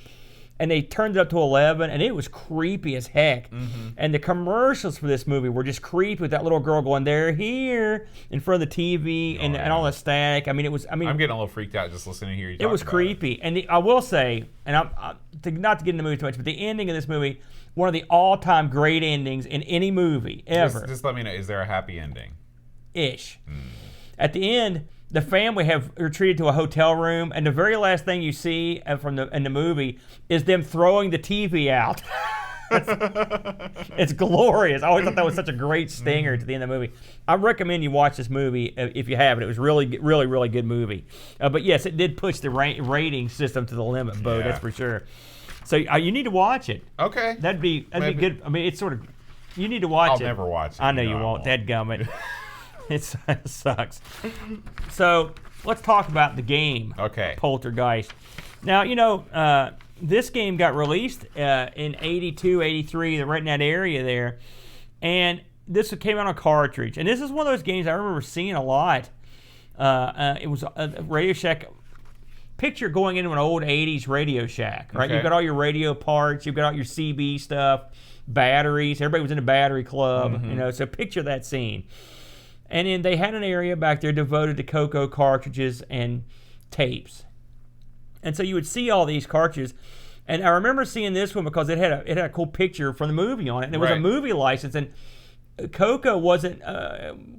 and they turned it up to 11, and it was creepy as heck. And the commercials for this movie were just creepy with that little girl going, "They're here," in front of the TV and all the static. I'm getting a little freaked out just listening to hear you talk about it. It was creepy. It. And I will say, and not to get in the movie too much, but the ending of this movie, one of the all-time great endings in any movie ever. Just let me know, is there a happy ending? Ish. At the end, the family have retreated to a hotel room, and the very last thing you see in the movie is them throwing the TV out. It's glorious. I always thought that was such a great stinger to the end of the movie. I recommend you watch this movie if you haven't. It was really, really, really good movie. But yes, it did push the rating system to the limit, Bo. That's for sure. So you need to watch it. Okay. That'd be good. I mean, it's sort of you need to watch it. I'll never watch it. I know you won't. Dadgummit. It sucks. So let's talk about the game. Okay. Poltergeist. Now, this game got released in 82, 83, right in that area there. And this came out on cartridge. And this is one of those games I remember seeing a lot. It was a Radio Shack. Picture going into an old 80s Radio Shack, right? Okay. You've got all your radio parts. You've got all your CB stuff, batteries. Everybody was in a battery club, so picture that scene. And then they had an area back there devoted to CoCo cartridges and tapes. And so you would see all these cartridges. And I remember seeing this one because it had a cool picture from the movie on it. And it was a movie license. And CoCo wasn't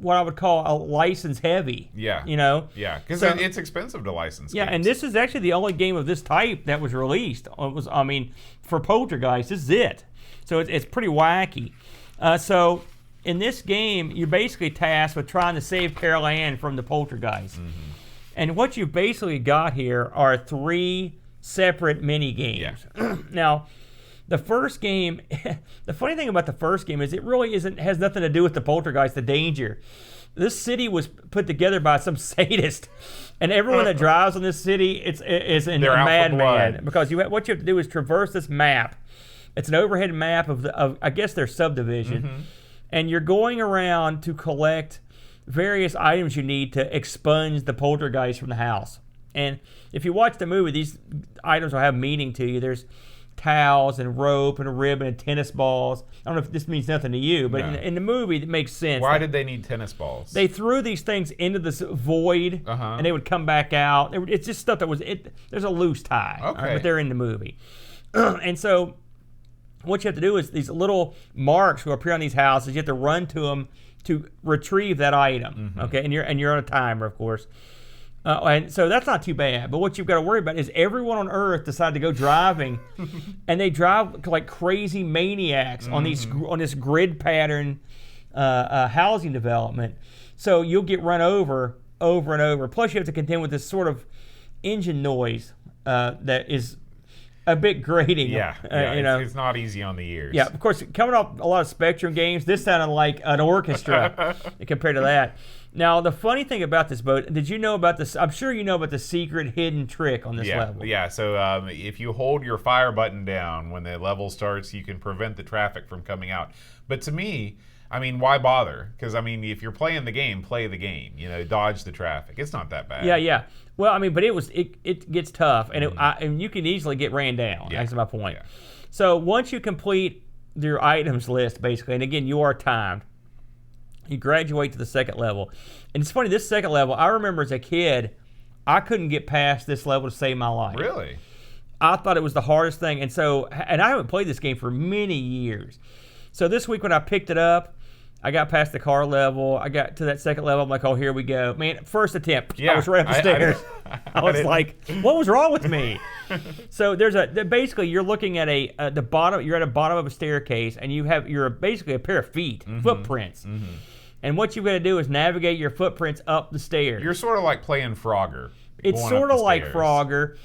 what I would call a license heavy. Yeah. Yeah, because it's expensive to license games. And this is actually the only game of this type that was released. For Poltergeist, this is it. So it's pretty wacky. So in this game, you're basically tasked with trying to save Carol Ann from the poltergeist. And what you've basically got here are 3 separate mini games. Yeah. Now, the first game, the funny thing about the first game is it really has nothing to do with the poltergeist, the danger. This city was put together by some sadist, and everyone that drives on this city is a madman, because what you have to do is traverse this map. It's an overhead map of I guess their subdivision, and you're going around to collect various items you need to expunge the poltergeist from the house. And if you watch the movie, these items will have meaning to you. There's towels and rope and a ribbon and tennis balls. I don't know if this means nothing to you, but in the movie it makes sense. Why did they need tennis balls? They threw these things into this void, and they would come back out. It's just stuff that was there's a loose tie, but they're in the movie. And so what you have to do is these little marks will appear on these houses. You have to run to them to retrieve that item. Okay, and you're on a timer, of course. And so that's not too bad. But what you've got to worry about is everyone on Earth decided to go driving, and they drive like crazy maniacs on this grid pattern housing development. So you'll get run over and over. Plus, you have to contend with this sort of engine noise that is a bit grating. It's not easy on the ears. Yeah, of course, coming off a lot of Spectrum games, this sounded like an orchestra compared to that. Now, the funny thing about this boat, did you know about this? I'm sure you know about the secret hidden trick on this level. Yeah, so if you hold your fire button down when the level starts, you can prevent the traffic from coming out. But to me, I mean, why bother? Because, I mean, if you're playing the game, play the game. Dodge the traffic. It's not that bad. Yeah. Well, I mean, but it gets tough, and and you can easily get ran down. That's my point. Yeah. So once you complete your items list, basically, and again, you are timed, you graduate to the second level. And it's funny, this second level, I remember as a kid, I couldn't get past this level to save my life. Really? I thought it was the hardest thing. And I haven't played this game for many years. So this week when I picked it up, I got past the car level. I got to that second level. I'm like, oh, here we go. Man, first attempt. I was right up the stairs. I was like, what was wrong with me? So basically you're looking at the bottom. You're at the bottom of a staircase, and you're basically a pair of feet, footprints. And what you've got to do is navigate your footprints up the stairs. You're sort of like playing Frogger. It's sort of like Frogger.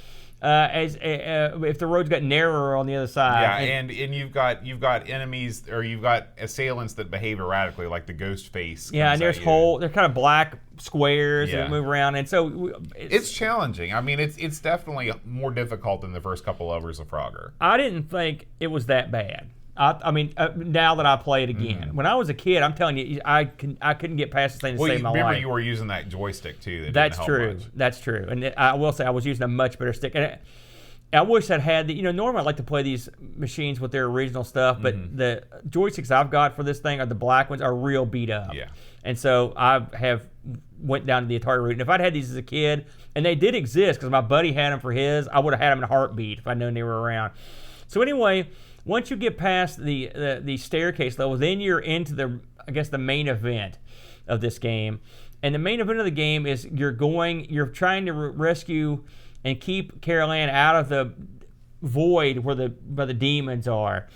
If the road's got narrower on the other side. Yeah, and you've got enemies, or you've got assailants that behave erratically, like the ghost face. Yeah, and they're kind of black squares that move around, and so it's challenging. I mean, it's definitely more difficult than the first couple levels of Frogger. I didn't think it was that bad. I mean, now that I play it again, when I was a kid, I'm telling you, I couldn't get past this thing to save my life. Remember, you were using that joystick too. That's true. That's true. And I will say I was using a much better stick. And I wish I'd had normally I like to play these machines with their original stuff, but the joysticks I've got for this thing are the black ones are real beat up. Yeah. And so I have went down to the Atari route. And if I'd had these as a kid, and they did exist because my buddy had them for his, I would have had them in a heartbeat if I'd known they were around. So anyway, once you get past the staircase level, then you're into the main event of this game. And the main event of the game is you're trying to rescue and keep Carol Ann out of the void where the demons are.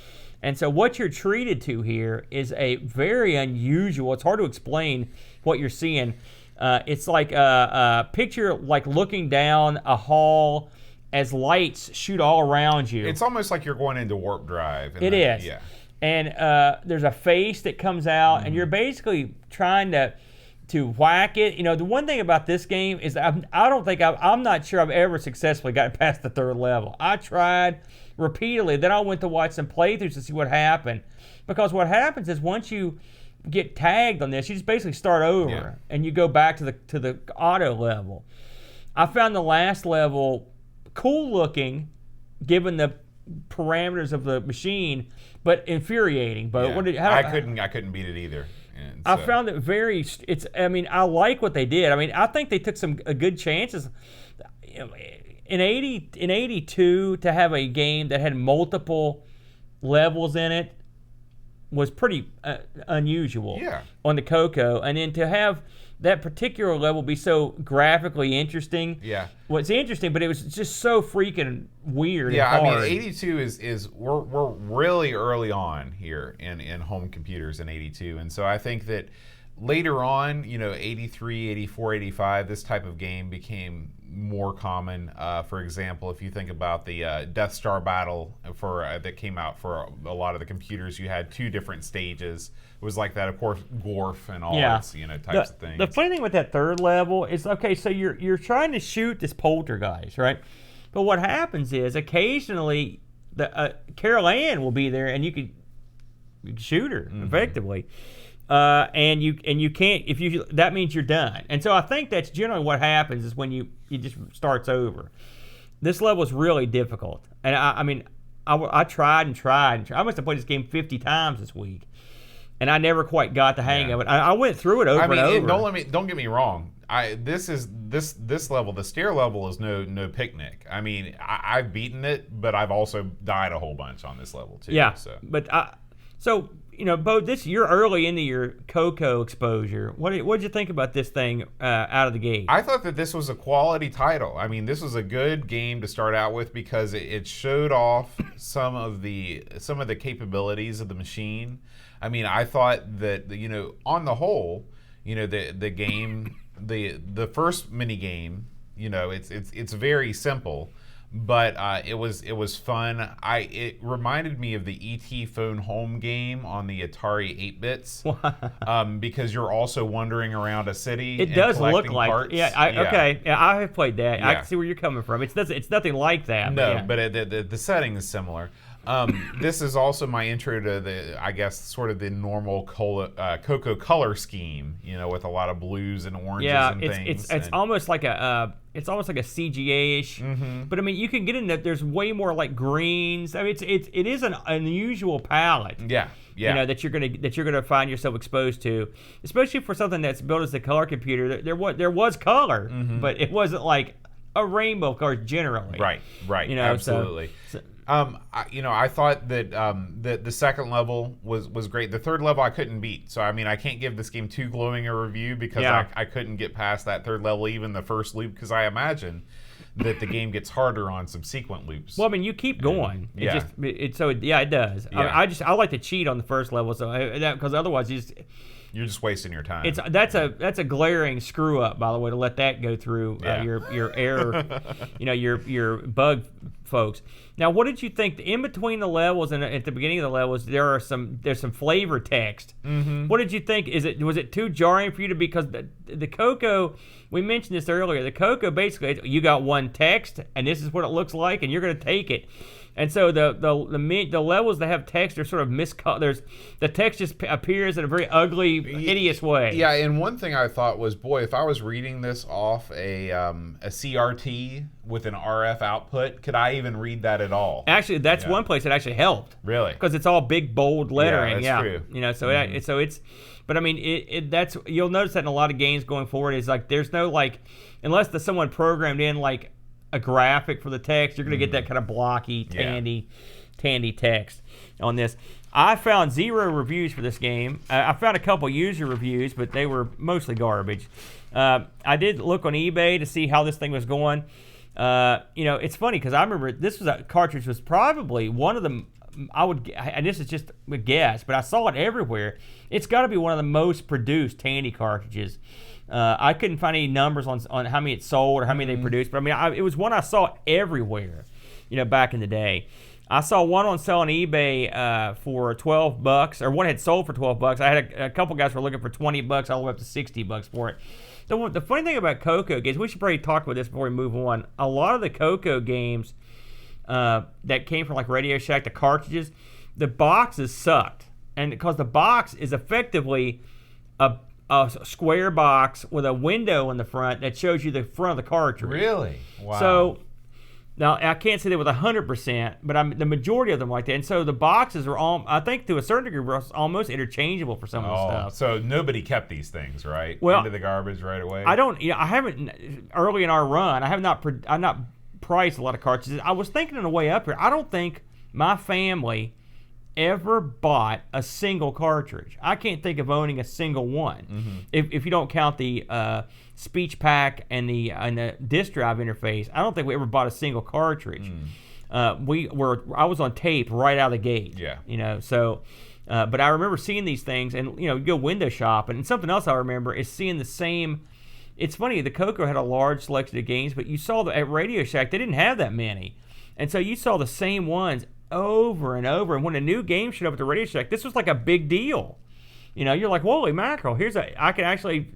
And so what you're treated to here is a very unusual, it's hard to explain what you're seeing. It's like a picture like looking down a hall as lights shoot all around you. It's almost like you're going into warp drive. It is. Yeah. And there's a face that comes out, and you're basically trying to whack it. The one thing about this game is I'm not sure I've ever successfully gotten past the third level. I tried repeatedly. Then I went to watch some playthroughs to see what happened. Because what happens is once you get tagged on this, you just basically start over and you go back to the auto level. I found the last level cool looking, given the parameters of the machine, but infuriating. But Yeah. I couldn't beat it either. And I found it very. I like what they did. I think they took some good chances. In 82, to have a game that had multiple levels in it was pretty unusual. Yeah. On the CoCo, and then to have that particular level be so graphically interesting. Yeah. Was interesting, but it was just so freaking weird. Yeah, and hard. 82 is we're really early on here in home computers in 82, and so I think that later on, 83, 84, 85, this type of game became more common. For example, if you think about the Death Star battle that came out for a lot of the computers, you had 2 different stages. It was like that, of course, Gorf and all its types of things. The funny thing with that third level is, okay, so you're trying to shoot this poltergeist, right? But what happens is occasionally the Carol Ann will be there, and you can shoot her effectively. And you can't, that means you're done. And so I think that's generally what happens is when you just starts over. This level is really difficult. And I tried and tried. I must have played this game 50 times this week. And I never quite got the hang of it. I went through it over and over. Don't get me wrong. This level, the stair level, is no picnic. I've beaten it, but I've also died a whole bunch on this level too. Yeah. So. But Bo, you're early into your CoCo exposure. What did you think about this thing out of the gate? I thought that this was a quality title. This was a good game to start out with because it showed off some of the capabilities of the machine. I thought that on the whole, the game, the first mini game, it's very simple. But it was fun. It reminded me of the E.T. Phone Home game on the Atari 8-bits, because you're also wandering around a city. It does look like parts. Okay. Yeah, I have played that. Yeah. I can see where you're coming from. It's nothing like that. No, but the setting is similar. This is also my intro to the normal CoCo color scheme, with a lot of blues and oranges and things. It's almost like a CGA-ish. But you can get in that. There's way more like greens. It is an unusual palette. Yeah. That you're gonna find yourself exposed to, especially for something that's built as a color computer. There was color, but it wasn't like a rainbow of colors generally. Right. Absolutely. I thought that the second level was great. The third level I couldn't beat. So I can't give this game too glowing a review because I couldn't get past that third level, even the first loop, because I imagine that the game gets harder on subsequent loops. Well, you keep going. It does. Yeah. I like to cheat on the first level, because otherwise you're just wasting your time. That's a glaring screw up, by the way, to let that go through your error, your bug folks. Now, what did you think in between the levels and at the beginning of the levels? There's some flavor text. What did you think? Was it too jarring for you because the CoCo? We mentioned this earlier. The CoCo basically, you got one text and this is what it looks like, and you're going to take it. And so the levels that have text are sort of miscolored. The text just appears in a very ugly, hideous way. Yeah, and one thing I thought was, boy, if I was reading this off a CRT with an RF output, could I even read that at all? Actually, that's one place that actually helped. Really? Because it's all big, bold lettering. Yeah, that's true. So it's. But that's you'll notice that in a lot of games going forward is like there's no unless someone programmed in a graphic for the text, you're going to get that kind of blocky, tandy text on this. I found 0 reviews for this game. I found a couple user reviews, but they were mostly garbage. I did look on eBay to see how this thing was going. It's funny because I remember this cartridge was probably one of the, and this is just a guess, but I saw it everywhere. It's got to be one of the most produced Tandy cartridges. I couldn't find any numbers on how many it sold or how many they produced, but it was one I saw everywhere, back in the day. I saw one on sale on eBay for $12, or one had sold for $12. I had a couple guys were looking for $20 all the way up to $60 for it. The funny thing about CoCo games, we should probably talk about this before we move on. A lot of the CoCo games that came from like Radio Shack, the cartridges, the boxes sucked, and because the box is effectively a square box with a window in the front that shows you the front of the cartridge. Really? Wow. So now I can't say that with 100%, but the majority of them like that. And so the boxes are all, I think to a certain degree, were almost interchangeable for some of the stuff. So nobody kept these things, right? Well, into the garbage right away. I haven't early in our run. I've not priced a lot of cartridges. I was thinking on the way up here. I don't think my family ever bought a single cartridge. I can't think of owning a single one. If you don't count the speech pack and the disk drive interface, I don't think we ever bought a single cartridge. I was on tape right out of the gate. Yeah. So but I remember seeing these things, and you go window shopping, and something else I remember is seeing the same. It's funny, the CoCo had a large selection of games, but you saw at Radio Shack they didn't have that many, and so you saw the same ones over and over. And when a new game showed up at the Radio Shack, this was like a big deal. You're like, holy mackerel! I can actually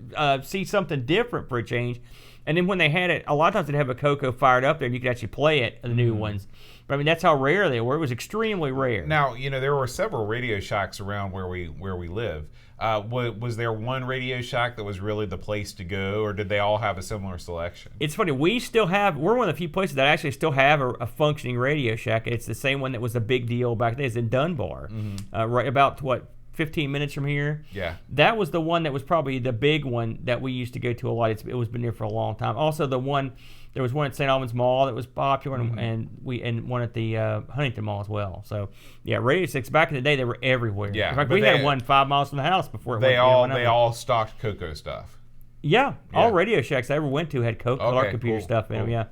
see something different for a change. And then when they had it, a lot of times they'd have a CoCo fired up there, and you could actually play it, the new ones. But that's how rare they were. It was extremely rare. Now, there were several Radio Shacks around where we live. Was there one Radio Shack that was really the place to go, or did they all have a similar selection? It's funny. We're one of the few places that actually still have a functioning Radio Shack. It's the same one that was a big deal back then. It's in Dunbar, right about 15 minutes from here. Yeah. That was the one that was probably the big one that we used to go to a lot. It was been there for a long time. Also, there was one at St. Albans Mall that was popular, and one at the Huntington Mall as well. So, yeah, Radio Shacks back in the day, they were everywhere. Yeah, in fact, we had one 5 miles from the house before it they went. They all stocked CoCo stuff. Yeah, all Radio Shacks I ever went to had color computer stuff in them. Yeah.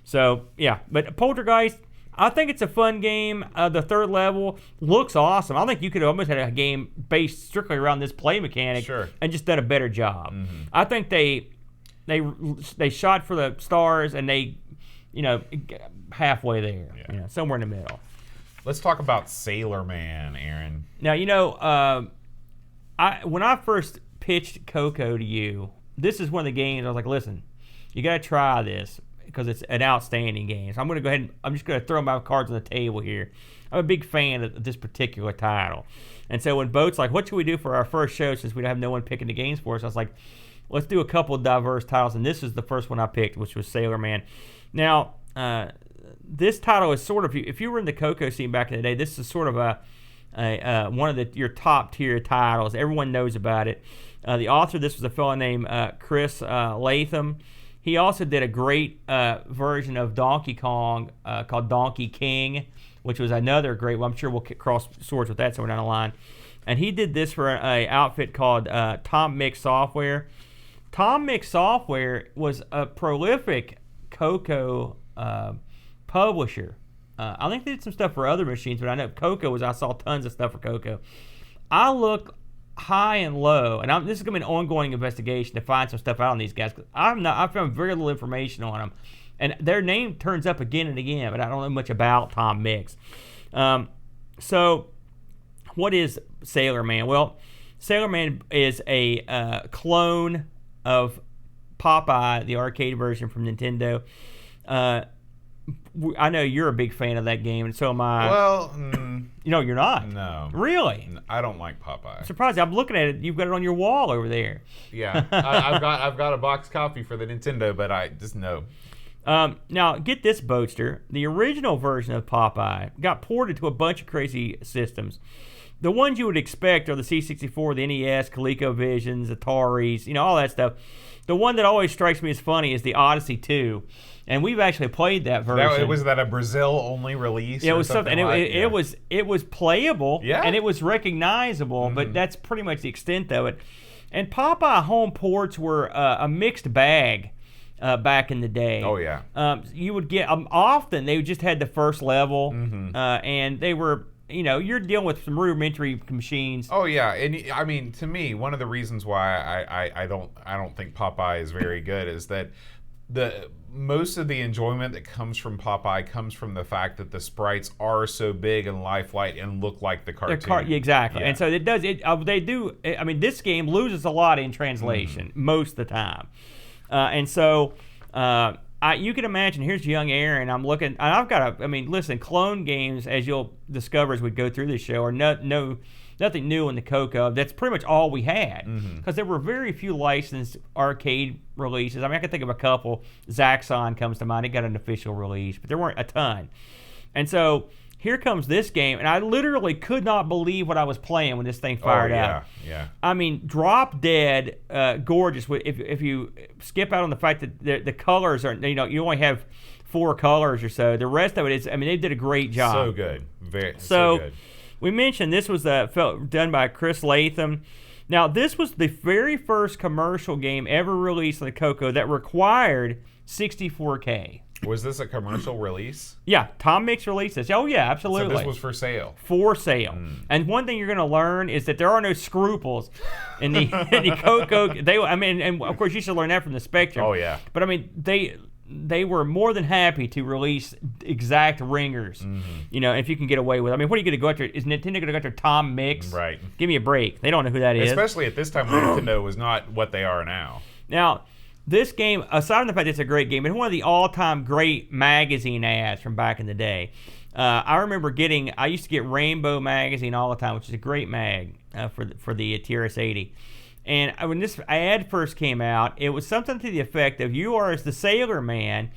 So, yeah, but Poltergeist, I think it's a fun game. The third level looks awesome. I think you could almost had a game based strictly around this play mechanic and just done a better job. I think they shot for the stars, and they, halfway there, somewhere in the middle. Let's talk about Sailor Man, Aaron. Now, when I first pitched CoCo to you, this is one of the games I was like, listen, you got to try this, because it's an outstanding game. So I'm going to go ahead and I'm just going to throw my cards on the table here. I'm a big fan of this particular title. And so when Boat's like, what should we do for our first show since we have no one picking the games for us? I was like, let's do a couple of diverse titles. And this is the first one I picked, which was Sailor Man. Now, this title is sort of, if you were in the CoCo scene back in the day, this is sort of one of your top tier titles. Everyone knows about it. The author of this was a fellow named Chris Latham. He also did a great version of Donkey Kong called Donkey King, which was another great one. I'm sure we'll cross swords with that somewhere down the line. And he did this for an outfit called Tom Mix Software. Tom Mix Software was a prolific CoCo publisher. I think they did some stuff for other machines, but I know I saw tons of stuff for CoCo. I looked high and low, and this is going to be an ongoing investigation to find some stuff out on these guys. I found very little information on them, and their name turns up again and again, but I don't know much about Tom Mix. So, what is Sailor Man? Well, Sailor Man is a clone of Popeye, the arcade version from Nintendo. I know you're a big fan of that game, and so am I. Well, you're not. No. Really? I don't like Popeye. I'm surprised. I'm looking at it. You've got it on your wall over there. Yeah, I've got a box copy for the Nintendo, but I just no. Now, get this, Boatster. The original version of Popeye got ported to a bunch of crazy systems. The ones you would expect are the C64, the NES, ColecoVisions, Ataris, all that stuff. The one that always strikes me as funny is the Odyssey 2. And we've actually played that version. Was that a Brazil-only release? It was something. It was playable, yeah, and it was recognizable, but that's pretty much the extent of it. And Popeye home ports were a mixed bag back in the day. Oh, yeah. You would get often they just had the first level, and they were. You're dealing with some rudimentary machines. Oh yeah, and I mean, to me, one of the reasons why I don't think Popeye is very good is that most of the enjoyment that comes from Popeye comes from the fact that the sprites are so big and lifelike and look like the cartoon. Exactly, yeah. And so it does. They do. I mean, this game loses a lot in translation most of the time, and so. You can imagine, here's young Aaron, I'm looking, and I've got listen, clone games, as you'll discover as we go through this show, are nothing new in the CoCo. That's pretty much all we had, because there were very few licensed arcade releases. I mean, I can think of a couple. Zaxxon comes to mind. It got an official release, but there weren't a ton. And so here comes this game, and I literally could not believe what I was playing when this thing fired out. Yeah. I mean, drop dead, gorgeous. If you skip out on the fact that the colors are, you only have 4 colors or so. The rest of it is, they did a great job. So good, so good. We mentioned this was done by Chris Latham. Now, this was the very first commercial game ever released on the CoCo that required 64K. Was this a commercial release? Yeah, Tom Mix released this. Oh yeah, absolutely. So this was for sale. For sale. And one thing you're going to learn is that there are no scruples in the CoCo. And of course you should learn that from the Spectrum. Oh yeah. But they were more than happy to release exact ringers. If you can get away with it. What are you going to go after? Is Nintendo going to go after Tom Mix? Right. Give me a break. They don't know who that is. Especially at this time when Nintendo was not what they are now. Now, this game, aside from the fact it's a great game, it's one of the all-time great magazine ads from back in the day. I remember I used to get Rainbow Magazine all the time, which is a great mag for the TRS-80. And when this ad first came out, it was something to the effect of you are as the sailor man,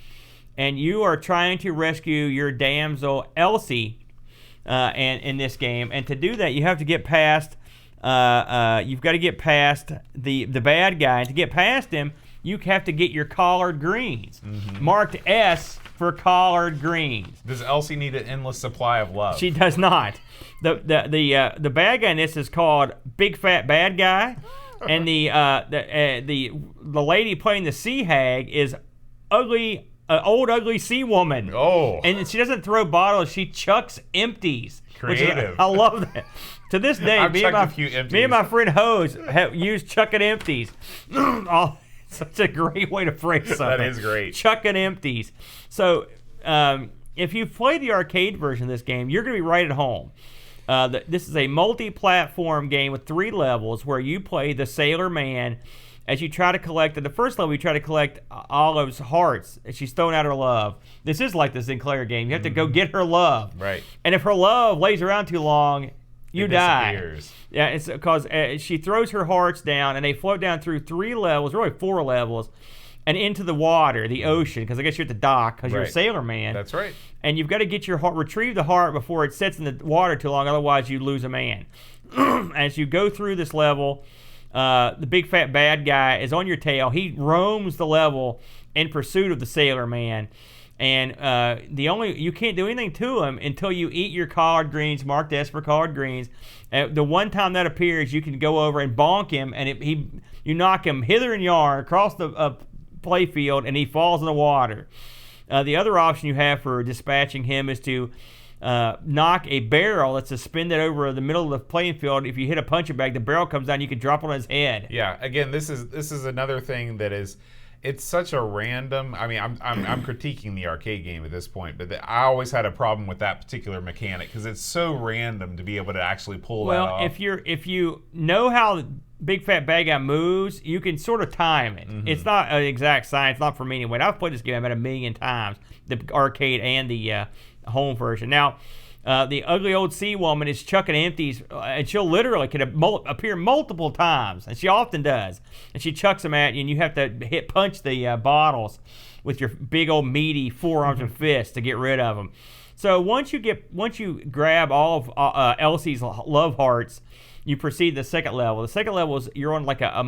and you are trying to rescue your damsel Elsie in this game. And to do that, you have to get past. You've got to get past the bad guy. And to get past him, you have to get your collard greens, marked S for collard greens. Does Elsie need an endless supply of love? She does not. The bad guy in this is called Big Fat Bad Guy, and the lady playing the sea hag is old ugly sea woman. Oh, and she doesn't throw bottles; she chucks empties. Creative. I love that. To this day, me and my friend Hose have used chucking empties. Such a great way to phrase something. That is great. Chucking empties. So, if you play the arcade version of this game, you're going to be right at home. This is a multi-platform game with 3 levels where you play the Sailor Man as you try to collect. At the first level, you try to collect Olive's hearts as she's thrown out her love. This is like the Sinclair game. You have to go get her love. Right. And if her love lays around too long, you die. Disappears. Yeah, it's because she throws her hearts down, and they float down through 3 levels, really 4 levels, and into the water, the ocean, because I guess you're at the dock, because you're a sailor man. That's right. And you've got to get your heart, retrieve the heart before it sits in the water too long, otherwise you lose a man. As you go through this level, the big fat bad guy is on your tail. He roams the level in pursuit of the sailor man. And you can't do anything to him until you eat your collard greens, marked S for collard greens. The one time that appears, you can go over and bonk him, and you knock him hither and yon across the play field, and he falls in the water. The other option you have for dispatching him is to knock a barrel that's suspended over the middle of the playing field. If you hit a punching bag, the barrel comes down. You can drop it on his head. Yeah. Again, this is another thing that is. It's such a random. I mean, I'm critiquing the arcade game at this point, but I always had a problem with that particular mechanic because it's so random to be able to actually pull that off. Well, if you know how Big Fat Bad Guy moves, you can sort of time it. It's not an exact science, not for me anyway. I've played this game about 1 million times, the arcade and the home version. Now, the ugly old sea woman is chucking empties, and she'll literally can appear multiple times, and she often does. And she chucks them at you, and you have to punch the bottles with your big old meaty forearms and fists to get rid of them. So once you grab all of Elsie's love hearts, you proceed to the second level. The second level is you're on like a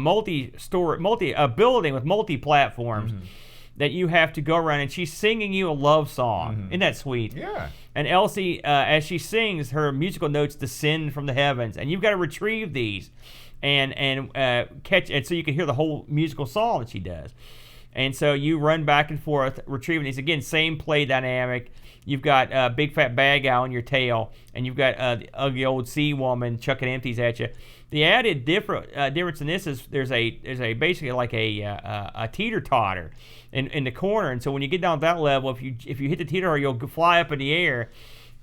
building with multi-platforms that you have to go around, and she's singing you a love song. Isn't that sweet? Yeah. And Elsie, as she sings, her musical notes descend from the heavens, and you've got to retrieve these and catch, and so you can hear the whole musical song that she does. And so you run back and forth retrieving these. Again, same play dynamic. You've got a big fat bad guy on your tail, and you've got the ugly old sea woman chucking empties at you. The added difference in this is there's a basically like a teeter totter in the corner, and so when you get down to that level, if you hit the teeter totter, you'll fly up in the air,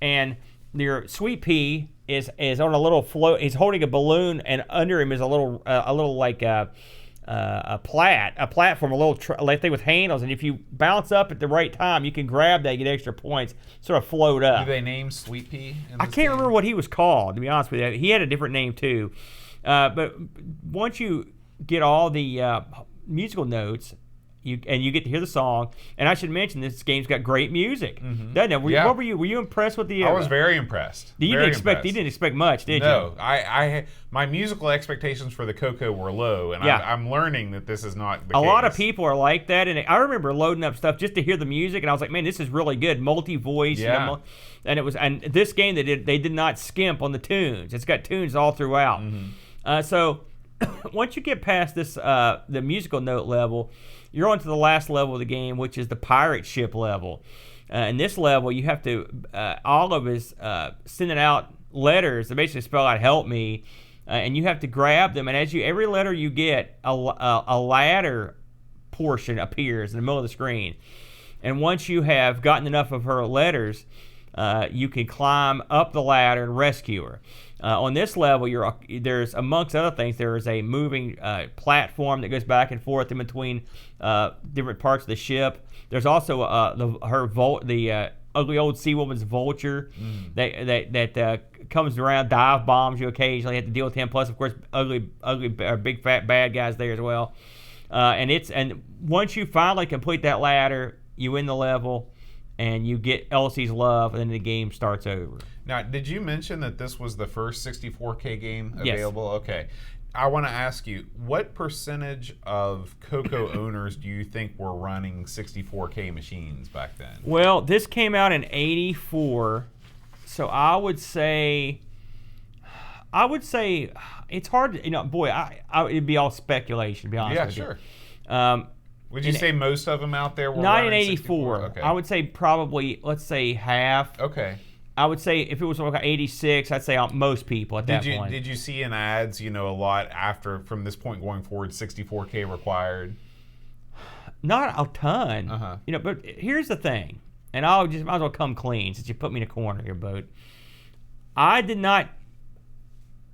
and your sweet pea is on a little float. He's holding a balloon, and under him is a little like a platform, a little like thing with handles, and if you bounce up at the right time, you can grab that and get extra points, sort of float up. Do they name Sweet Pea? I can't remember what he was called, to be honest with you. He had a different name too. But once you get all the musical notes, you get to hear the song, and I should mention this game's got great music, doesn't it? What were you? Were you impressed with the? I was very impressed. You didn't expect much, did you? No, I my musical expectations for the CoCo were low, and I'm learning that this is not the case. A lot of people are like that, and I remember loading up stuff just to hear the music, and I was like, man, this is really good, multi-voice. Yeah. And this game they did not skimp on the tunes. It's got tunes all throughout. So once you get past this the musical note level, you're on to the last level of the game, which is the pirate ship level. In this level, you have to Olive is sending out letters that basically spell out "help me," and you have to grab them. And every letter you get, a ladder portion appears in the middle of the screen. And once you have gotten enough of her letters, you can climb up the ladder and rescue her. On this level, there's, amongst other things, there is a moving platform that goes back and forth in between different parts of the ship. There's also the ugly old sea woman's vulture that comes around, dive bombs you occasionally. You have to deal with him. Plus, of course, ugly, big fat bad guys there as well. And once you finally complete that ladder, you win the level, and you get Elsie's love, and then the game starts over. Now, did you mention that this was the first 64K game available? Yes. Okay. I want to ask you, what percentage of CoCo owners do you think were running 64K machines back then? Well, this came out in '84, so I would say it's hard to, it'd be all speculation, to be honest with you. Yeah, sure. Would you say most of them out there were not running in '84? Okay. I would say probably, let's say half. Okay. I would say if it was like '86, I'd say most people at that point. Did you see in ads, a lot from this point going forward, 64K required? Not a ton. But here's the thing, and might as well come clean since you put me in a corner here, Boat. I did not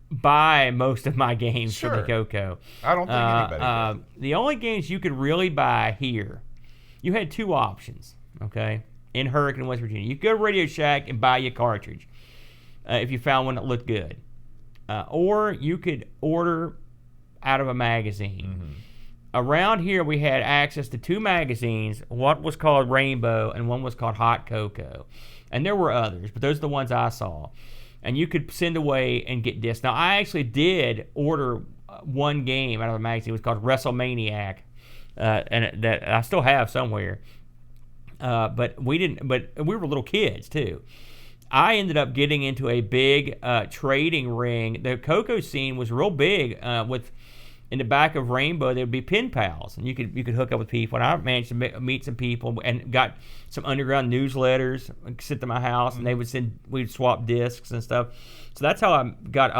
buy most of my games for the CoCo. I don't think anybody did. The only games you could really buy here, you had two options, okay? In Hurricane, West Virginia. You could go to Radio Shack and buy your cartridge if you found one that looked good. Or you could order out of a magazine. Around here, we had access to two magazines. One was called Rainbow, and one was called Hot CoCo. And there were others, but those are the ones I saw. And you could send away and get discs. Now, I actually did order one game out of a magazine. It was called WrestleManiac, and that I still have somewhere. But we didn't. But we were little kids too. I ended up getting into a big trading ring. The CoCo scene was real big. With in the back of Rainbow, there would be pen pals, and you could hook up with people. And I managed to meet some people and got some underground newsletters sent to my house, and we'd swap discs and stuff. So that's how I got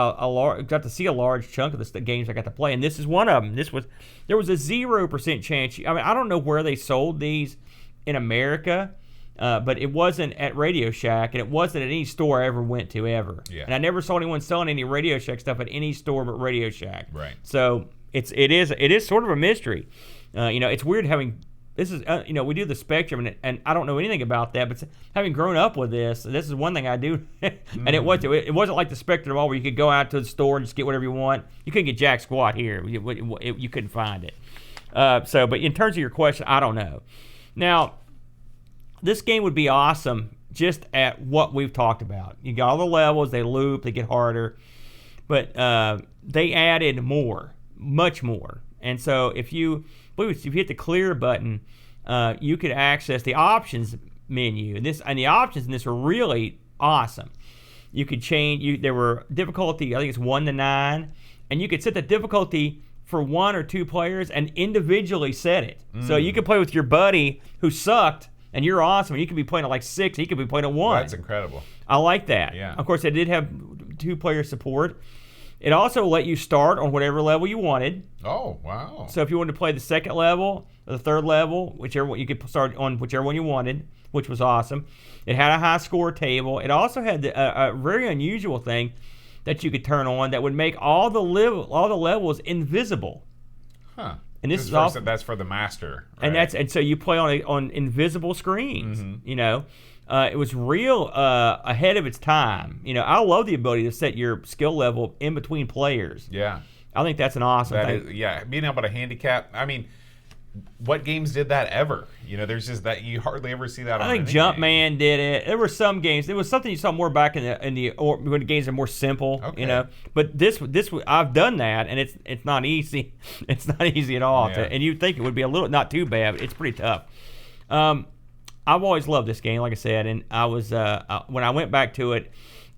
got to see a large chunk of the games I got to play. And this is one of them. There was a 0% chance. I mean, I don't know where they sold these in America, but it wasn't at Radio Shack, and it wasn't at any store I ever went to ever. Yeah. And I never saw anyone selling any Radio Shack stuff at any store but Radio Shack. Right. So it is sort of a mystery. It's weird having this is we do the Spectrum, and I don't know anything about that, but having grown up with this is one thing I do. And it wasn't like the Spectrum where you could go out to the store and just get whatever you want. You couldn't get jack squat here. You couldn't find it. But in terms of your question, I don't know. Now, this game would be awesome just at what we've talked about. You got all the levels, they loop, they get harder, but they added more, much more. And so if you hit the clear button, you could access the options menu. And the options in this are really awesome. You could change. There were difficulty. I think it's 1 to 9, and you could set the difficulty for 1 or 2 players and individually set it. So you could play with your buddy who sucked, and you're awesome. And you could be playing at like 6. He could be playing at 1. That's incredible. I like that. Yeah. Of course, they did have 2-player support. It also let you start on whatever level you wanted. Oh, wow. So if you wanted to play the 2nd level or the 3rd level, whichever one, you could start on whichever one you wanted, which was awesome. It had a high score table. It also had a very unusual thing that you could turn on that would make all the levels invisible. Huh. And this is that's for the master. Right? And so you play on invisible screens. You know, it was real ahead of its time. You know, I love the ability to set your skill level in between players. Yeah. I think that's an awesome thing. Yeah, being able to handicap. I mean, what games did that ever? You know, there's just that you hardly ever see that. I think Jumpman did it. There were some games. It was something you saw more back when the games are more simple. Okay. You know, but this I've done that, and it's not easy. It's not easy at all. Yeah. And you'd think it would be a little not too bad. But it's pretty tough. I've always loved this game, like I said, and I was when I went back to it.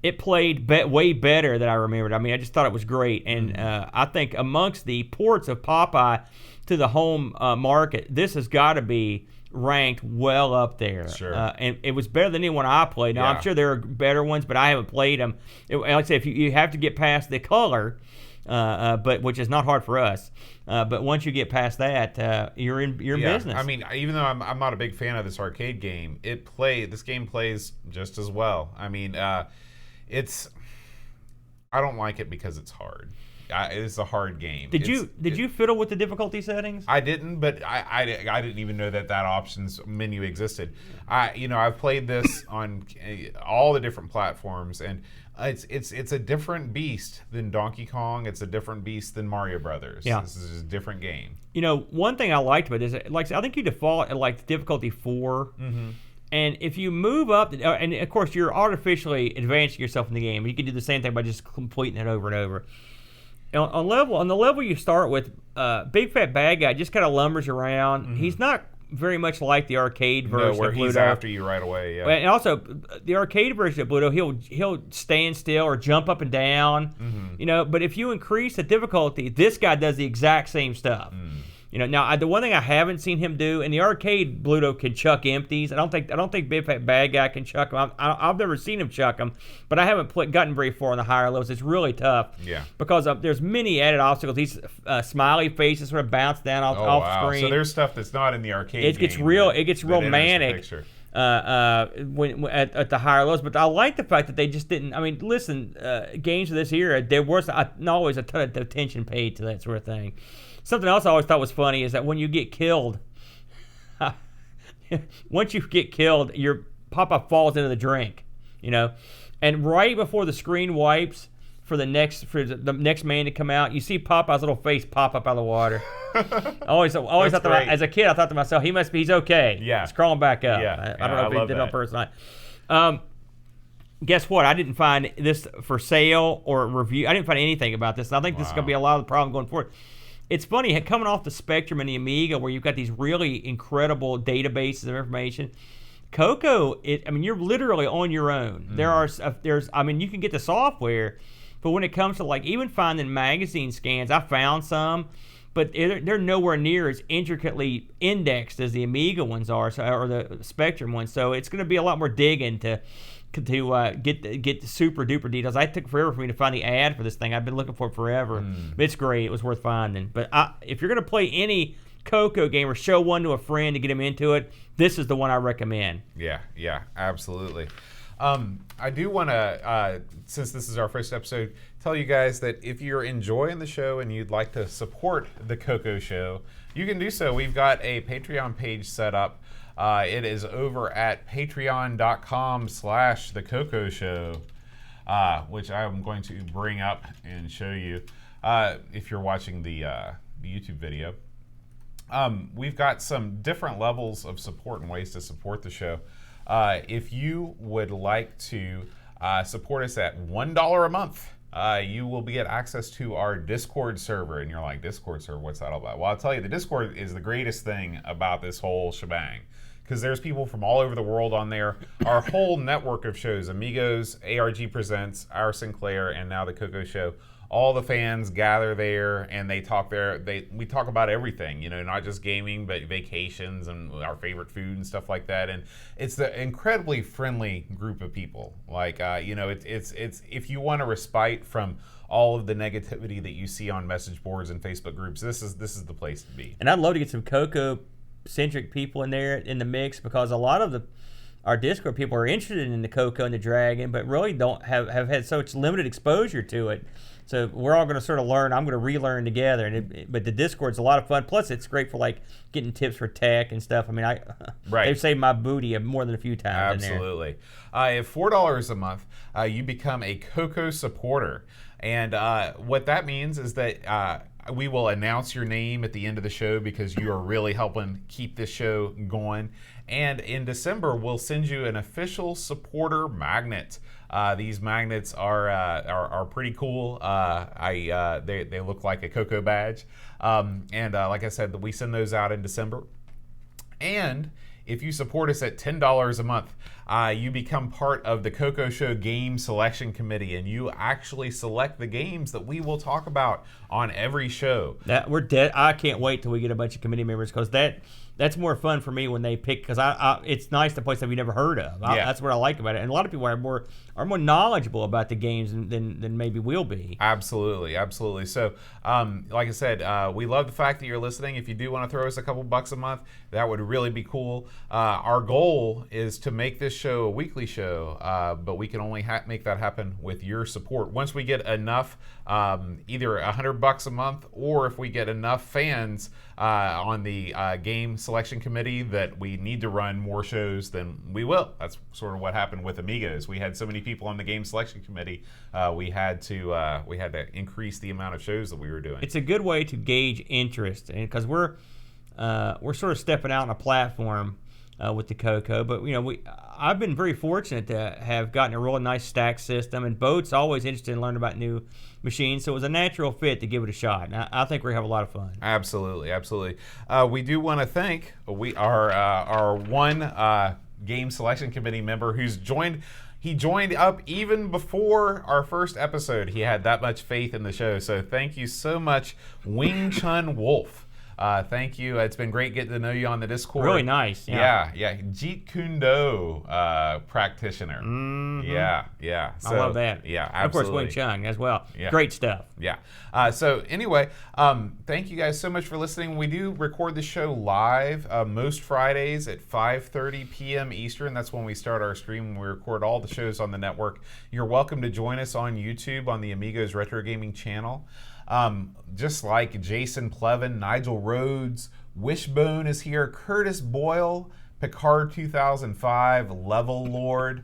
It played way better than I remembered. I mean, I just thought it was great. And I think amongst the ports of Popeye to the home market, this has got to be ranked well up there. Sure. And it was better than anyone I played. Now, Yeah. I'm sure there are better ones, but I haven't played them. Like I said, if you have to get past the color, but which is not hard for us. But once you get past that, you're in business. I mean, even though I'm not a big fan of this arcade game, this game plays just as well. I mean, I don't like it because it's hard. It's a hard game. Did you fiddle with the difficulty settings? I didn't, but I didn't even know that options menu existed. I've played this on all the different platforms, and it's a different beast than Donkey Kong. It's a different beast than Mario Brothers. Yeah. This is a different game. You know, one thing I liked about this, like I think you default at like difficulty 4. Mm-hmm. And if you move up, and of course you're artificially advancing yourself in the game. You can do the same thing by just completing it over and over. On the level you start with, Big Fat Bad Guy just kind of lumbers around. Mm-hmm. He's not very much like the arcade version. Where of he's Bluto. after you right away. Yeah. And also, the arcade version of Bluto, he'll stand still or jump up and down. Mm-hmm. You know, but if you increase the difficulty, this guy does the exact same stuff. Mm. You know, now the one thing I haven't seen him do in the arcade, Bluto can chuck empties. I don't think Big Fat Bad Guy can chuck them. I've never seen him chuck them, but I haven't gotten very far on the higher levels. It's really tough. Yeah. Because there's many added obstacles. These smiley faces sort of bounce down off screen. So there's stuff that's not in the arcade. It gets real manic. When at the higher levels, but I like the fact that they just didn't. I mean, listen, games of this era, there was always a ton of attention paid to that sort of thing. Something else I always thought was funny is that when you get killed, once you get killed, your Papa falls into the drink, you know, and right before the screen wipes for the next man to come out, you see Papa's little face pop up out of the water. I always thought as a kid, I thought to myself, he's okay. Yeah, he's crawling back up. Yeah, I don't know if he did it on purpose or not. Guess what? I didn't find this for sale or review. I didn't find anything about this. And I think this is going to be a lot of the problem going forward. It's funny, coming off the Spectrum and the Amiga, where you've got these really incredible databases of information. CoCo, you're literally on your own. Mm. You can get the software, but when it comes to like even finding magazine scans, I found some, but they're nowhere near as intricately indexed as the Amiga ones are, or the Spectrum ones. So it's going to be a lot more digging to get the super duper details. I took forever for me to find the ad for this thing. I've been looking for it forever. But it's great. It was worth finding. But if you're going to play any CoCo game or show one to a friend to get him into it, this is the one I recommend. Yeah, absolutely. I do want to, since this is our first episode, tell you guys that if you're enjoying the show and you'd like to support the CoCo show, you can do so. We've got a Patreon page set up. It is over at patreon.com/the CoCo show, which I'm going to bring up and show you if you're watching the YouTube video. we've got some different levels of support and ways to support the show. If you would like to support us at $1 a month, you will get access to our Discord server. And you're like, Discord server, what's that all about? Well, I'll tell you, the Discord is the greatest thing about this whole shebang, because there's people from all over the world on there. Our whole network of shows, Amigos, ARG Presents, Our Sinclair, and now the CoCo Show, all the fans gather there and they talk there. We talk about everything, you know, not just gaming, but vacations and our favorite food and stuff like that. And it's the incredibly friendly group of people. Like, you know, it's if you want a respite from all of the negativity that you see on message boards and Facebook groups, this is the place to be. And I'd love to get some CoCo centric people in there in the mix, because a lot of our Discord people are interested in the CoCo and the Dragon, but really don't have had such limited exposure to it. So we're all going to sort of learn. I'm going to relearn together. But the Discord's a lot of fun. Plus, it's great for like getting tips for tech and stuff. I mean, they've saved my booty more than a few times. Absolutely. In there. At $4 a month, you become a CoCo supporter, and what that means is that we will announce your name at the end of the show because you are really helping keep this show going. And in December, we'll send you an official supporter magnet. These magnets are pretty cool. They look like a CoCo badge. And like I said, we send those out in December. And if you support us at $10 a month, you become part of the CoCo Show Game Selection Committee, and you actually select the games that we will talk about on every show. We're dead. I can't wait till we get a bunch of committee members, because that's more fun for me when they pick, because it's nice to play stuff you never heard of. That's what I like about it. And a lot of people are more knowledgeable about the games than maybe we'll be. Absolutely. So, like I said, we love the fact that you're listening. If you do want to throw us a couple bucks a month, that would really be cool. Our goal is to make this show a weekly show, but we can only make that happen with your support. Once we get enough, either $100 a month, or if we get enough fans on the game selection committee that we need to run more shows, then we will. That's sort of what happened with Amigos. We had so many people on the game selection committee, we had to increase the amount of shows that we were doing. It's a good way to gauge interest, and because we're sort of stepping out on a platform with the CoCo, but you know, I've been very fortunate to have gotten a really nice stack system, and Boat's always interested in learning about new machines, so it was a natural fit to give it a shot. And I think we're gonna have a lot of fun. Absolutely. We do want to thank our one game selection committee member who's joined. He joined up even before our first episode. He had that much faith in the show. So thank you so much, Wing Chun Wolf. Thank you. It's been great getting to know you on the Discord. Really nice. Yeah. Jeet Kune Do practitioner. Mm-hmm. Yeah. So, I love that. Yeah, absolutely. Of course, Wing Chun as well. Yeah. Great stuff. Yeah. So anyway, thank you guys so much for listening. We do record the show live most Fridays at 5:30 p.m. Eastern. That's when we start our stream. We record all the shows on the network. You're welcome to join us on YouTube on the Amigos Retro Gaming channel. Just like Jason Plevin, Nigel Rhodes, Wishbone is here, Curtis Boyle, Picard 2005, Level Lord.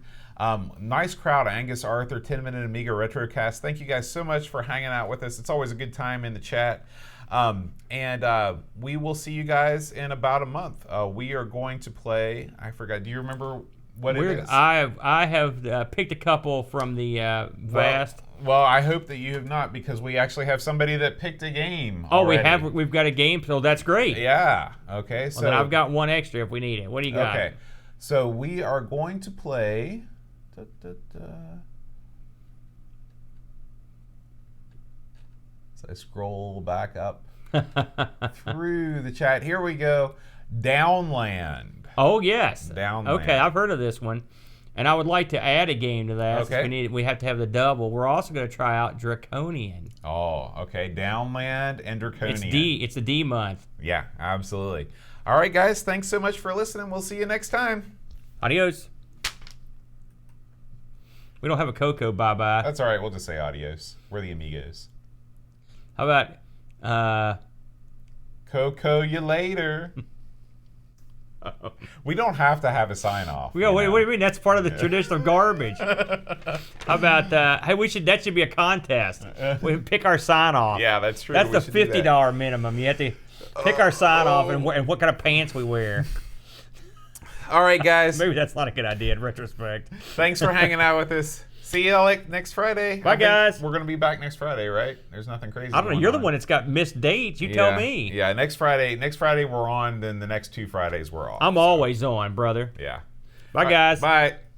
Nice crowd, Angus Arthur, 10-Minute Amiga Retrocast. Thank you guys so much for hanging out with us. It's always a good time in the chat. And we will see you guys in about a month. We are going to play, I forgot, do you remember what it is? I have picked a couple from the vast... Well, I hope that you have not, because we actually have somebody that picked a game already. We've got a game, so that's great. Yeah, okay. So then I've got one extra if we need it. What do you got? Okay, so we are going to play... So I scroll back up through the chat. Here we go. Downland. Oh, yes. Downland. Okay, I've heard of this one. And I would like to add a game to that. Okay. We have to have the double. We're also going to try out Draconian. Oh, okay. Downland and Draconian. It's the D month. Yeah, absolutely. All right, guys. Thanks so much for listening. We'll see you next time. Adios. We don't have a CoCo bye-bye. That's all right. We'll just say adios. We're the Amigos. How about... CoCo you later. We don't have to have a sign off. What do you mean? That's part of the traditional garbage. How about hey? That should be a contest. We pick our sign off. Yeah, that's true. That's the $50 minimum. You have to Pick our sign off and what kind of pants we wear. All right, guys. Maybe that's not a good idea in retrospect. Thanks for hanging out with us. See you next Friday. Bye, guys. We're going to be back next Friday, right? There's nothing crazy. I don't know. You're the one that's got missed dates. You tell me. Yeah, next Friday we're on, then the next 2 Fridays we're off. I'm always on, brother. Yeah. Bye, guys. Bye.